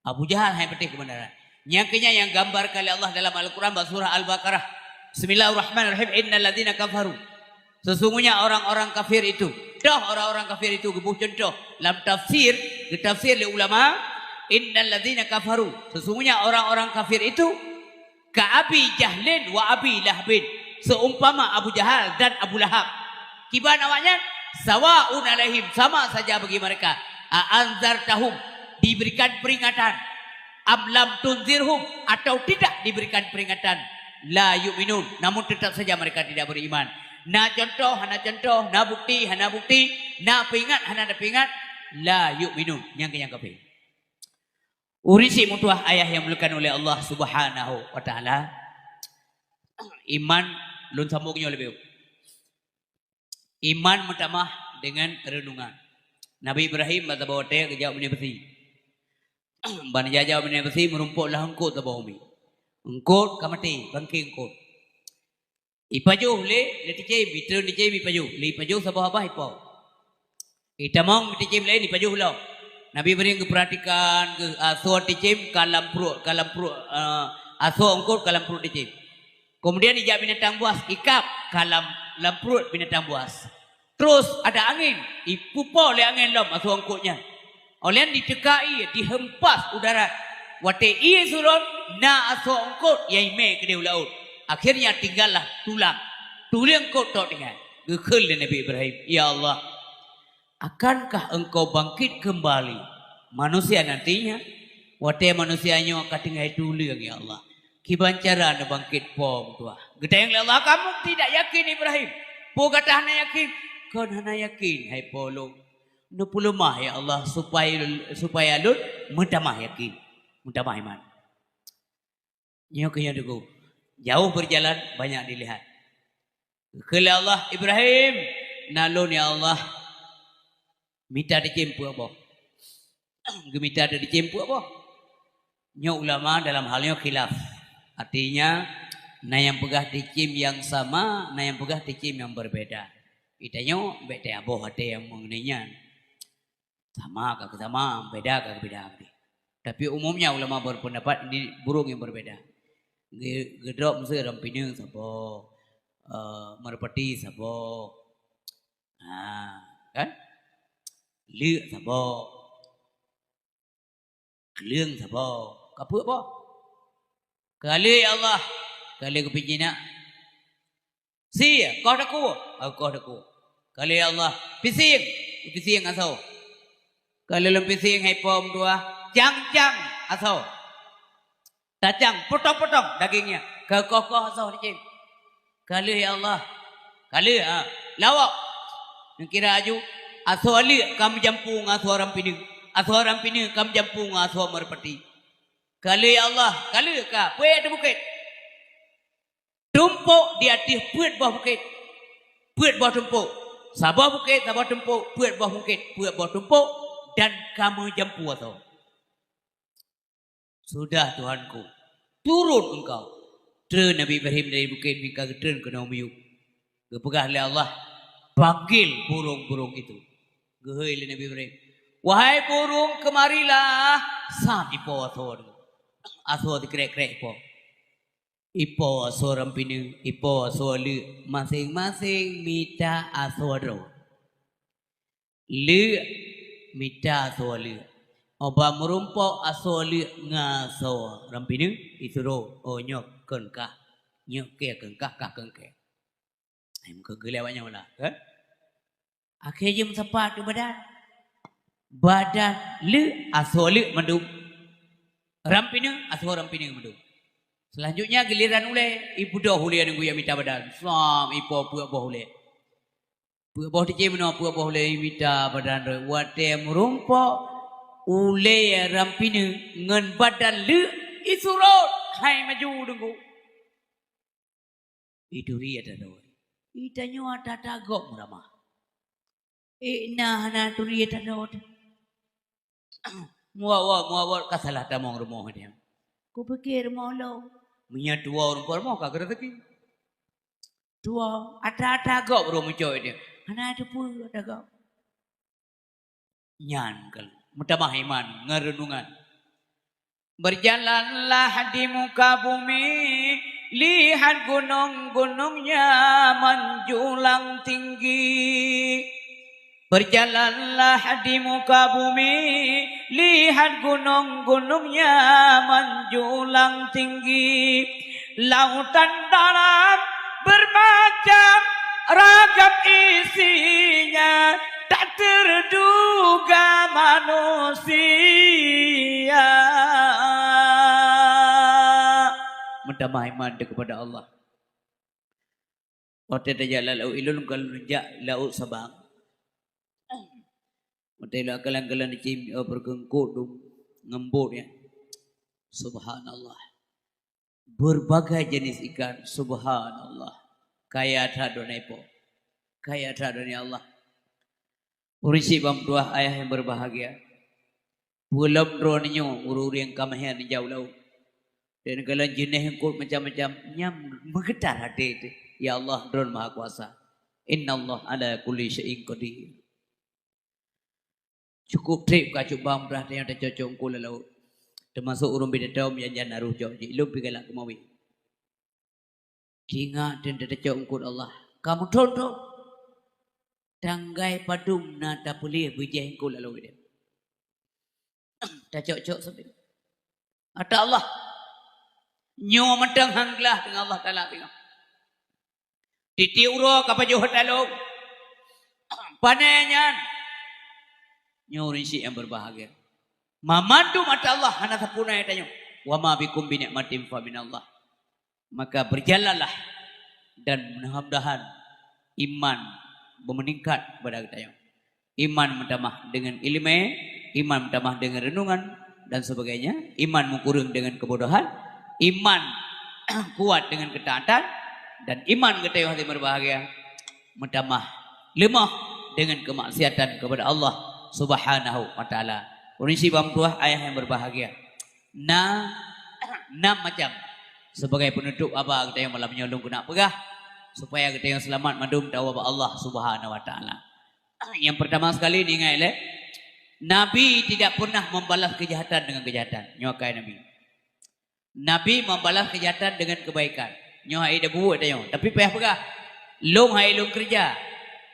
Abu Jahal hai peti kebenaran. Nyaknya yang gambar kali Allah dalam Al-Quran surah Al-Baqarah. Bismillahirrahmanirrahim. Innal ladzina kafaru. Sesungguhnya orang-orang kafir itu. Dah orang-orang kafir itu gebuh contoh. Dalam tafsir, di tafsir oleh ulama, innal ladzina kafaru. Sesungguhnya orang-orang kafir itu ka Abi Jahlin wa Abi Lahbin. Seumpama Abu Jahal dan Abu Lahab. Kiban awaknya sawaun alaihim, sama saja bagi mereka. Anzartahum, diberikan peringatan. Amlam tunzirhum, atau tidak diberikan peringatan. La yu'minun, namun tetap saja mereka tidak beriman. Na contoh, na bukti, na peringat, na peringat, la yu'minun, yang kafir. Urisi mutuah ayah yang dimuliakan oleh Allah Subhanahu Wa Taala. Iman lun sambungnya lebih. Iman pertama dengan renungan. Nabi Ibrahim kata bawa teh kejauh benda besi. Ban jajah benda besi merumpuklah engkau tabahu mi. Engkau kamati bangking engkau. Ipajuh le ticai bitru ticai ipajuh le ipajuh sabah apa ipo. Itamong ticai le ipajuh lo. Nabi beri perhatikan ke aso ticai kalam perut aso engkau kalam perut ticai. Kemudian ijab binatang buas ikap kalam perut binatang buas. Terus ada angin, ipupo le angin lom aso engkaunya. Oleh ditekai dihempas udara. Wate iya surun na aso engkau yaime ke laut. Akhirnya tinggallah tulang. Tulang kau tak tinggal. Gekul Nabi Ibrahim. Ya Allah. Akankah engkau bangkit kembali? Manusia nantinya. Watai manusianya akan tinggal tulang ya Allah. Kiban cara anda bangkit pom tua. Gedang Allah kamu tidak yakin Ibrahim. Po kata hana yakin. Kau hana yakin. Hai polong. Nupulumah ya Allah. Supaya lun. Mutamah yakin. Mutamah iman. Nyoknya dugu. Jauh berjalan banyak dilihat. Kala Allah Ibrahim nalon ya Allah. Minta dicempu apa? Gemita ada dicempu apa? Nya ulama dalam halnya khilaf. Artinya na yang pegah dicim yang sama, na yang pegah dicim yang berbeda. Itanya beda aboh ada yang mengenainya. Sama kagak sama, beda kagak beda. Tapi umumnya ulama berpendapat ini burung yang berbeda. Gedrok mesti rampineng sabo, merpati sabo, kan? Liuk sabo, keliang sabo, kapuk apa? Kali Allah, kali kepinjina. Si, kau daku, kau daku. Kali Allah, pising asal. Kali lem pising hai pom dua, jang asal. Dacang, potong-potong dagingnya. Kekokoh asal dicim. Kali ya Allah. Kali lawak. Yang kira aju. Asal ali kam jampung asal orang pining. Asal orang pining kam jampung asal merpati. Kali ya Allah. Kali ka. Puet di bukit. Tumpuk di atas puet bawah bukit. Puet bawah tumpuk. Sabah bukit, sabah tumpuk. Puet bawah bukit. Puet bawah tumpuk. Dan kamu jampu asal. Sudah Tuhanku, turun engkau. Turun Nabi Ibrahim dari bukit Mika, turun ke Naumiyuk. Kepegah oleh Allah, panggil burung-burung itu. Gehoi Nabi Ibrahim. Wahai burung, kemarilah. Sami po asor. Asor dikrek-krek po. Ipo aso rampinu, ipo aso lu, masing-masing mita aso ro. Lu mita aso lu. Oba merumpok aso lu ngaso rampinu isuro nyok kenkah. Nyok ke kenkah kah kengke. Ai muka gelawanya mana? Kan? Akhir jam sepat badan. Badan lu aso lu mandum. Rampinu aso rampinu mandum. Selanjutnya giliran ule ibu dah ule yang gue minta badan. Sam ipo puak boh ule. Puak boh dicem no puak boh ule minta badan. Wate merumpo ule rampinu ngen badan lu isurot. Hai maju dengku. Itu ria dah. Itanyo ada tagok murama. Nah na tu ria dah. Muawat kasalah tamong rumah dia. Ku pikir molo. Punya dua orang perempuan kagak rezeki. Dua ada gak bro mencoy dia. Mana ada pun ada gak. Nyan kal. Mutamah iman ngerenungan. Berjalanlah di muka bumi, lihat gunung-gunungnya menjulang tinggi. Berjalanlah di muka bumi, lihat gunung-gunungnya menjulang tinggi. Lautan dalam bermacam ragam isinya, tak terduga manusia. Mentamah iman kepada Allah. Waktu terjalan lau ilun kalau rejak lau sabang. Mutailah kalang-kalang dicim bergengkut ngembut ya. Subhanallah. Berbagai jenis ikan. Subhanallah. Kaya tradone po. Kaya tradone Allah. Urisi bam dua ayah yang berbahagia. Pulam dronyo ururi yang kamahian di jauh laut. Dan kalau jenis yang kut macam-macam nyam menggetar hati itu. Ya Allah dron maha kuasa. Inna Allah ala kulli syai'in qadir. Cukup trip kacuk bang berarti yang tercocok kula laut. Termasuk urung beda tahun yang jangan naruh jauh. Ilum pigalak kemawi. Ingat dan tercocok ungkut Allah. Kamu tonton. Tanggai padum na tak boleh bijah kula laut dia. Tercocok sampai. Ada Allah. Nyawa mentang hanglah dengan Allah Ta'ala tengok. Ditiuro kapajuh talung. Panenyan. Nyuri si yang berbahagia. Mamandu mata Allah hana sapuna tanya. Wa ma bikum bi ni'matin fa minallah. Maka berjalanlah dan mudah-mudahan iman meningkat pada kita. Iman menambah dengan ilmu, iman menambah dengan renungan dan sebagainya. Iman mengkurung dengan kebodohan, iman kuat dengan ketaatan dan iman kita yang hati berbahagia menambah lemah dengan kemaksiatan kepada Allah Subhanahu wa ta'ala. Urisi bam tuah ayah yang berbahagia. Enam macam. Sebagai penutup apa kita yang malam menyolong kena pegah. Supaya kita yang selamat mandum tahu Allah Subhanahu wa ta'ala. Yang pertama sekali diingat Nabi tidak pernah membalas kejahatan dengan kejahatan. Nyokai Nabi. Nabi membalas kejahatan dengan kebaikan. Nyokai dah buat tanya. Tapi payah pegah. Long hai long kerja.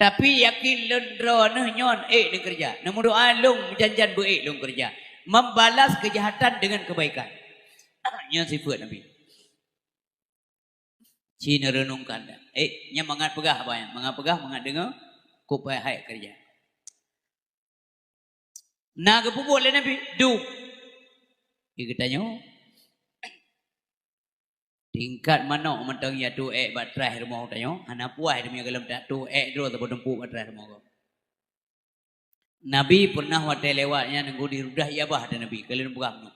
Tapi yakin lendro nyon deng kerja. Namun doa long janjan bu long kerja. Membalas kejahatan dengan kebaikan. Nya sifat Nabi. Cina renungkan. Nya mangat pegah apa ya? Mangat pegah mangat dengar kupai hai kerja. Nah kepubuh oleh Nabi du. Dia tanya tingkat mana mentang ya tu batrai rumah tanya ana puas demi galam tak tu dro tak dempu batrai rumah kau. Nabi pernah wate lewatnya nunggu di rudah ya bah ada Nabi kalian bukan.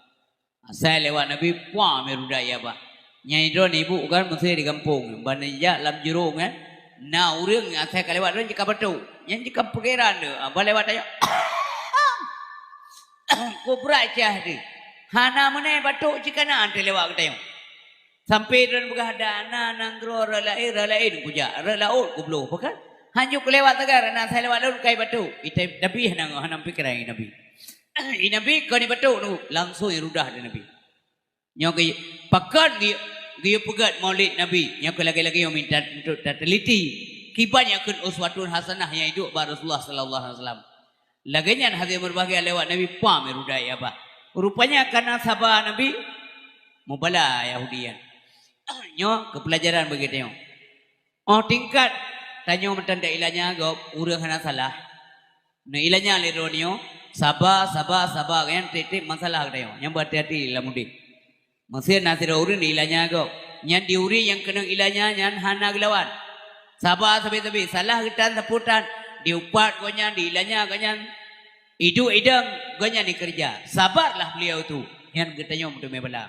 Saya lewat Nabi puah me rudah ya bah. Nyai dro ni ibu kan mesti di kampung banaya lam jurung kan. Na urang saya kalewat dro jika batu. Yang jika perkiraan tu apa lewat tanya. Ko berat cah di. Hana mana batu jika na ante lewat tanya. Sampai dan berada nanggro ralain puja ralaut kublo bukan hanya kelewat tegar na saya lewat laut kai batu itu Nabi hanam pikiran Nabi Nabi kau ni batu nu langsung irudah Nabi nyoki pakan di Gaya pegat maulid Nabi. Yang lagi-lagi yang minta untuk teliti. Kiban yang kun uswatun hasanah yang hidup bar Rasulullah sallallahu alaihi wasallam. Laganya hadir berbahagia lewat Nabi pam rudai apa. Rupanya karena sabar Nabi mubala Yahudian. Nyo kepelajaran begitu nyo. Oh tingkat tanya mentanda ilahnya go urang hana salah. No ilahnya leronio sabar kan titik masalah kadayo. Yang berhati-hati lamudi. Masih nasir urang ilahnya go. Yang diuri yang kena ilahnya yang hana gelawan. Sabar sabi salah getan seputan diupat gonya diilahnya gonya hidup idang gonya dikerja. Sabarlah beliau tu. Yang getanya mutu bala.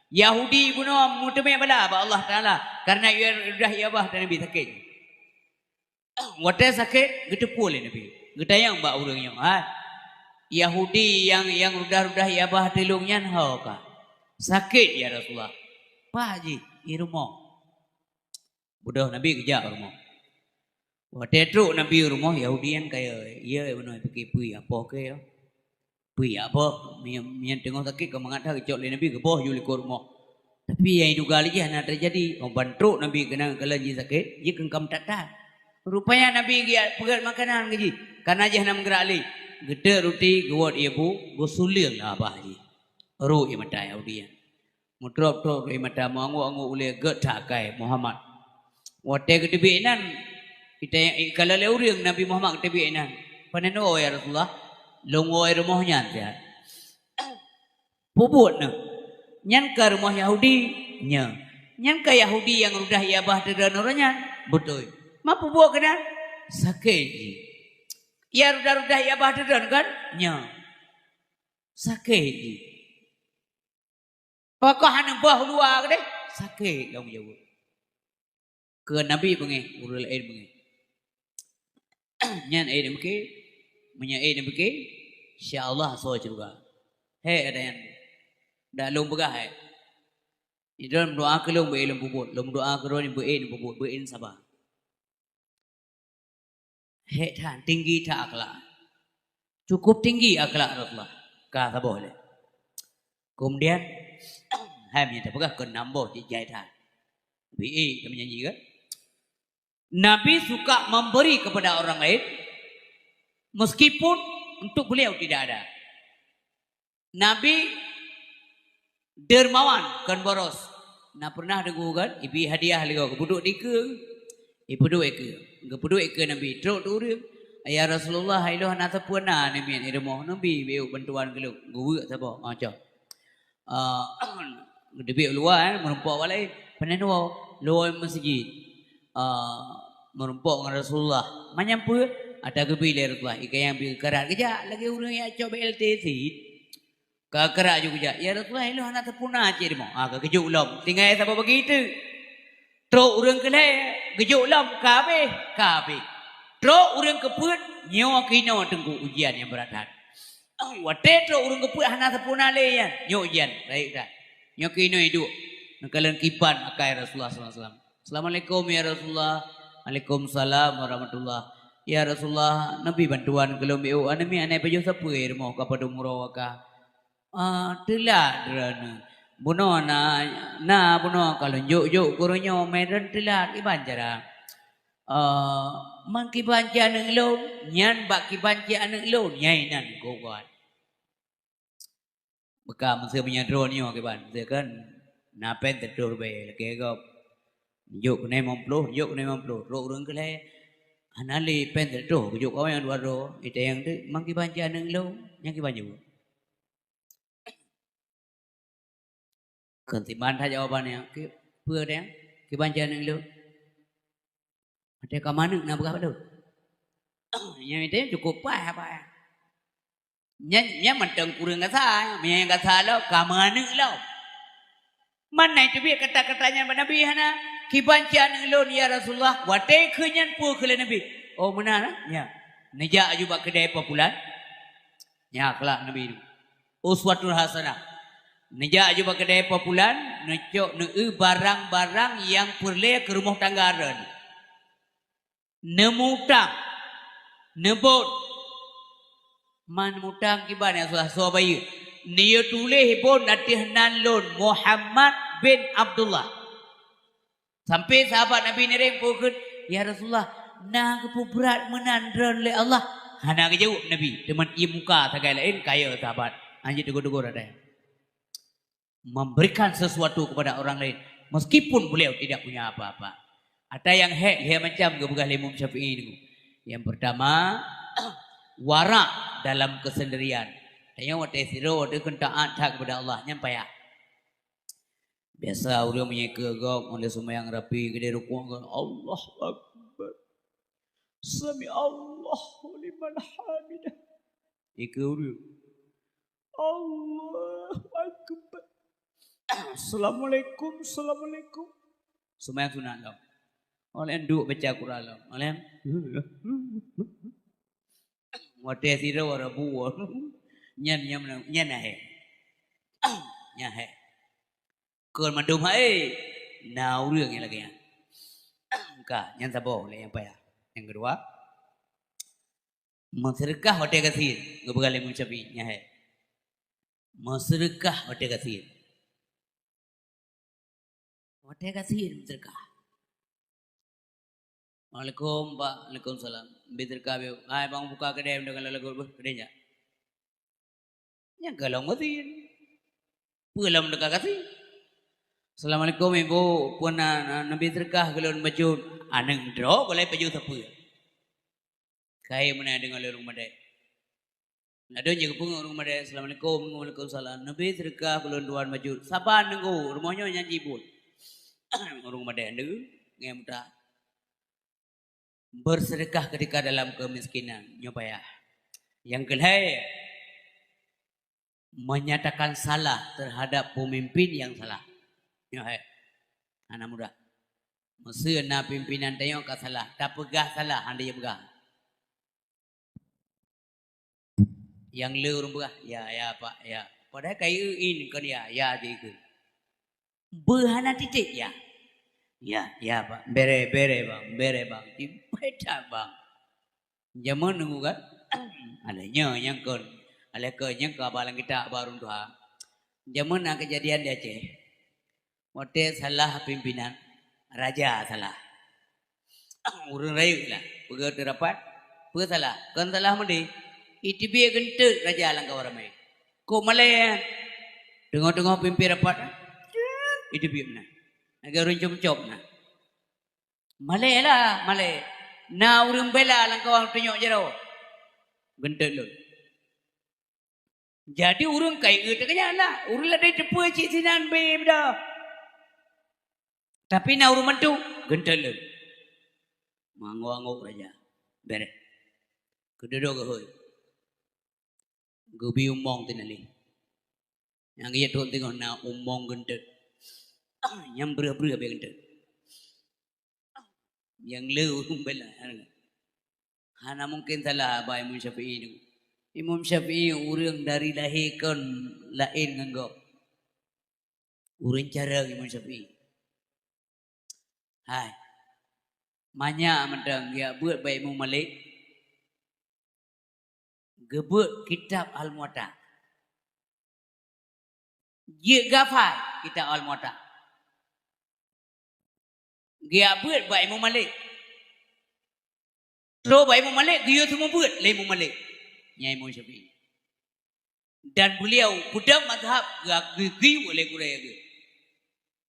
Yahudi bunuh mutu bala ba Allah Taala karena ia sudah ia bah dan Nabi sakit. Wate sakit getepul Nabi. Getayang ba urangnya ha. Yahudi yang rudah-rudah ia bah telungnya hau ka. Sakit ya Rasulullah. Pak Haji, di rumah. Budak Nabi kerja rumah. Waktu itu Nabi rumah Yahudian kaya ia benar pergi pui apa ke ya? Pui apa? Yang tengok sakit kau mengatakan kecok le Nabi ke bawah juli ke rumah. Tapi yang itu kali je nak terjadi. Kau bantu Nabi kena kalau je sakit, je kengkam tak tahan. Rupanya Nabi dia pegat makanan ke je. Karena je nak menggerak li. Gede roti guat ibu, gosulir lah apa je. Ru ia mata Yahudian. Mutrop-trop ia mata mangu-angu oleh get takai Muhammad. Waktu ketebianan kita kalau leuriang Nabi Muhammad ketebianan. Paneno ya Rasulullah, longo rumahnya dia. Puput na. Nyan ke rumah Yahudi nya. Nyan ke Yahudi yang sudah ia bah terdan orangnya betul. Ma puput kena sakit. Ya sudah ia bah terdan kan nya. Sakit. Pakah hang bah luar deh sakit kamu jawab. Ke Nabi bengi, urul air bengi. Nyan air bengi, punya air bengi, insyaAllah so juga. Hei ada yang dah lom begah hei. Di dalam doa ke lom beilum bubut, lom doa ke lom bein bubut, bein sabar. Hei tan tinggi tak akhlak, cukup tinggi akhlak Rasulullah. Kata boleh. Kemudian, hei minta begah ke nambo di jahitan. Bi kami nyanyi kan? Nabi suka memberi kepada orang lain meskipun untuk beliau tidak ada. Nabi dermawan kan boros. Nah pernah dengar kan? Ibi hadiah lagi kebuduk dike. Ibuduk eke. Kebuduk eke Nabi. Truk turun. Ya Rasulullah hailoh nata puana Nabi yang irmoh Nabi beu bantuan geluk. Gua sabo macam. Debi luar merumpak walai peneno luar masjid. Merumpok dengan Rasulullah menyampu ada kebilir Rasulullah ika yang kerat kerja lagi orang yang coba LTC kerat juga ya Rasulullah lu anak terpunah aja dia mau kejuk ulam tinggal siapa begitu truk orang kelai kejuk ulam kabe truk orang keput nyawa kino tunggu ujian yang berat wate truk orang keput anak terpunah le ya nyawa ujian baik dah nyawa kino hidup kalian kipan akai Rasulullah SAW. Assalamualaikum ya Rasulullah. Waalaikumsalam warahmatullah. Ya Rasulullah, Nabi bantuan kelom eu anami anai pejo sapu irmo kepada murawaka. Telat derana. Buno na buno kalau juk kuronyo medan telat iban cara. Man kibanca nang lo, nyan bak kibanca nang lo, nyai nan ko kuat. Beka mesti punya drone yo kiban. Kan napen tetur be kego. Juk ni mampluh, Rok orang kelai, anali pendek tu, juk kau yang dua ro, itu yang tu, mangki banca neng lo, yang ki banca. Kentiban saja jawabannya, ki pur yang, ki banca neng lo. Ada kamana nak berapa tu? Yang itu cukup apa? Yang mentang kurang kata, yang kata lo, kamana lo. Mana itu biar kata-katanya Nabi hana. Kibanca nang ya Rasulullah wate kenyan pu kele Nabi. Oh benar ya. Neja juga kedai popular. Ya akhlak Nabi. Uswatul hasanah. Neja juga kedai popular, necok barang-barang yang perle ke rumah tanggaran. Nemutang. Nebot. Man mutang kiban ya sahabat. Niya tulis pun natihnan lon Muhammad bin Abdullah. Sampai sahabat Nabi ni rempukut, ya Rasulullah, nah kepu berat menandran le Allah. Hana ke jawab Nabi, teman ia muka tagai lain kaya sahabat. Anjir tegur-tegur ada. Memberikan sesuatu kepada orang lain meskipun beliau tidak punya apa-apa. Ada yang dia macam gebegah Imam Syafi'i itu. Yang pertama, warak dalam kesendirian. Tanya waktu siro waktu kentaan tak kepada Allah nyampai ya. Biasa orang menyeka gak oleh semua yang rapi gede rukuk Allah Akbar. Sami Allahu liman hamidah. Iku Allah Akbar. Assalamualaikum, assalamualaikum. Semua yang sunat dong. Oleh duk baca Quran dong. Oleh waktu siro warabu nyan he. Nyan he. Kau mandum hai, nau รื่องyang lagi ya. Kah, yang sabo le yang payah. Yang kedua, masyarakat hotel kasir, ngebegal Imam Syafi'i nya hai. Masyarakat hotel kasir. Hotel kasir masyarakat. Waalaikumsalam, Pak. Waalaikumsalam. Berkah be. Hai bang buka kedai dengan lagu kedainya. Nya galau masin. Pulang dekat kasir. Assalamualaikum ibu, puan Nabi terkah galon baju aneng dro boleh baju siapa? Kaya mana dengan rumah dek? Nado jaga pun rumah dek. Assalamualaikum, waalaikumsalam. Nabi terkah galon duan baju. Siapa nenggu rumahnya nyanyi pun. Rumah dek nenggu ngemuta. Bersedekah ketika dalam kemiskinan nyopaya. Yang kedua, menyatakan salah terhadap pemimpin yang salah. Ya, anak muda. Masa na pimpinan tengok kat salah, tak pegah salah, anda yang pegah. Yang le orang pegah, ya pak, ya. Padahal kaya in kan ya dia ke. Berhana titik ya. Ya pak, bere bang, dibaca bang. Zaman nunggu kan, alanya yang kon, alanya ke balang kita baru tuha. Zaman nak kejadian di Aceh. Waktu salah pimpinan, raja salah. Urang rayu lah, pergi rapat, pergi salah. Kan salah mandi, itu biar gentet raja langkah ramai. Kau malay, tengok pimpin rapat, itu biar mana? Agak runcom-com na. Malay lah, malay. Na urang bela langkah orang tunjuk jero, gentet lu. Jadi urang kaya gitu kan lah, urang lah dari cepu cik sinan be dah. Tapi na urang mantu gentel. Mango-mango raja. Bere. Kedua ke hoy. Gubi umong tinali. Yang ia tuh tengok na umong gentel. Yang berat-berat be gentel. Yang lu bela. Hana mungkin salah abah Imam Syafi'i ni. Imam Syafi'i urang dari lahir kan lain nganggo. Urang cara Imam Syafi'i. Hai, banyak mentang dia buat baik Imam Malik, gebut kitab Al-Muwatta, dia gafai kitab Al-Muwatta, dia buat baik Imam Malik, terus baik Imam Malik dia semua buat le Imam Malik, Nyai Imam Syafi'i, dan beliau budak mazhab gigi oleh guraya.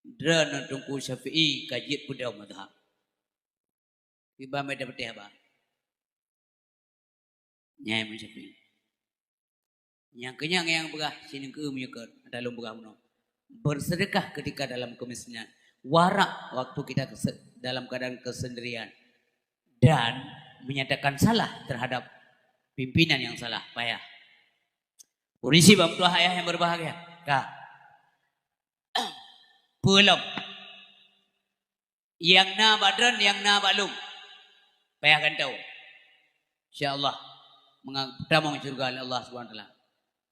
Drana tungku Syafi'i kajit pudau madhab. Iba mai dapat apa? Nyai Imam Syafi'i. Yang kenyang yang begah sini ke menyukur dalam begah meno. Bersedekah ketika dalam kemiskinan. Warak waktu kita dalam keadaan kesendirian. Dan menyatakan salah terhadap pimpinan yang salah. Payah. Urisi bapak tua ayah yang berbahagia. Kak. Belum. Yang na badran, yang na balum. Payah kan tahu. InsyaAllah. Pertama surga oleh Allah SWT.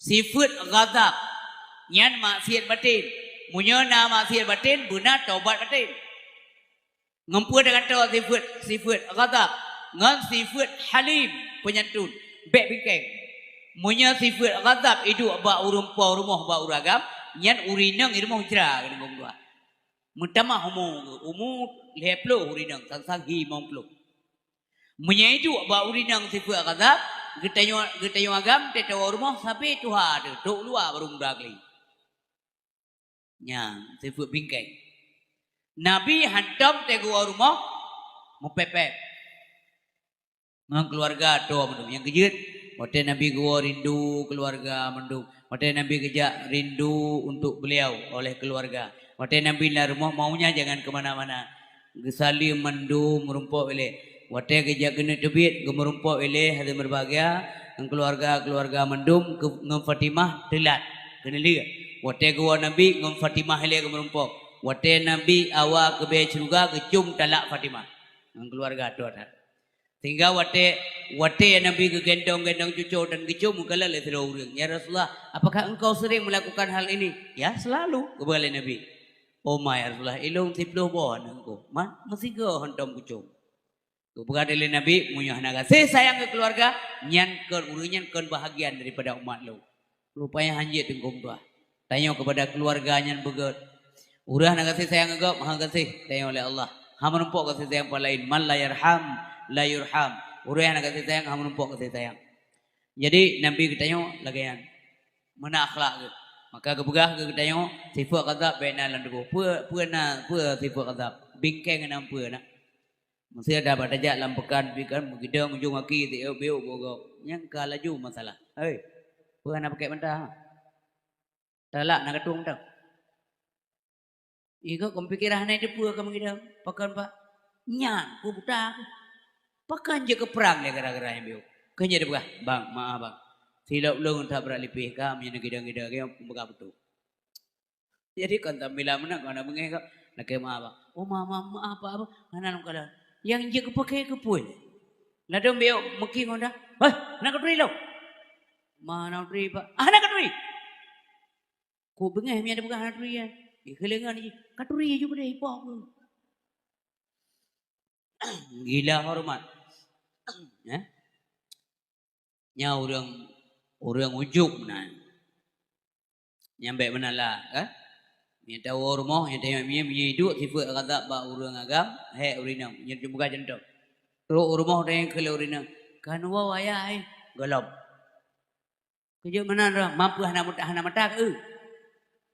Sifat ghazab. Nyan maksiat batin. Munya na maksiat batin, benar taubat batin. Ngempu dengan tahu sifat ghazab. Ngan sifat halim, penyantun. Bek bingkeng. Munya sifat ghazab itu ba urumpa rumah ba uragam. Nyan urinang irmah hujrah. Mutama umu leplo urinang sang hi mongplo. Menyaidu ba urinang sifu kata getayo agam tetawa rumah sampai tuha ada dok luar barung dagli. Nya sifu bingkai. Nabi hantam tego rumah mupepep. Ngang keluarga doa mendung yang kejut. Waktu Nabi gua rindu keluarga mendung. Waktu Nabi kejak rindu untuk beliau oleh keluarga. Waktu Nabi lah rumah maunya jangan kemana-mana. Gesali mendung merumpuk oleh. Waktu kejak kena tebit gemerumpuk oleh hati berbahagia. Keluarga mendung ngem Fatimah telat. Kena lihat. Waktu gua Nabi ngem Fatimah oleh gemerumpuk. Waktu Nabi awak kebe surga kecum talak Fatimah. Keluarga doa. Sehingga wate Nabi gendong cucu dan cucu mukalla le orang. Ya Rasulullah, apakah engkau sering melakukan hal ini? Ya, selalu kepada Nabi. Oh my Rasulullah, ilung tiploh bon engkau. Masih ke hentam cucu. Kepada Nabi munyah naga. Saya sayang ke keluarga, nyan bahagian daripada umat lo. Rupanya hanjit engkau tua. Tanya kepada keluarga nyan begot. Urah naga saya sayang engkau, maha kasih. Tanya oleh Allah. Hama numpuk kasih sayang palain. Man la yarham la yurham. Urang nak kasih sayang hang numpuk kasih sayang. Jadi Nabi katanya lagayan. Mana akhlak ke? Maka kebegah ke katanya sifat kadzab baina lan debu. Pu sifat kadzab. Bingkeng enam pu nak. Mesti ada badajak lampekan pikan begidang ujung aki ti beu bogo. Yang kalaju masalah. Hei. Pu nak pakai mentah. Talak nak ketung dak. Iko kompikirah naik depu ka begidang. Pakan pak. Nyan ku buta. Pakan je ke perang dia gara-gara yang biu. Kenya dia begah, bang, maaf bang. Silap ulung tak beralipih kami yang gida-gida kaya begah betul. Jadi kan tak bila mana kau nak bengek nak kaya maaf bang. Oh maaf apa? Anak kala. Yang je ke pakai ke pun. Ladang biu mungkin kau dah. Hei, nak ketui lo. Mana ketui pak? Nak ketui. Ku bengek mi ada begah nak ketui ya. Kelengan ni. Ketui juga deh ipok. Gila hormat. Ya. Nya orang ujuk nah. Nyampe benalah, kan? Ni tahu rumah, ni tengok mi hidup sifat kata ba orang agam, he urinang, nya buka jendok. Ro rumah tengok ke urinang. Kan wa ayah ai galap. Kerja mana dah mampu hana mata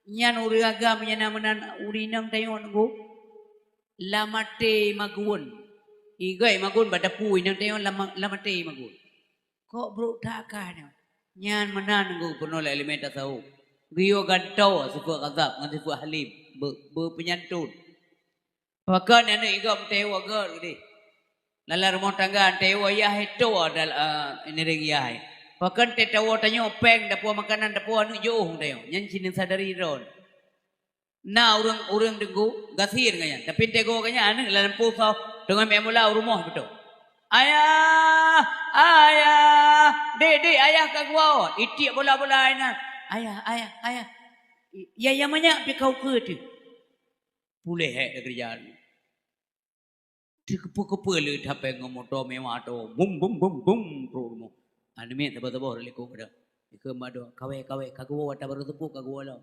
Nyan urang agam nya namanan urinang tengok nggo. Lamate maguun. Igai magun pada pui nang tengok lamate magun. Kok bro takkan nyan menan nggo penuh elemen tasawuf. Giyo gantau sifat kadzab ngan sifat halim berpenyantun. Pakan ane igam tewa gor gede. Lala rumah tangga tewa ya itu adal ini ring ya. Pakan tetawa tanyo peng dapo makanan dapo anu jauh tengok. Nyan sinin sadari ron. Nah orang dengku gasir kanya. Tapi tego kanya ane lalan pusau dengan memula rumah betul. Ayah, dek ayah kagua. Itik bola-bola ina. Ayah. Ya yang banyak pi kau ke tu. Pulih hek kerjaan. Kepu-kepu le dapat ngomoto mewah tu. Bum rumah. Ane me tebak-tebak leku pada. Ke mado kawe kagua wata baru tepuk kagua lam.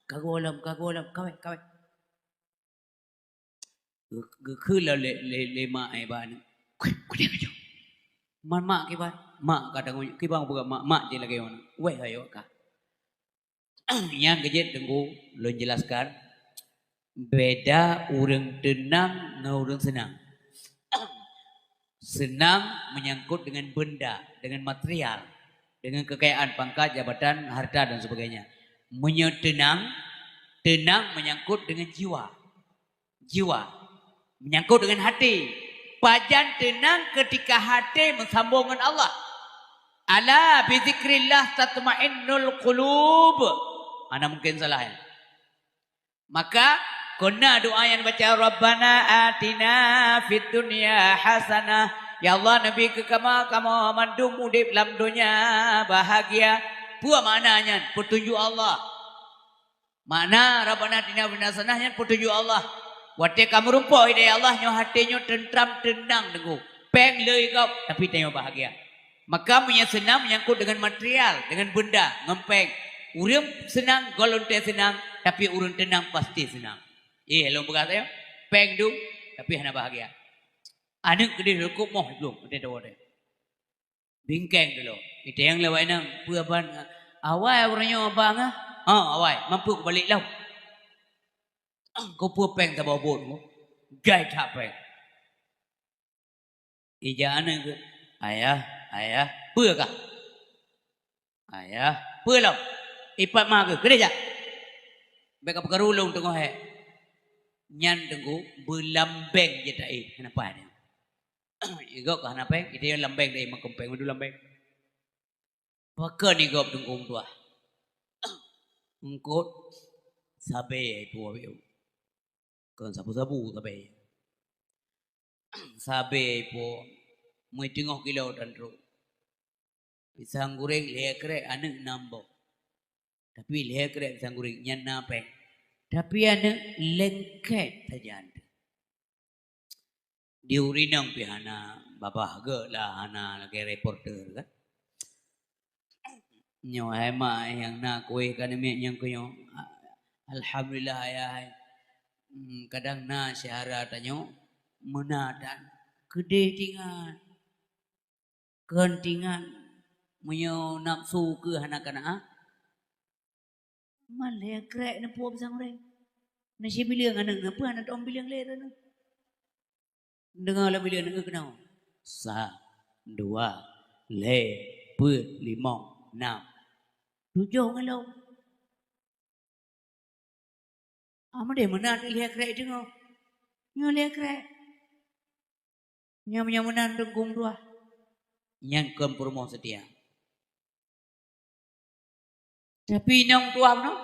Kagua lam kawe. Cứ là lệ mại bạn quên cái chỗ mạ cái bạn mạ cả thằng cái bang bukan mạ je lagi orang weh ayo ka yang kejet tengku lo jelaskan beda orang tenang dengan orang senang menyangkut dengan benda dengan material dengan kekayaan pangkat jabatan harta dan sebagainya tenang menyangkut dengan jiwa menyangkut dengan hati. Pajan tenang ketika hati mensambung dengan Allah. Ala bi zikrillah tatmainnul qulub. Ana mungkin salah ya. Maka kena doa yang baca Rabbana atina fid dunya hasanah. Ya Allah Nabi ke kamu mandum udip dalam dunia bahagia. Buat maknanya petunjuk Allah. Mana Rabbana atina fid dunya hasanah petunjuk Allah. Waktu kamu rumput hidayah Allah nyo hatinya tentram tenang dengu. Peng lei kau tapi tengok bahagia. Maka punya senang menyangkut dengan material, dengan benda, ngempeng. Urang senang, golonte senang, tapi urun tenang pasti senang. Long berkata ya, peng du, tapi hana bahagia. Anak gede hukum moh belum, ada deh. Bingkeng dulu. Itu yang lewat nang, puaban awai orangnya abang ah. Awai, mampu balik lau. Kau pua peng tak bawa bot, gay tak peng. Ija anak ke, ayah, pua kah? Ayah, pua lau. Ipat mah ke, gede jak. Beka perkarulung tengok he. Nyan tengku berlambeng je tak kenapa ni? Igok kah kenapa? Kita yang lambeng dah makumpeng betul lambeng. Pakai ni gop tengku tua. Engkau sabe tua biu. Kan sabu sabe. Sabe po mai tengok kilo dan ru. Pisang goreng lekre anak nambo. Tapi lekre pisang goreng nyan napeng. Tapi anak lengket saja. Diurinang pihana babah ge lah hana lagi reporter kan. Nyo hema yang nak kue kan yang kuyo. Alhamdulillah ayah. Kadang na syahara tanyo menadan gede tingan. Kentingan menyo nafsu ke anak-anak. Malah krek na po pisang goreng. Nasi bilang anak apa anak tom bilang lera na. Dengar lah bilang anak kenal. 1, 2, 3, 4, 5, 6, 7 ngalau. Ama dia mana lihat krek dengar. Nyo lihat krek. Nyo menan tenggung dua. Nyan kon promo setia. Tapi nang tuang no.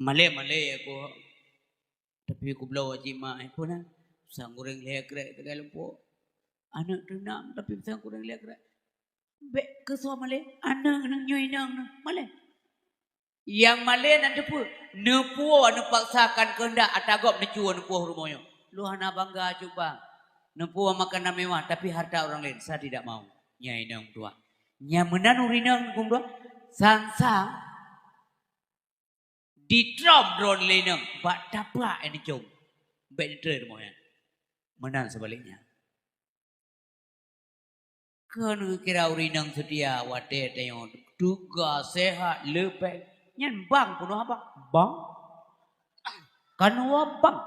Male aku. Tapi aku belau jima aku na. Pisang goreng lekrek tegal lempo. Anak tenang tapi pisang goreng lekrek. Bek ke so male anak nang nyoy nang male. Yang male nan depu. Nepuo anu paksakan kehendak atagop necuo nepuo rumoyo. Lu hana bangga coba. Nepuo makanan mewah tapi harta orang lain saya tidak mau. Nyai nang tua. Nyamenan urinang kum dua. Sang di drop drone lenang bak tapak ini jom better moya menang sebaliknya kan kira urinang setia wate tengok duga sehat lepek nyan bang penuh apa bang kan bang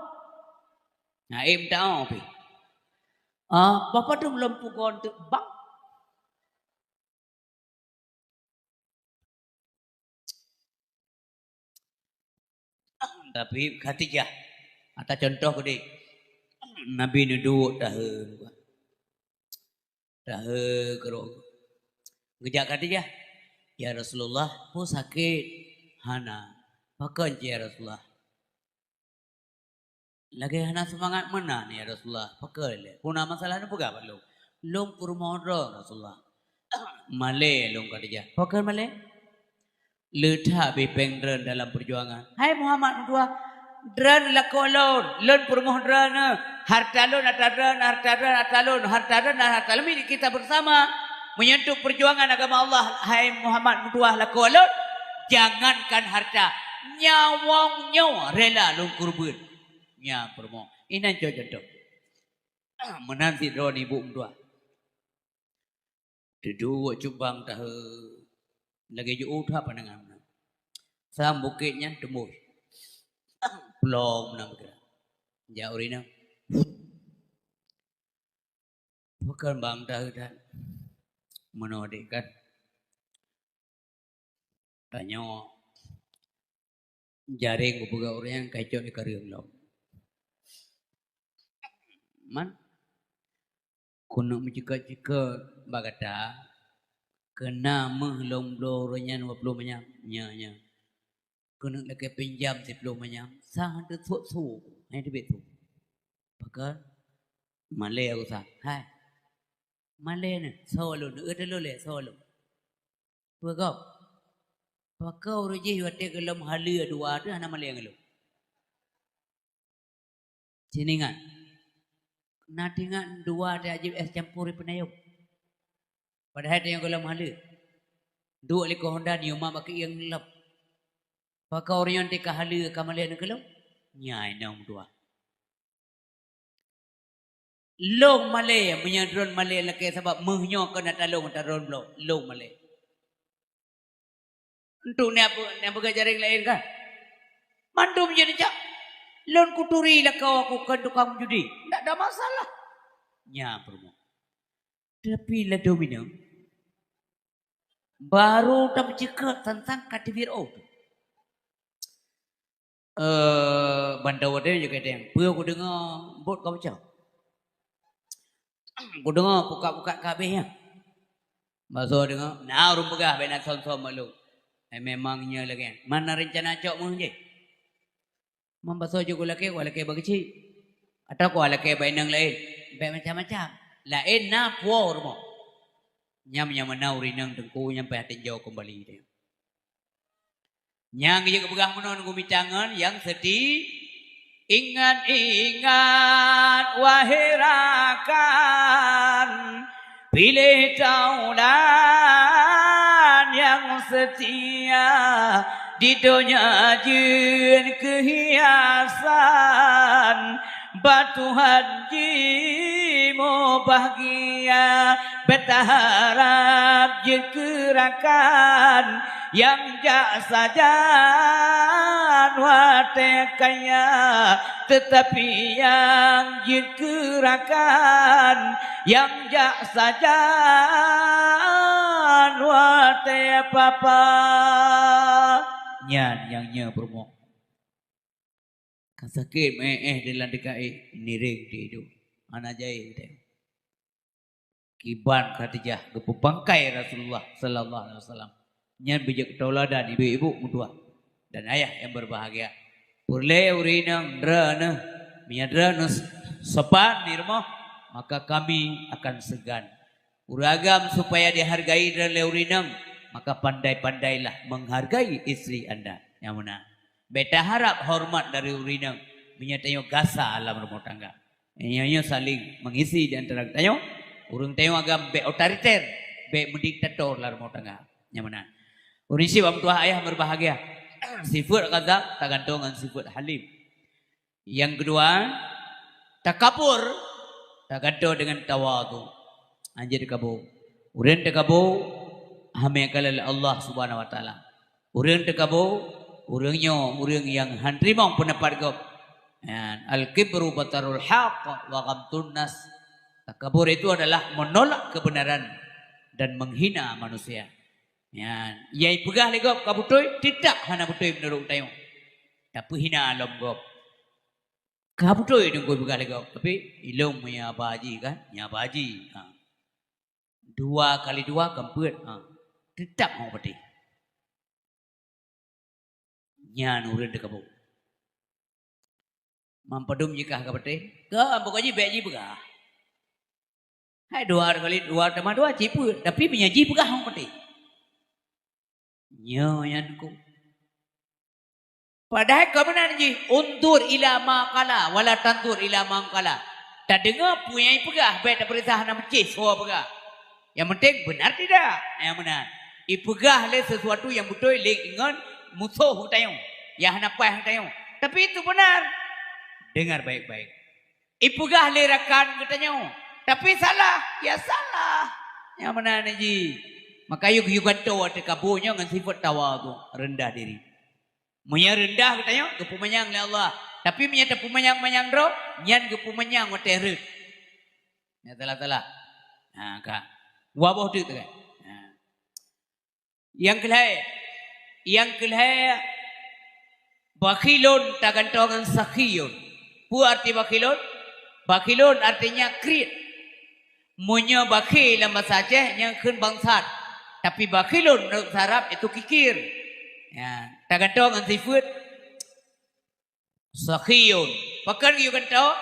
nah tahu pi bapak tu belum pukul tu bang. Tapi Khadijah atas contoh gede Nabi nuduh dah kerok ngejak Khadijah ya Rasulullah aku sakit hana pakai ya Rasulullah lagi hana semangat mana nih ya Rasulullah pakai le puna masalah ni pegah lu lom kurmohro Rasulullah male lom Khadijah pakai male Letak bepeng dren dalam perjuangan. Hai Muhammad dua dren lakolon, lon permohon dren, harta lon harta dren, harta dren. Milik kita bersama menyentuh perjuangan agama Allah. Hai Muhammad dua lakolon, jangankan harta, nyawang nyawa rela lon kurban. Nya permohon. Ini contoh. Menanti dron ibu dua. Duduk cubang dah. Lagi jauh dah pandangan. Sam bukitnya tembus. Belum nak bergerak. Jauh ini. Bukan bang dah dah. Menodik kan. Tanya. Jaring kubuka orang yang kacau di kariung lom. Man. Kuno mencika-cika bagata. Kena mehlom blornya 20 manyam nya kena lagi pinjam 10 manyam sang ada su hai di betu pakai male aku sah hai male ne solo ne ada le solo pakai uruji wate kelam halia dua tu hana male ngelo jiningan natingan dua ada ajib es campur penayuk padahal dia yang kalau malu. Dua liko Honda ni umah baki yang lap. Paka orang yang kahala kamalian kalau nyai nang dua. Long Malay menyadron Malay laki sebab mehnyo kena talung taron blok long Malay. Untuk ni apa jaring lain kan? Mandu menjadi cak. Lon kuturi lah kau aku kan tukang judi. Tak ada masalah. Nya promo. Tapi lah domino. Baru tak bercakap tentang kategori O. Bandar dia juga ada yang. Pernah aku dengar bot kau macam. Aku dengar buka-buka kabehnya. Masa dengar. Nah orang pegah benar son-son malu. Memangnya lagi. Mana rencana cok mu je? Membaso juga laki berkecil. Atau kau laki bainang lain. Baik macam-macam. Lain na puar mo. Nyam menawri nang tengku nyampai hati jauh kembali dia. Yang juga pegah menon gumicangan yang sedih. Ingat wahai rakan. Pilih taulan yang setia. Di dunia jin kehiasan. Batu hajimu bahagia. Berharap je gerakan yang jak saja wate kaya, tetapi yang je gerakan yang jak saja wate papa nyan yang nya promo kan sakit dalam dekat niring di itu anak jai dia kiban Khadijah gepu bangkai Rasulullah sallallahu alaihi wasallam. Nyan bijak tauladan ibu-ibu mudua dan ayah yang berbahagia. Urle urinang drana miadrana sopan di rumah maka kami akan segan. Uragam supaya dihargai dan urinang maka pandai-pandailah menghargai istri Anda. Yang mana? Beta harap hormat dari urinang menyatayo gasa alam rumah tangga. Nyanyo saling mengisi di antara tayo. Urang tayo agam be otoriter, be mendiktator lah rumah tangga. Yang mana? Urisi bang tua ayah berbahagia. Sifat kata tak gantungan sifat halim. Yang kedua, takabur tak gantung dengan tawadu. Anjir kabu. Urang takabu hame kalal Allah Subhanahu wa taala. Urang takabu urangnya urang yang handrimong pendapat kau. Al-kibru batarul haq wa ghamtun nas. Takabur itu adalah menolak kebenaran dan menghina manusia. Ya, yai pegah legop kabutoi tidak hana butoi menurut tayo. Tapi hina alam gop. Kabutoi dengko pegah legop tapi ilung punya baji kan, nya baji. Ha. 2 kali 2 kempet. Ha. Tidak mau peti. Nya nurun dekabu. Mampadum jika kabete. Ke pokoknya beji pegah. Hai 2 kali 2 tambah 2 cipu tapi punya ji pegah mau peti. Nyanku. Padahal kebenaran ji untur ila maqala wala tantur ila maqala. Tak dengar punya pegah baik tak perintah nak mencis suara pegah. Yang penting benar tidak? Yang benar. Ipegah le sesuatu yang betul le dengan musuh tayo. Yang napai tayo. Tapi itu benar. Dengar baik-baik. Ipegah le rakan katanya. Tapi salah, ya salah. Yang benar ji. Maka yuk ganto ada kabunya dengan sifat tawadu, rendah diri. Munya rendah katanya, kepumanyang le Allah. Tapi munya pumanyang-manyang ro, nyan kepumanyang waterut. Ya telah-telah. Nah, kak. Wabah tu kan. Yang kelai bakhilun tak gantongan sakhiyun. Pu arti bakhilun? Bakhilun artinya krit. Munya bakhil dalam bahasa Aceh yang kun bangsat. Tapi bakhilun menurut Arab itu kikir. Ya, tak gantongan sifat sakhiyun. Pakan you ganto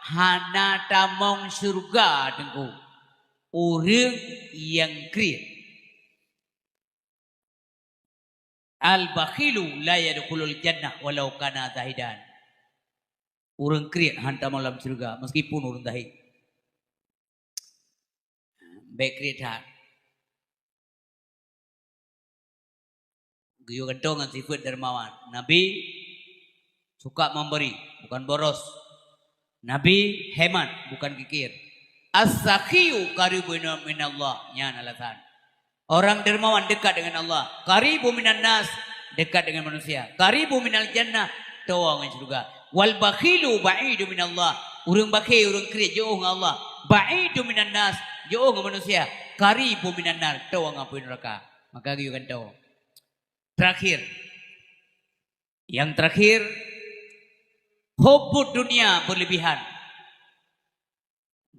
hana tamong surga dengku. Orang yang krit. Al-bakhilu la yadkhulul jannah walau kana zahidan. Orang krit hantam dalam surga meskipun orang zahid. Baik krit. Giyo gantong dengan sifat dermawan. Nabi suka memberi, bukan boros. Nabi hemat, bukan kikir. As-sakhiyu qaribu minallah. Yan alasan. Orang dermawan dekat dengan Allah. Qaribu minan nas, dekat dengan manusia. Qaribu minal jannah, tawang dengan surga. Wal bakhilu ba'idu minallah. Urang bakhil, urang kiri jauh dengan Allah. Ba'idu minan nas, jauh dengan manusia. Qaribu minan nar, tawang apa neraka. Maka giyo gantong. Terakhir, yang terakhir, hubbud dunia berlebihan.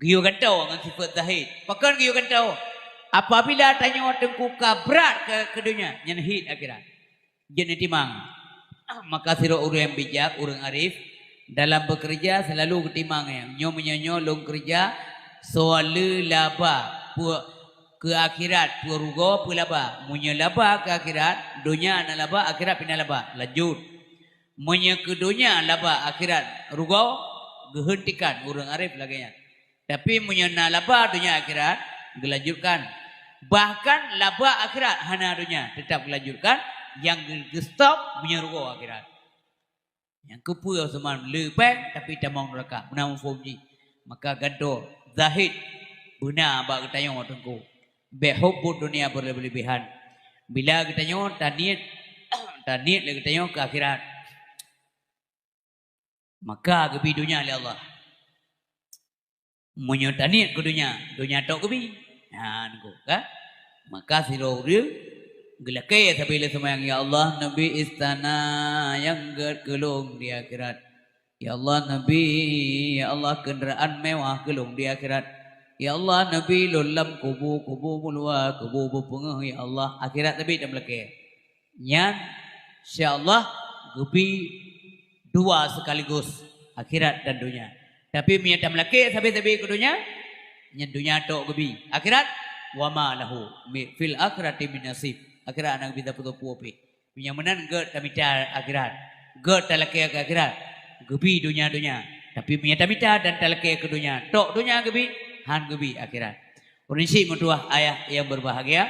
Giyo gantau dengan sifat zahid. Pakan giyo gantau. Apabila tanya tengku kabrat ke dunia, nyanhid akhirat. Jadi timang. Maka sira orang yang bijak, orang arif, dalam bekerja selalu ketimangnya. Nyo menyanyo long kerja, soal laba ke akhirat purugo pulaba munya laba ke akhirat dunia na laba akhirat pina laba lanjut munya ke dunia laba akhirat rugo gehentikan urang arif lagi ya tapi munya na laba dunia akhirat gelanjutkan bahkan laba akhirat hana dunia tetap gelanjutkan yang gestop munya rugo akhirat yang kepuyo seman lepek tapi tamang neraka menang fomji maka gado zahid benar bak ketanya tengku behubbud dunia berlebihan. Bila kita nyo taniat kita nyo ke akhirat. Maka kebi dunia oleh Allah. Munyo taniat ke dunia tok kebi. Ha nengko ka. Maka sira urang gelake sabila semayang ya Allah Nabi istana yang gelung di akhirat. Ya Allah Nabi, ya Allah kenderaan mewah gelung di akhirat. Ya Allah Nabi lulam kubu mulwa kubu pengah ya Allah akhirat Nabi dah melake. Nyan insyaallah gebi dua sekaligus akhirat dan dunia. Tapi miya dah melake sampai ke dunia. Nyan dunia tok gebi. Akhirat wa ma lahu fil akhirati min nasib. Akhirat anak bisa putu pupi. Miya menan ge tamita akhirat. Ge talake ke akhirat. Gebi dunia. Tapi miya tamita dan talake ke dunia. Tok dunia gebi han gebi akhirat. Urinsi mutuah ayah yang berbahagia.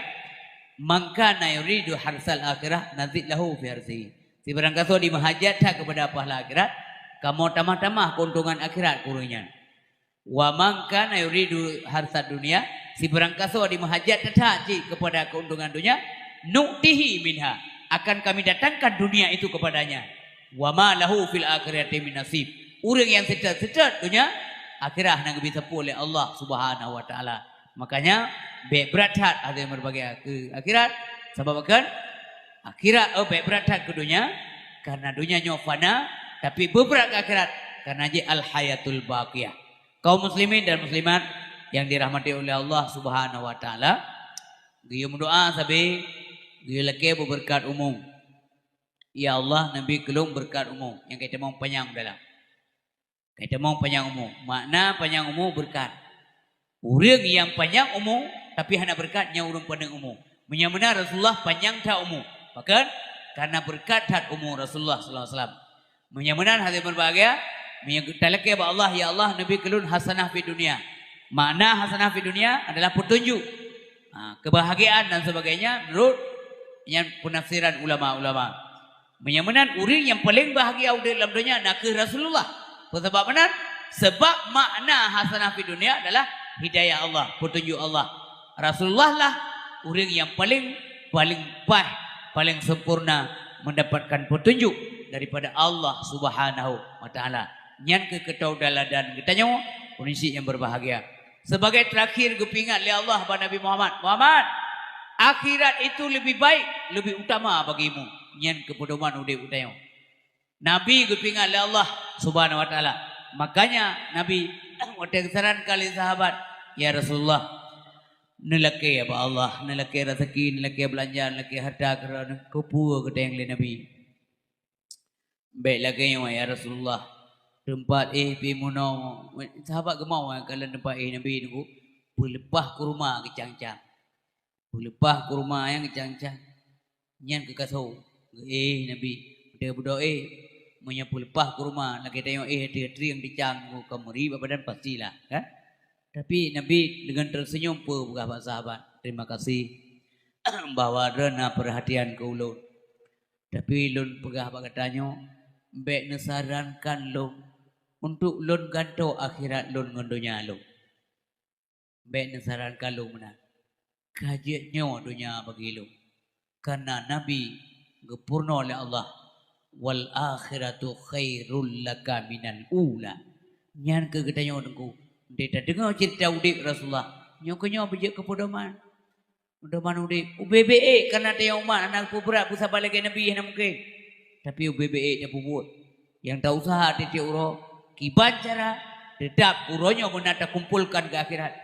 Maka na yuridu harsal akhirah nazid lahu fi harsi. Si barang kaso di mahajat kepada pahala akhirat, kamu tamah-tamah keuntungan akhirat kurungnya. Wa mangka na yuridu harsal dunia, si barang kaso di mahajat kepada keuntungan dunia, nu'tihi minha, akan kami datangkan dunia itu kepadanya. Wa ma lahu fil akhirati min nasib. Orang yang secat dunia akhirah nang bisa oleh Allah Subhanahu wa taala. Makanya berat hat ada yang berbagai ke akhirat sebab kan akhirat berat hat ke dunia karena dunia fana tapi berat ke akhirat karena je al hayatul baqiyah. Kaum muslimin dan muslimat yang dirahmati oleh Allah Subhanahu wa taala, dia berdoa sabi dia leke berkat umum. Ya Allah Nabi kelung berkat umum yang kita mau panjang dalam. Kita mau panjang umum. Makna panjang umum berkat. Orang yang panjang umum tapi hanya berkatnya orang panjang umum. Menyamana Rasulullah panjang tak umum. Bahkan karena berkat tak umum Rasulullah sallallahu alaihi wasallam. Menyamana hati berbahagia menyalake ba Allah ya Allah Nabi kelun hasanah fi dunia. Makna hasanah fi dunia adalah petunjuk. Kebahagiaan dan sebagainya menurut yang penafsiran ulama-ulama. Menyamana orang yang paling bahagia dalam dunia nak Rasulullah. Sebab mana? Sebab makna hasanah fi dunia adalah hidayah Allah, petunjuk Allah. Rasulullah lah orang yang paling paling sempurna mendapatkan petunjuk daripada Allah Subhanahu wa taala. Nyan ke ketau daladan kita nyawa kondisi yang berbahagia. Sebagai terakhir gepingat oleh Allah kepada Nabi Muhammad. Muhammad, akhirat itu lebih baik, lebih utama bagimu. Nyan kepedoman udah utayo. Nabi gepingat oleh Allah Subhanahu wa taala. Makanya Nabi waktu saran kali sahabat, ya Rasulullah, nelake ya Allah, nelake rezeki, nelake belanja, nelake harta kerana kupu keteng le Nabi. Baik lagi ya Rasulullah. Tempat pi muno sahabat gemau kalau tempat Nabi niku pelepah kurma kecang-cang. Pelepah kurma yang kecang-cang. Nyan ke kasau. Nabi dia berdoa menyapu lepah kurma lagi tengok dia yang dicang kemari badan pastilah kan. Tapi Nabi dengan tersenyum pun sahabat. Terima kasih bahwa rena perhatian ke ulun. Tapi lun pegah katanya, mbek nesarankan lun untuk lun ganto akhirat lun ngondonya lun. Mbek nesarankan lun mana? Kajiannya dunia bagi lun. Karena Nabi gepurno oleh Allah. Wal akhiratu khairul laka minal ula. Nyan ke katanya dengku. Dia dengar cerita udik Rasulullah. Nyokonya bijak kepodoman. Udaman udik. UBBE karena dia umat anak berat pusat balik Nabi yang mungkin. Tapi UBBE dia buat. Yang tak usaha dia uro. Kiban cara dedap uronya menata kumpulkan ke akhirat.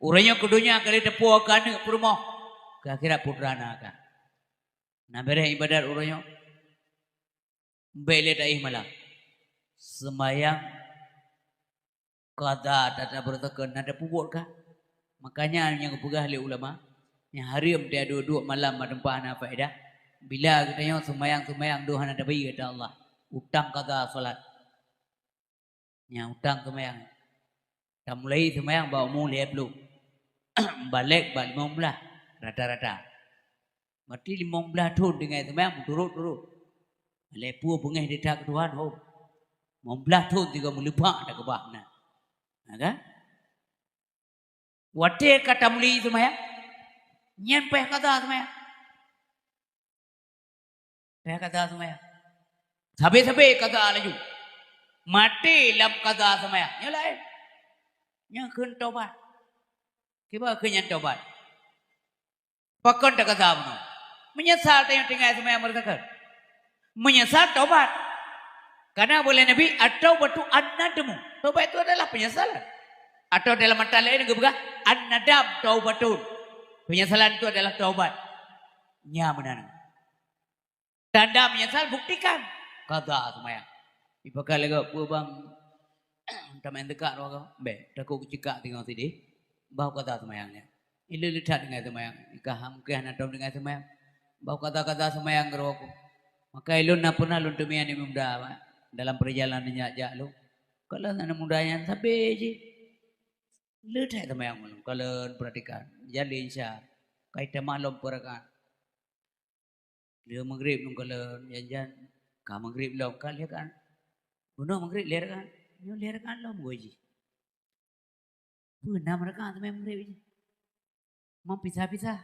Uronya ke dunia kali tepuakan ke rumah. Ke akhirat putrana kan. Nah bereh ibadat uronya. Bele daih malam. Semayang kada tata bertekan nada puput kah? Makanya yang pegah oleh ulama yang haram dia dua malam madempah na faedah. Bila katanya semayang doa nada bayi kata Allah. Utang kada salat. Yang utang semayang. Tak mulai semayang bawa mulai belum. Balik 15 rata-rata. Mati 15 tahun dengan semayang turut-turut. Lepu pengeh dia tak Tuhan ho. 15 tahun juga melupa ada kebah na. Kan? Wate kata muli semayang. Nyan peh kata semayang. Peh kata semayang. Sabe-sabe kata laju. Mati lam kata semayang. Nyalai. Nya keun taubat. Kiba keun taubat. Pakon tak kata apa? Menyesal tengah tinggal semayang bertakar. Menyesal taubat. Karena boleh Nabi atau batu an-nadmu. Taubat itu adalah penyesalan. Atau dalam mata lain juga an-nadam taubatun. Penyesalan itu adalah taubat. Nya menang. Tanda menyesal buktikan. Kata semayang. Ipakal lega bang tamen dekat roga. Be, takut cekak tinggal sini. Bau kata semayangnya. Ini lihat dengan semayang. Ikaham ke anak dengan semayang. Bau kata-kata semayang roga. Maka ilun na pernah lun tumian ni muda dalam perjalanannya ajak lu. Kalau anak mudanya sampai je. Lihat sama yang malam. Kalau perhatikan. Jadi insya. Kaitan malam perakan. Dia maghrib nung kalau jangan. Kau maghrib lo kau lihat kan. Bunuh maghrib lihat kan. Nyu lihat kan lo gue je. Pernah mereka sama yang maghrib je. Mau pisah-pisah.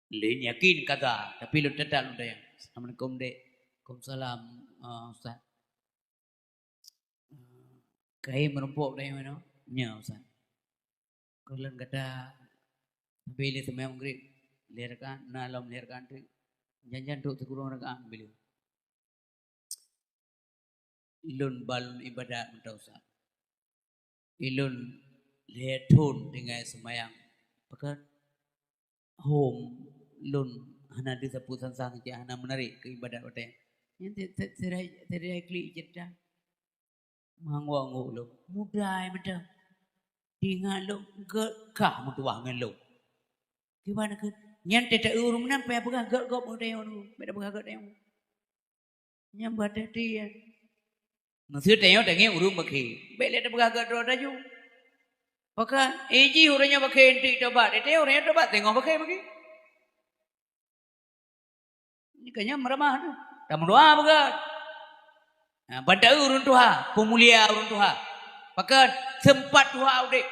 Lain yakin kata. Tapi lu tetap lu dah yang. Assalamualaikum dek. Waalaikumsalam Ustaz. Kai merumpuk dah yang mana? Nya Ustaz. Kalau kata bila semayang maghrib lihatkan nalam lihatkan tu jangan duk terkurung rekaan bila. Ilun balun ibadat mentau Ustaz. Ilun lihat tun dengan semayang. Pakai home lun hana disapusan sang je hana menarik ke ibadat hotel. Yang terai klik cerita. Mangwa lo. Mudah betul. Tinggal lo kah mutuah ngan lo. Gimana ke? Yang tidak urung nampai apa gak mudah yang lo. Beda beragak yang. Yang baca dia. Maksud tengok tengok urung bagi. Bela ada beragak roda ju. Maka eji urangnya bagi enti tobat. Itu orangnya tobat tengok bagi. Ini kayaknya meramah tu. Tak mendoa bagat. Pada urun Tuhan. Pemulia urun Tuhan. Maka sempat Tuhan udik.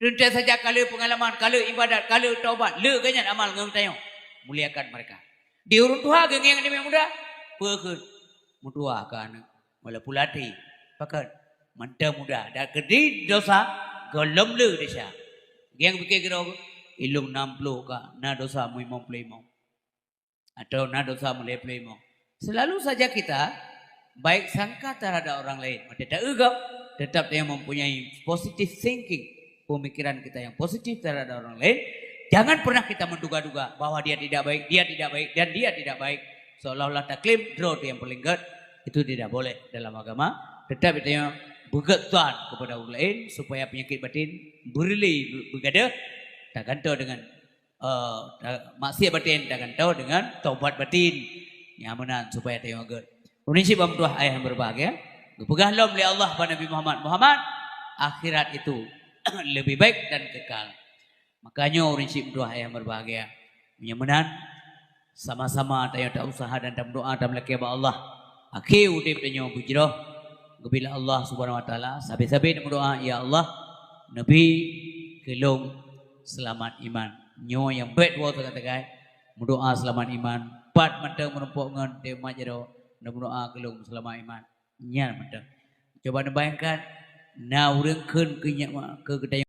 Rentas saja kalau pengalaman, kalau ibadat, kalau taubat. Le kayaknya amal ngam tayong. Muliakan mereka. Di urun Tuhan geng yang muda. Pekun. Mutua kan. Mula pulati. Pakat. Mantap muda. Dan kedai dosa. Golom le desa. Geng fikir kira. Ilung 60 ka. Na dosa mu 55. Atau na dosa mulai playmo. Selalu saja kita baik sangka terhadap orang lain. Tidak egap, tetap dia mempunyai positive thinking. Pemikiran kita yang positif terhadap orang lain. Jangan pernah kita menduga-duga bahwa dia tidak baik, dan dia tidak baik. Seolah-olah taklif, draw yang paling good. Itu tidak boleh dalam agama. Tetap kita bergetan kepada orang lain supaya penyakit batin berli bergada. Tak gantung dengan maksiat batin dengan tahu dengan taubat batin nyamanan supaya tengok good. Unisip amtuah ayah yang berbahagia. Berpegang lom oleh Allah pada Nabi Muhammad. Akhirat itu lebih baik dan kekal. Makanya unisip amtuah ayah yang berbahagia. Nyamanan sama-sama tayo tak usaha dan tak doa dan melaki Allah. Akhir udip dan nyawa bujroh. Bila Allah subhanahu wa ta'ala. Sabi-sabi dan berdoa. Ya Allah. Nabi kelong selamat iman. Nyawa yang baik dua tegak-tegak. Berdoa selamat iman. Pat mentang menumpuk ngan. Tema jero. Dan berdoa kelong selamat iman. Nyan mentang. Coba bayangkan. Na urang keun ke kedai